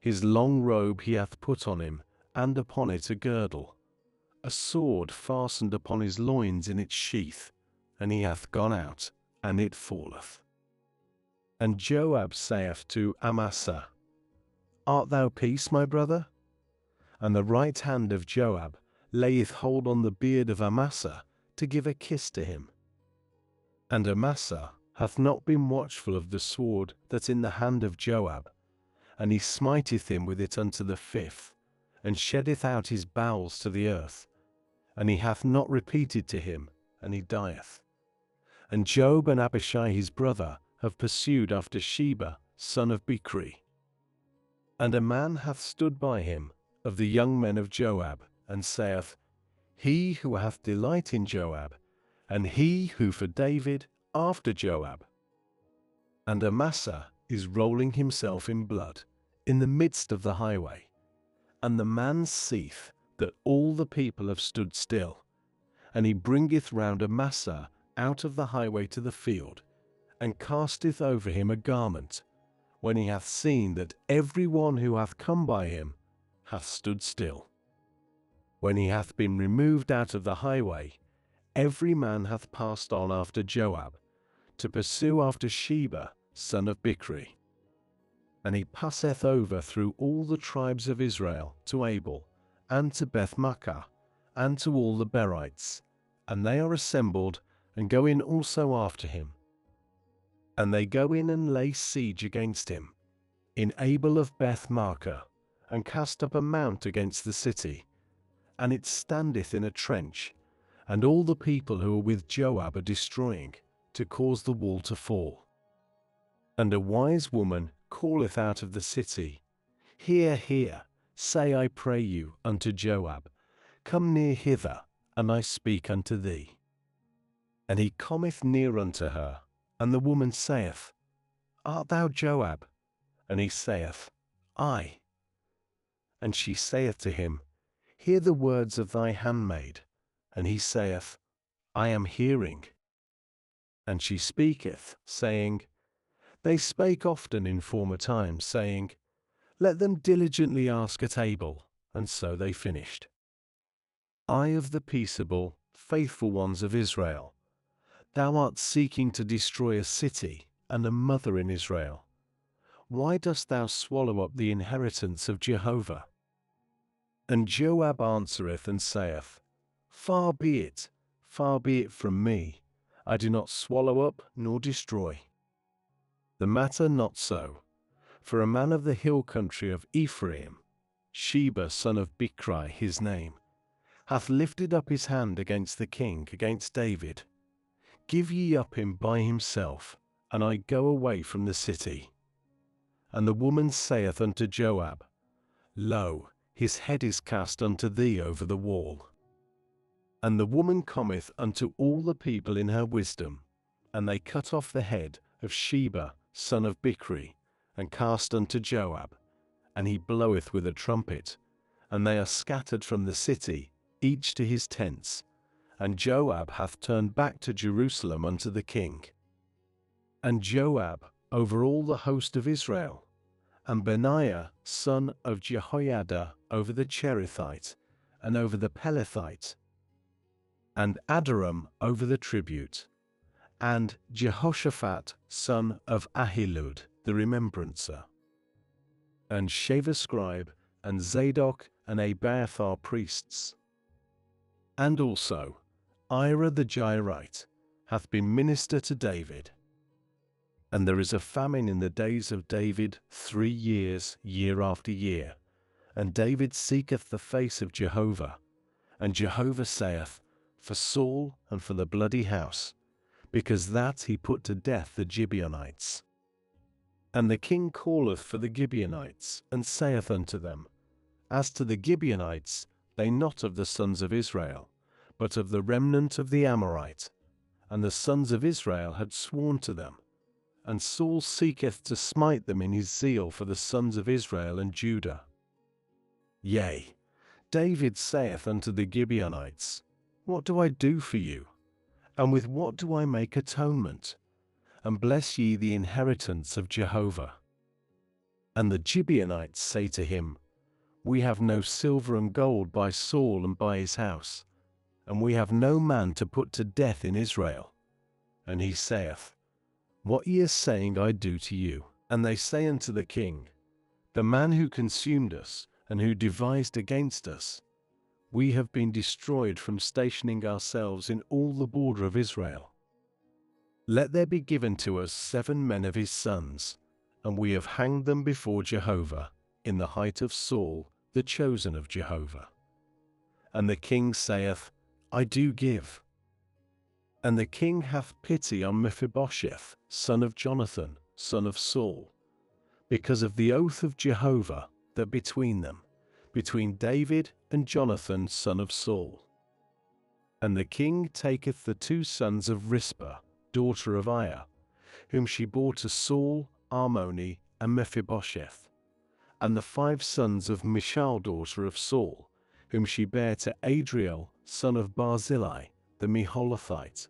His long robe he hath put on him, and upon it a girdle, a sword fastened upon his loins in its sheath, and he hath gone out, and it falleth. And Joab saith to Amasa, Art thou peace, my brother? And the right hand of Joab layeth hold on the beard of Amasa, to give a kiss to him. And Amasa hath not been watchful of the sword that in the hand of Joab, and he smiteth him with it unto the 5th, and sheddeth out his bowels to the earth, and he hath not repeated to him, and he dieth. And Joab and Abishai his brother have pursued after Sheba, son of Bichri. And a man hath stood by him, of the young men of Joab, and saith, He who hath delight in Joab, and he who for David after Joab. And Amasa is rolling himself in blood, in the midst of the highway. And the man seeth that all the people have stood still, and he bringeth round Amasa out of the highway to the field, and casteth over him a garment, when he hath seen that every one who hath come by him hath stood still. When he hath been removed out of the highway, every man hath passed on after Joab, to pursue after Sheba, son of Bichri. And he passeth over through all the tribes of Israel to Abel, and to Beth-makkah, and to all the Berites, and they are assembled, and go in also after him. And they go in and lay siege against him, in Abel of Beth-makkah, and cast up a mount against the city, and it standeth in a trench, and all the people who are with Joab are destroying, to cause the wall to fall. And a wise woman calleth out of the city, Hear, hear, say I pray you unto Joab, Come near hither, and I speak unto thee. And he cometh near unto her, and the woman saith, Art thou Joab? And he saith, I. And she saith to him, Hear the words of thy handmaid. And he saith, I am hearing. And she speaketh, saying, They spake often in former times, saying, Let them diligently ask at Abel, and so they finished. Eye of the peaceable, faithful ones of Israel, thou art seeking to destroy a city and a mother in Israel. Why dost thou swallow up the inheritance of Jehovah? And Joab answereth and saith, far be it from me, I do not swallow up nor destroy. The matter not so, for a man of the hill country of Ephraim, Sheba son of Bichri his name, hath lifted up his hand against the king, against David. Give ye up him by himself, and I go away from the city. And the woman saith unto Joab, Lo, his head is cast unto thee over the wall. And the woman cometh unto all the people in her wisdom, and they cut off the head of Sheba son of Bichri, and cast unto Joab, and he bloweth with a trumpet, and they are scattered from the city, each to his tents, and Joab hath turned back to Jerusalem unto the king. And Joab over all the host of Israel, and Benaiah son of Jehoiada over the Cherithite, and over the Pelethite, and Adoram over the tribute, and Jehoshaphat son of Ahilud the remembrancer, and Sheva scribe, and Zadok and Abiathar priests. And also Ira the Jairite hath been minister to David. And there is a famine in the days of David 3 years, year after year. And David seeketh the face of Jehovah. And Jehovah saith, For Saul and for the bloody house, because that he put to death the Gibeonites. And the king calleth for the Gibeonites, and saith unto them, As to the Gibeonites, they not of the sons of Israel, but of the remnant of the Amorite. And the sons of Israel had sworn to them. And Saul seeketh to smite them in his zeal for the sons of Israel and Judah. Yea, David saith unto the Gibeonites, What do I do for you? And with what do I make atonement? And bless ye the inheritance of Jehovah. And the Gibeonites say to him, We have no silver and gold by Saul and by his house, and we have no man to put to death in Israel. And he saith, What ye are saying I do to you. And they say unto the king, The man who consumed us, and who devised against us, we have been destroyed from stationing ourselves in all the border of Israel. Let there be given to us 7 men of his sons, and we have hanged them before Jehovah, in the height of Saul, the chosen of Jehovah. And the king saith, I do give. And the king hath pity on Mephibosheth, son of Jonathan, son of Saul, because of the oath of Jehovah that between them, between David and Jonathan, son of Saul. And the king taketh the 2 sons of Rizpah, daughter of Aiah, whom she bore to Saul, Armoni, and Mephibosheth, and the 5 sons of Michal, daughter of Saul, whom she bare to Adriel, son of Barzillai, the Meholathite,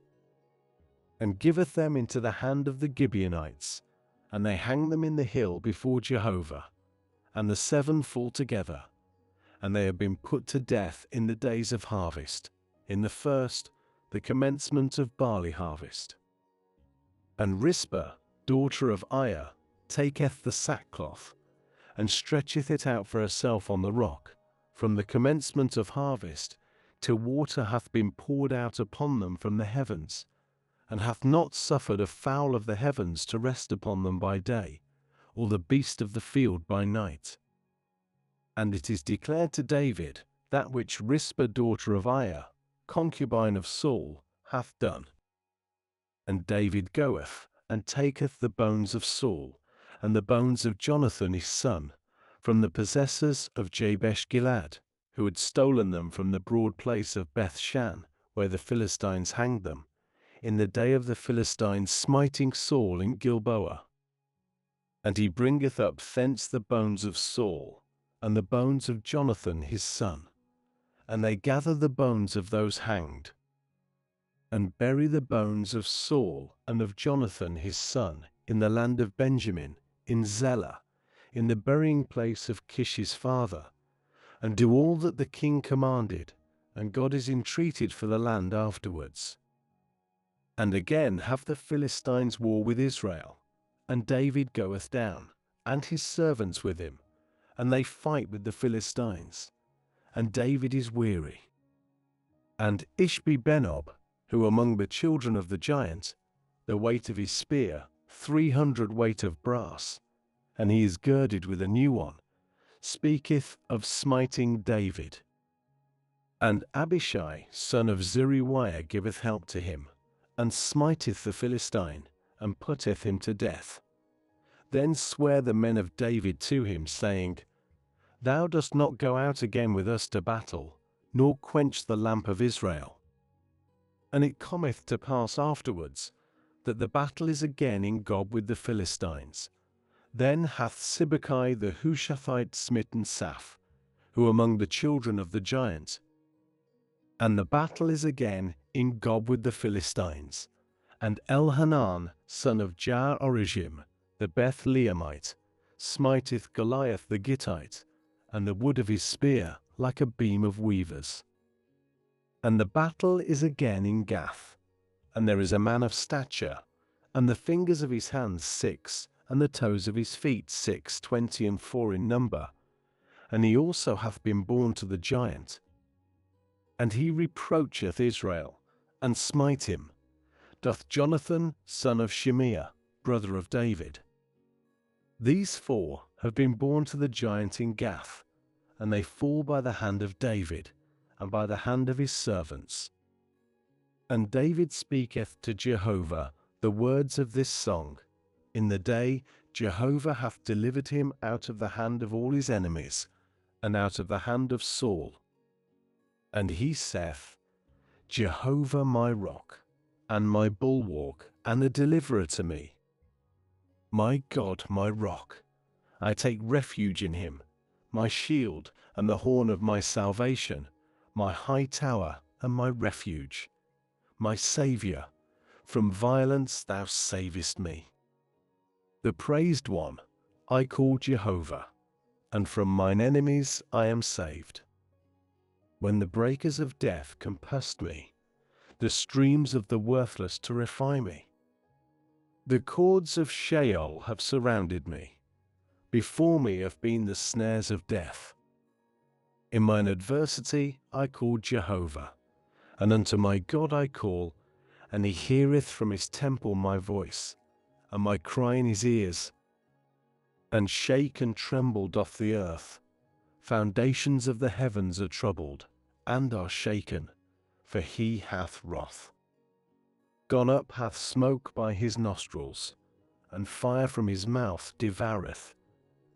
and giveth them into the hand of the Gibeonites, and they hang them in the hill before Jehovah, and the 7 fall together, and they have been put to death in the days of harvest, in the first, the commencement of barley harvest. And Rizpah, daughter of Aiah, taketh the sackcloth, and stretcheth it out for herself on the rock, from the commencement of harvest, till water hath been poured out upon them from the heavens, and hath not suffered a fowl of the heavens to rest upon them by day, or the beast of the field by night. And it is declared to David, that which Rizpah daughter of Aiah, concubine of Saul, hath done. And David goeth, and taketh the bones of Saul, and the bones of Jonathan his son, from the possessors of Jabesh Gilead, who had stolen them from the broad place of Bethshan, where the Philistines hanged them, in the day of the Philistines smiting Saul in Gilboa. And he bringeth up thence the bones of Saul, and the bones of Jonathan his son, and they gather the bones of those hanged, and bury the bones of Saul and of Jonathan his son in the land of Benjamin, in Zelah, in the burying place of Kish's father, and do all that the king commanded, and God is entreated for the land afterwards. And again have the Philistines war with Israel, and David goeth down, and his servants with him, and they fight with the Philistines, and David is weary. And Ishbi-benob, who among the children of the giant, the weight of his spear, 300 weight of brass, and he is girded with a new one, speaketh of smiting David. And Abishai, son of Zeruiah, giveth help to him, and smiteth the Philistine, and putteth him to death. Then swear the men of David to him, saying, Thou dost not go out again with us to battle, nor quench the lamp of Israel. And it cometh to pass afterwards, that the battle is again in Gob with the Philistines. Then hath Sibbecai the Hushathite smitten Saph, who among the children of the giant. And the battle is again in Gob with the Philistines. And Elhanan, son of Jaar-oregim, the Bethlehemite, smiteth Goliath the Gittite, and the wood of his spear like a beam of weavers. And the battle is again in Gath, and there is a man of stature, and the fingers of his hands 6, and the toes of his feet 6, 24 in number, and he also hath been born to the giant. And he reproacheth Israel, and smite him, doth Jonathan, son of Shimeah, brother of David. These 4 have been born to the giant in Gath, and they fall by the hand of David, and by the hand of his servants. And David speaketh to Jehovah the words of this song. In the day Jehovah hath delivered him out of the hand of all his enemies, and out of the hand of Saul. And he saith, Jehovah my rock, and my bulwark, and a deliverer to me. My God, my rock, I take refuge in him, my shield, and the horn of my salvation, my high tower, and my refuge. My Saviour, from violence thou savest me. The praised one, I call Jehovah, and from mine enemies I am saved. When the breakers of death compassed me, the streams of the worthless terrify me. The cords of Sheol have surrounded me. Before me have been the snares of death. In mine adversity I called Jehovah, and unto my God I call, and he heareth from his temple my voice, and my cry in his ears. And shake and tremble doth the earth. Foundations of the heavens are troubled, and are shaken, for he hath wrath. Gone up hath smoke by his nostrils, and fire from his mouth devoureth.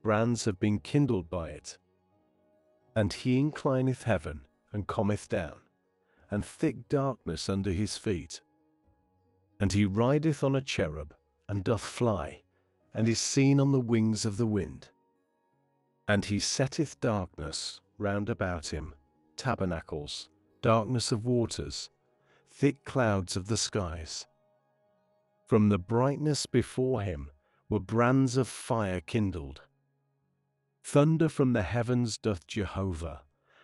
Brands have been kindled by it. And he inclineth heaven, and cometh down, and thick darkness under his feet. And he rideth on a cherub, and doth fly, and is seen on the wings of the wind. And he setteth darkness round about him, tabernacles, darkness of waters, thick clouds of the skies. From the brightness before him were brands of fire kindled. Thunder from the heavens doth Jehovah,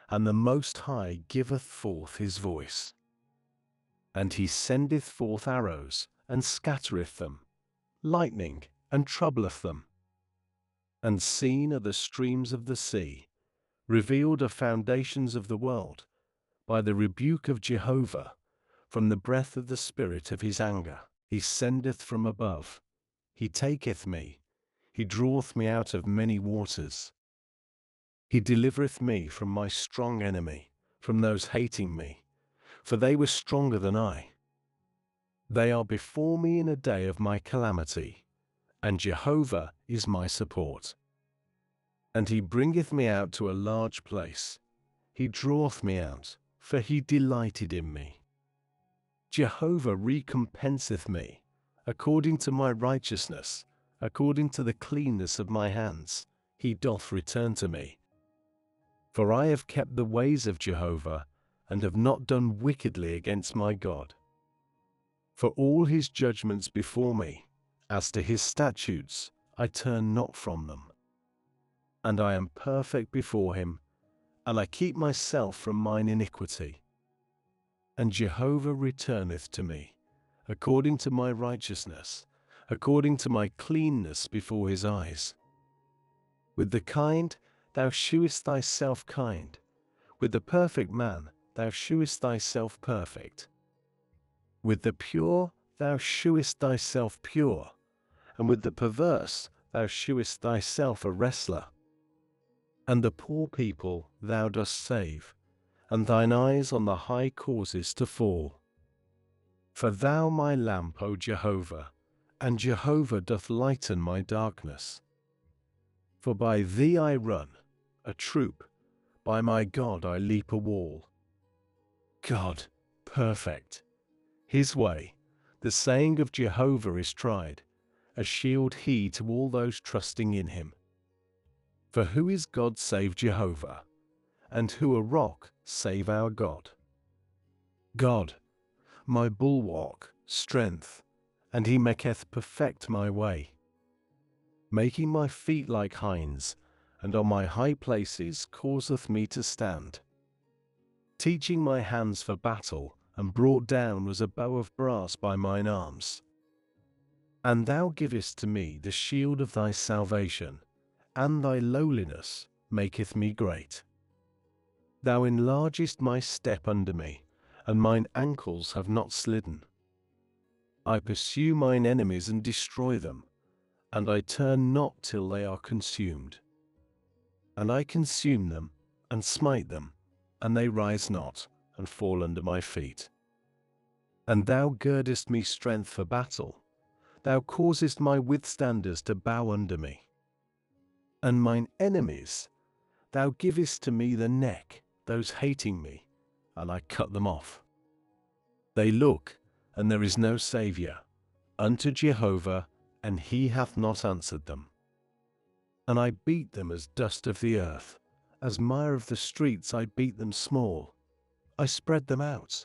and the Most High giveth forth his voice. And he sendeth forth arrows, and scattereth them, lightning, and troubleth them. And seen are the streams of the sea, revealed are foundations of the world, by the rebuke of Jehovah, from the breath of the spirit of his anger. He sendeth from above, he taketh me, he draweth me out of many waters. He delivereth me from my strong enemy, from those hating me, for they were stronger than I. They are before me in a day of my calamity, and Jehovah is my support. And he bringeth me out to a large place. He draweth me out, for he delighted in me. Jehovah recompenseth me, according to my righteousness, according to the cleanness of my hands, he doth return to me. For I have kept the ways of Jehovah, and have not done wickedly against my God. For all his judgments before me, As to his statutes, I turn not from them. And I am perfect before him, and I keep myself from mine iniquity. And Jehovah returneth to me, according to my righteousness, according to my cleanness before his eyes. With the kind thou shewest thyself kind, with the perfect man thou shewest thyself perfect. With the pure thou shewest thyself pure, and with the perverse thou shewest thyself a wrestler. And the poor people thou dost save, and thine eyes on the high causes to fall. For thou my lamp, O Jehovah, and Jehovah doth lighten my darkness. For by thee I run, a troop, by my God I leap a wall. God, perfect. His way, the saying of Jehovah is tried, a shield he to all those trusting in him. For who is God save Jehovah? And who a rock save our God? God, my bulwark, strength, and he maketh perfect my way. Making my feet like hinds, and on my high places causeth me to stand. Teaching my hands for battle, and brought down was a bow of brass by mine arms. And thou givest to me the shield of thy salvation, and thy lowliness maketh me great. Thou enlargest my step under me, and mine ankles have not slidden. I pursue mine enemies and destroy them, and I turn not till they are consumed. And I consume them, and smite them, and they rise not, and fall under my feet. And thou girdest me strength for battle, thou causest my withstanders to bow under me. And mine enemies, thou givest to me the neck, those hating me, and I cut them off. They look, and there is no Saviour, unto Jehovah, and he hath not answered them. And I beat them as dust of the earth, as mire of the streets I beat them small, I spread them out.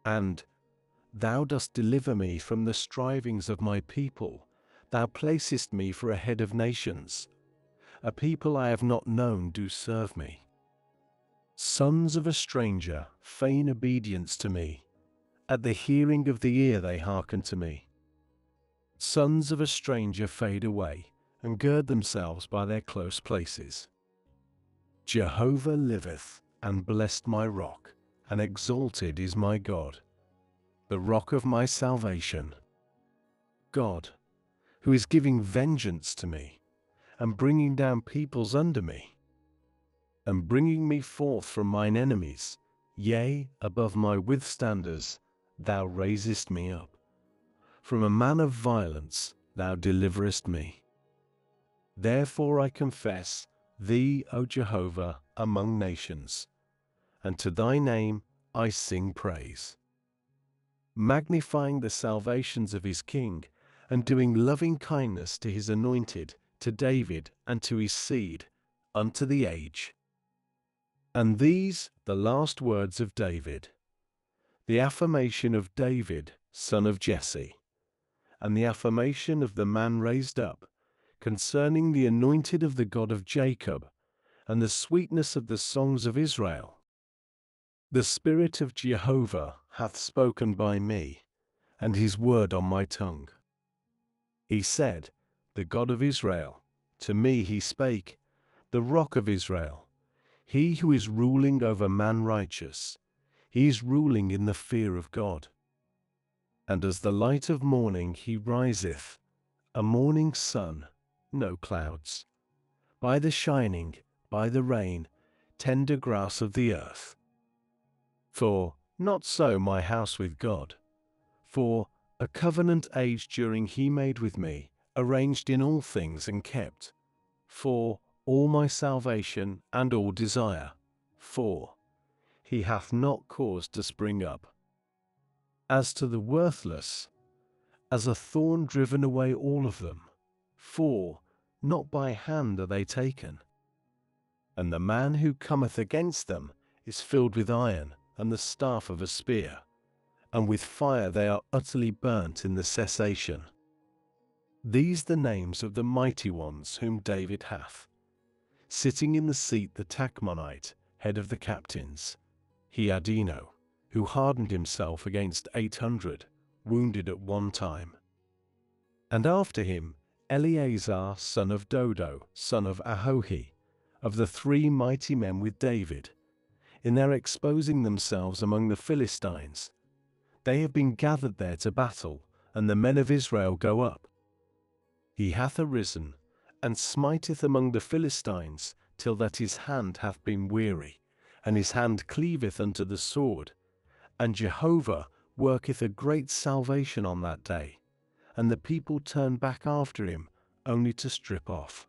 And thou dost deliver me from the strivings of my people, thou placest me for a head of nations. A people I have not known do serve me. Sons of a stranger feign obedience to me, at the hearing of the ear they hearken to me. Sons of a stranger fade away, and gird themselves by their close places. Jehovah liveth, and blessed my rock, and exalted is my God, the rock of my salvation. God, who is giving vengeance to me, and bringing down peoples under me, and bringing me forth from mine enemies, yea, above my withstanders, thou raisest me up. From a man of violence thou deliverest me. Therefore I confess thee, O Jehovah, among nations, and to thy name I sing praise. Magnifying the salvations of his king, and doing loving kindness to his anointed, to David, and to his seed, unto the age. And these the last words of David, the affirmation of David, son of Jesse, and the affirmation of the man raised up, concerning the anointed of the God of Jacob, and the sweetness of the songs of Israel. The Spirit of Jehovah hath spoken by me, and his word on my tongue. He said, the God of Israel, to me he spake, the rock of Israel, he who is ruling over man righteous, he is ruling in the fear of God. And as the light of morning he riseth, a morning sun, no clouds, by the shining, by the rain, tender grass of the earth. For not so my house with God, for a covenant age during he made with me, arranged in all things and kept, for all my salvation and all desire, for he hath not caused to spring up. As to the worthless, as a thorn driven away all of them, for not by hand are they taken. And the man who cometh against them is filled with iron and the staff of a spear, and with fire they are utterly burnt in the cessation. These the names of the mighty ones whom David hath. Sitting in the seat the Tachmonite, head of the captains, he Adino, who hardened himself against 800, wounded at one time. And after him, Eleazar son of Dodo, son of Ahohi, of the 3 mighty men with David, in their exposing themselves among the Philistines. They have been gathered there to battle, and the men of Israel go up. He hath arisen, and smiteth among the Philistines, till that his hand hath been weary, and his hand cleaveth unto the sword. And Jehovah worketh a great salvation on that day, and the people turn back after him, only to strip off.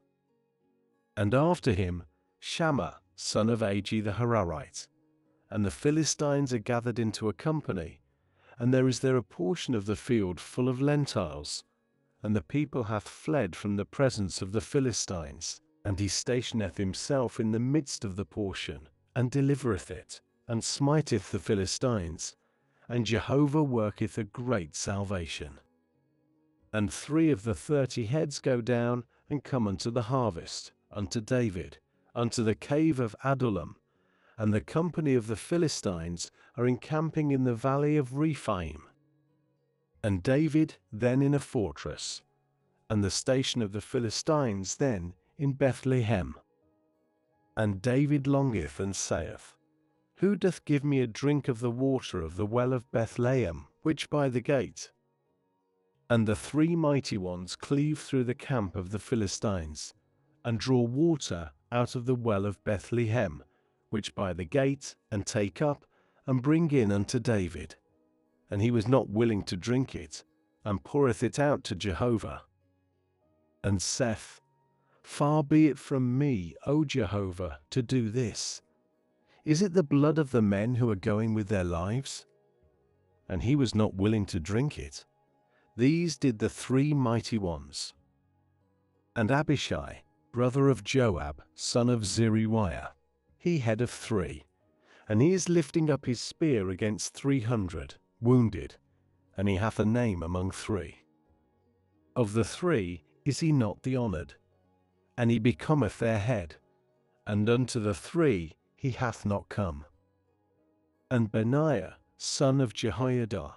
And after him, Shammah, son of Agi the Hararite. And the Philistines are gathered into a company, and there is there a portion of the field full of lentiles. And the people hath fled from the presence of the Philistines, and he stationeth himself in the midst of the portion, and delivereth it, and smiteth the Philistines, and Jehovah worketh a great salvation. And 3 of the 30 heads go down, and come unto the harvest, unto David, unto the cave of Adullam, and the company of the Philistines are encamping in the valley of Rephaim. And David then in a fortress, and the station of the Philistines then in Bethlehem. And David longeth and saith, Who doth give me a drink of the water of the well of Bethlehem, which by the gate? And the 3 mighty ones cleave through the camp of the Philistines, and draw water out of the well of Bethlehem, which by the gate, and take up, and bring in unto David. And he was not willing to drink it, and poureth it out to Jehovah. And saith, Far be it from me, O Jehovah, to do this. Is it the blood of the men who are going with their lives? And he was not willing to drink it. These did the 3 mighty ones. And Abishai, brother of Joab, son of Zeruiah, he head of 3, and he is lifting up his spear against 300, wounded, and he hath a name among 3. Of the 3 is he not the honoured, and he becometh their head, and unto the 3 he hath not come. And Benaiah, son of Jehoiada,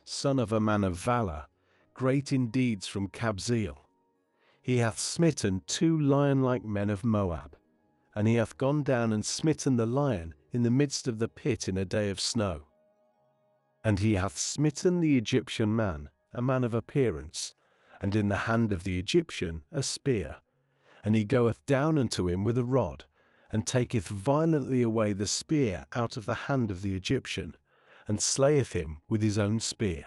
son of a man of valour, great in deeds from Kabzeel, he hath smitten 2 lion-like men of Moab, and he hath gone down and smitten the lion in the midst of the pit in a day of snow. And he hath smitten the Egyptian man, a man of appearance, and in the hand of the Egyptian a spear, and he goeth down unto him with a rod, and taketh violently away the spear out of the hand of the Egyptian, and slayeth him with his own spear.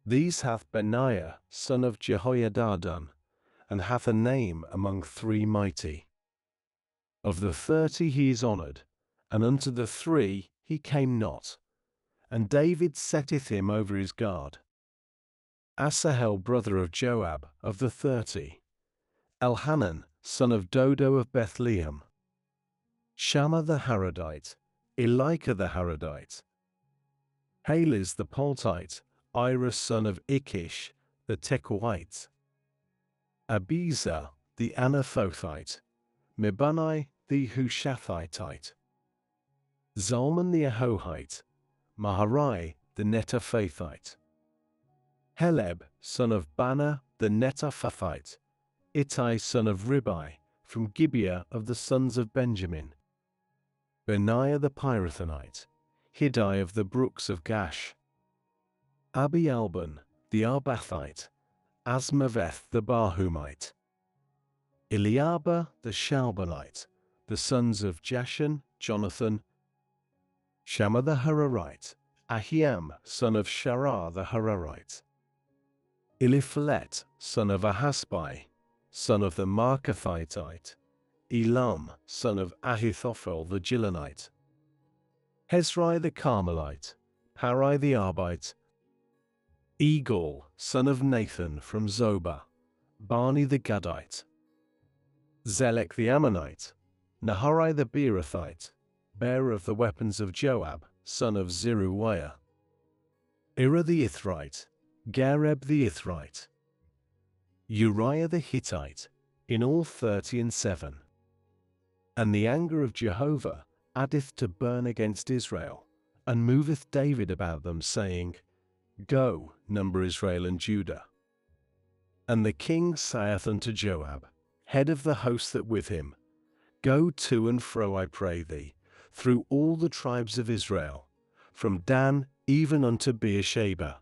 These hath Benaiah son of Jehoiada done, and hath a name among 3 mighty. Of the 30 he is honoured, and unto the 3 he came not. And David setteth him over his guard. Asahel brother of Joab, of the 30. Elhanan, son of Dodo of Bethlehem. Shammah the Harodite, Elika the Harodite. Haliz the Poltite, Ira son of Ikish, the Tekoite. Abiezer the Anathothite, Mebunai the Hushathitite. Zalman the Ahohite, Maharai the Netophathite. Heleb son of Bana the Netophathite, Ittai son of Ribai, from Gibeah of the sons of Benjamin. Benaiah the Pirathonite, Hiddai of the brooks of Gash. Abialban the Arbathite, Asmaveth the Barhumite. Eliaba the Shalbanite, the sons of Jashan, Jonathan. Shammah the Hararite, Ahiam son of Sharah the Hararite. Eliphalet son of Ahasbai, son of the Markathitite. Elam son of Ahithophel the Gilonite. Hezrai the Carmelite, Parai the Arbite. Egal son of Nathan from Zobah, Bani the Gadite. Zelek the Ammonite, Naharai the Beerothite, bearer of the weapons of Joab, son of Zeruiah. Ira the Ithrite, Gareb the Ithrite. Uriah the Hittite, in all 30:7. And the anger of Jehovah addeth to burn against Israel, and moveth David about them, saying, Go, number Israel and Judah. And the king saith unto Joab, head of the host that with him, Go to and fro, I pray thee, through all the tribes of Israel, from Dan even unto Beersheba,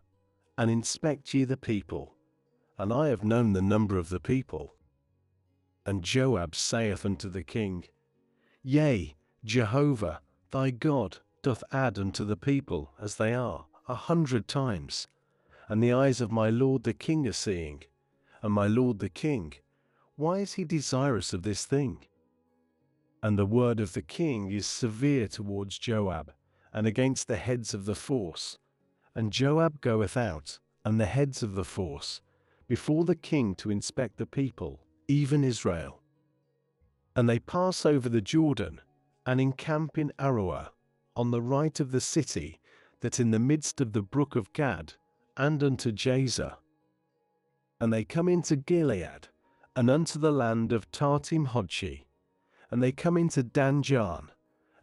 and inspect ye the people. And I have known the number of the people. And Joab saith unto the king, Yea, Jehovah, thy God, doth add unto the people as they are 100 times. And the eyes of my lord the king are seeing. And my lord the king, why is he desirous of this thing? And the word of the king is severe towards Joab, and against the heads of the force. And Joab goeth out, and the heads of the force, before the king to inspect the people, even Israel. And they pass over the Jordan, and encamp in Aroer, on the right of the city, that in the midst of the brook of Gad, and unto Jazer. And they come into Gilead, and unto the land of Tartim Hodshi. And they come into Danjan,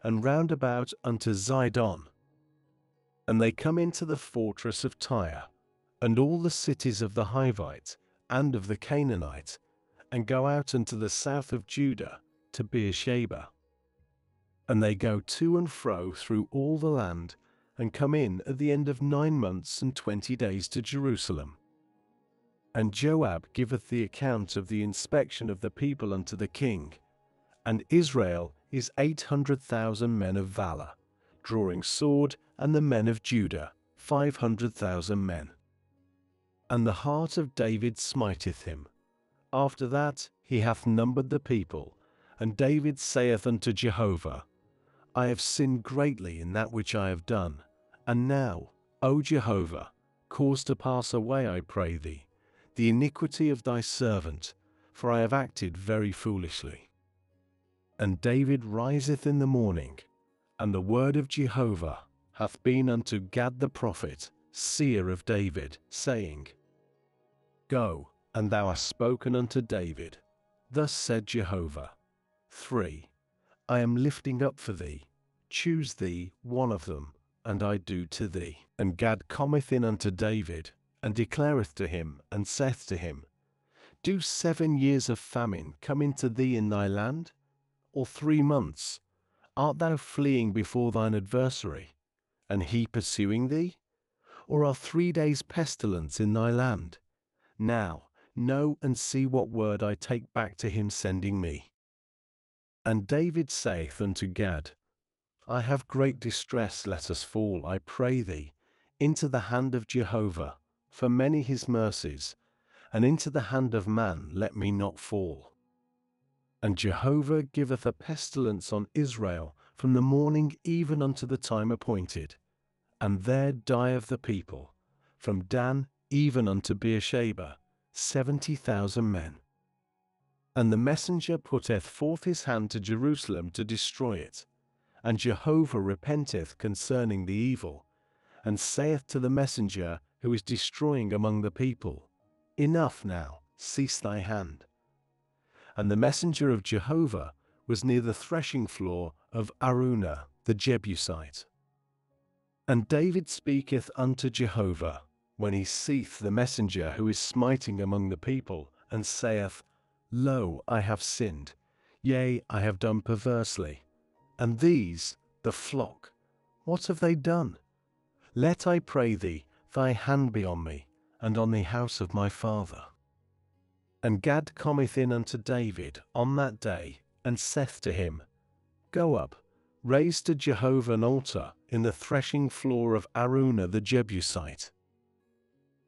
and round about unto Zidon. And they come into the fortress of Tyre, and all the cities of the Hivite, and of the Canaanite, and go out unto the south of Judah, to Beersheba. And they go to and fro through all the land, and come in at the end of 9 months and 20 days to Jerusalem. And Joab giveth the account of the inspection of the people unto the king. And Israel is 800,000 men of valor, drawing sword, and the men of Judah 500,000 men. And the heart of David smiteth him. After that he hath numbered the people, and David saith unto Jehovah, I have sinned greatly in that which I have done, and now, O Jehovah, cause to pass away, I pray thee, the iniquity of thy servant, for I have acted very foolishly. And David riseth in the morning, and the word of Jehovah hath been unto Gad the prophet, seer of David, saying, Go, and thou hast spoken unto David. Thus said Jehovah, 3. I am lifting up for thee, choose thee one of them, and I do to thee. And Gad cometh in unto David, and declareth to him, and saith to him, Do 7 years of famine come into thee in thy land? Or 3 months? Art thou fleeing before thine adversary, and he pursuing thee? Or are 3 days' pestilence in thy land? Now, know and see what word I take back to him sending me. And David saith unto Gad, I have great distress, let us fall, I pray thee, into the hand of Jehovah, for many his mercies, and into the hand of man let me not fall. And Jehovah giveth a pestilence on Israel from the morning even unto the time appointed, and there dieth the people, from Dan even unto Beersheba, 70,000 men. And the messenger putteth forth his hand to Jerusalem to destroy it. And Jehovah repenteth concerning the evil, and saith to the messenger who is destroying among the people, Enough now, cease thy hand. And the messenger of Jehovah was near the threshing floor of Araunah the Jebusite. And David speaketh unto Jehovah, when he seeth the messenger who is smiting among the people, and saith, Lo, I have sinned, yea, I have done perversely. And these, the flock, what have they done? Let, I pray thee, thy hand be on me, and on the house of my father. And Gad cometh in unto David on that day, and saith to him, Go up, raise to Jehovah an altar in the threshing floor of Araunah the Jebusite.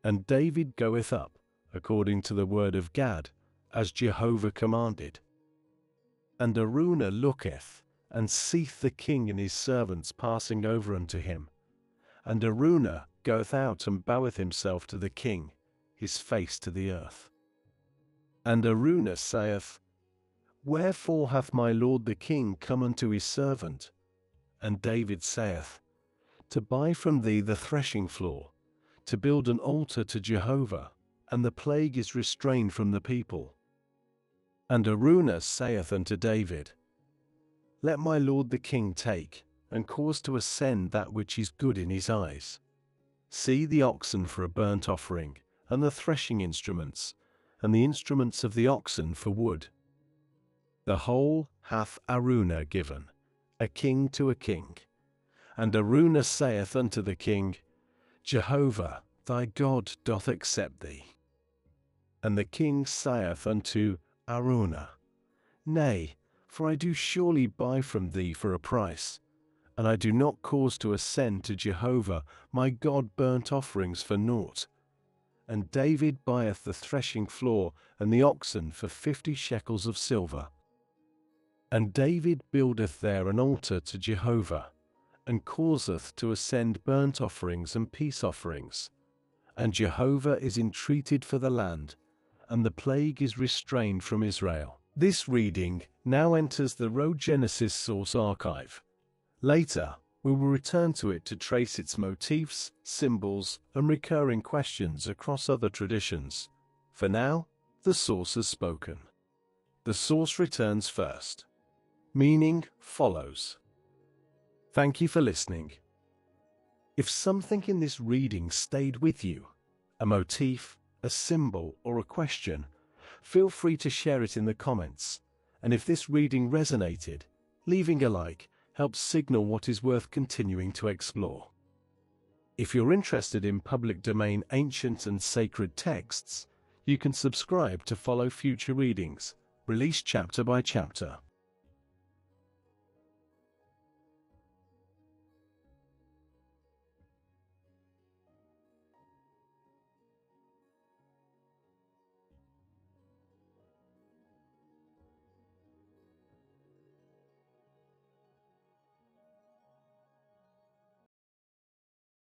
And David goeth up, according to the word of Gad, as Jehovah commanded. And Araunah looketh, and seeth the king and his servants passing over unto him. And Araunah goeth out and boweth himself to the king, his face to the earth. And Araunah saith, Wherefore hath my lord the king come unto his servant? And David saith, To buy from thee the threshing floor, to build an altar to Jehovah, and the plague is restrained from the people. And Araunah saith unto David, Let my lord the king take, and cause to ascend that which is good in his eyes. See the oxen for a burnt offering, and the threshing instruments, and the instruments of the oxen for wood. The whole hath Araunah given, a king to a king. And Araunah saith unto the king, Jehovah thy God doth accept thee. And the king saith unto Araunah, Nay, for I do surely buy from thee for a price, and I do not cause to ascend to Jehovah my God burnt offerings for naught. And David buyeth the threshing floor and the oxen for 50 shekels of silver. And David buildeth there an altar to Jehovah, and causeth to ascend burnt offerings and peace offerings. And Jehovah is entreated for the land, and the plague is restrained from Israel. This reading now enters the Rhogenesis Source Archive. Later, we will return to it to trace its motifs, symbols, and recurring questions across other traditions. For now, the source has spoken. The source returns first. Meaning follows. Thank you for listening. If something in this reading stayed with you, a motif, a symbol, or a question, feel free to share it in the comments. And if this reading resonated, leaving a like helps signal what is worth continuing to explore. If you're interested in public domain ancient and sacred texts, you can subscribe to follow future readings, released chapter by chapter.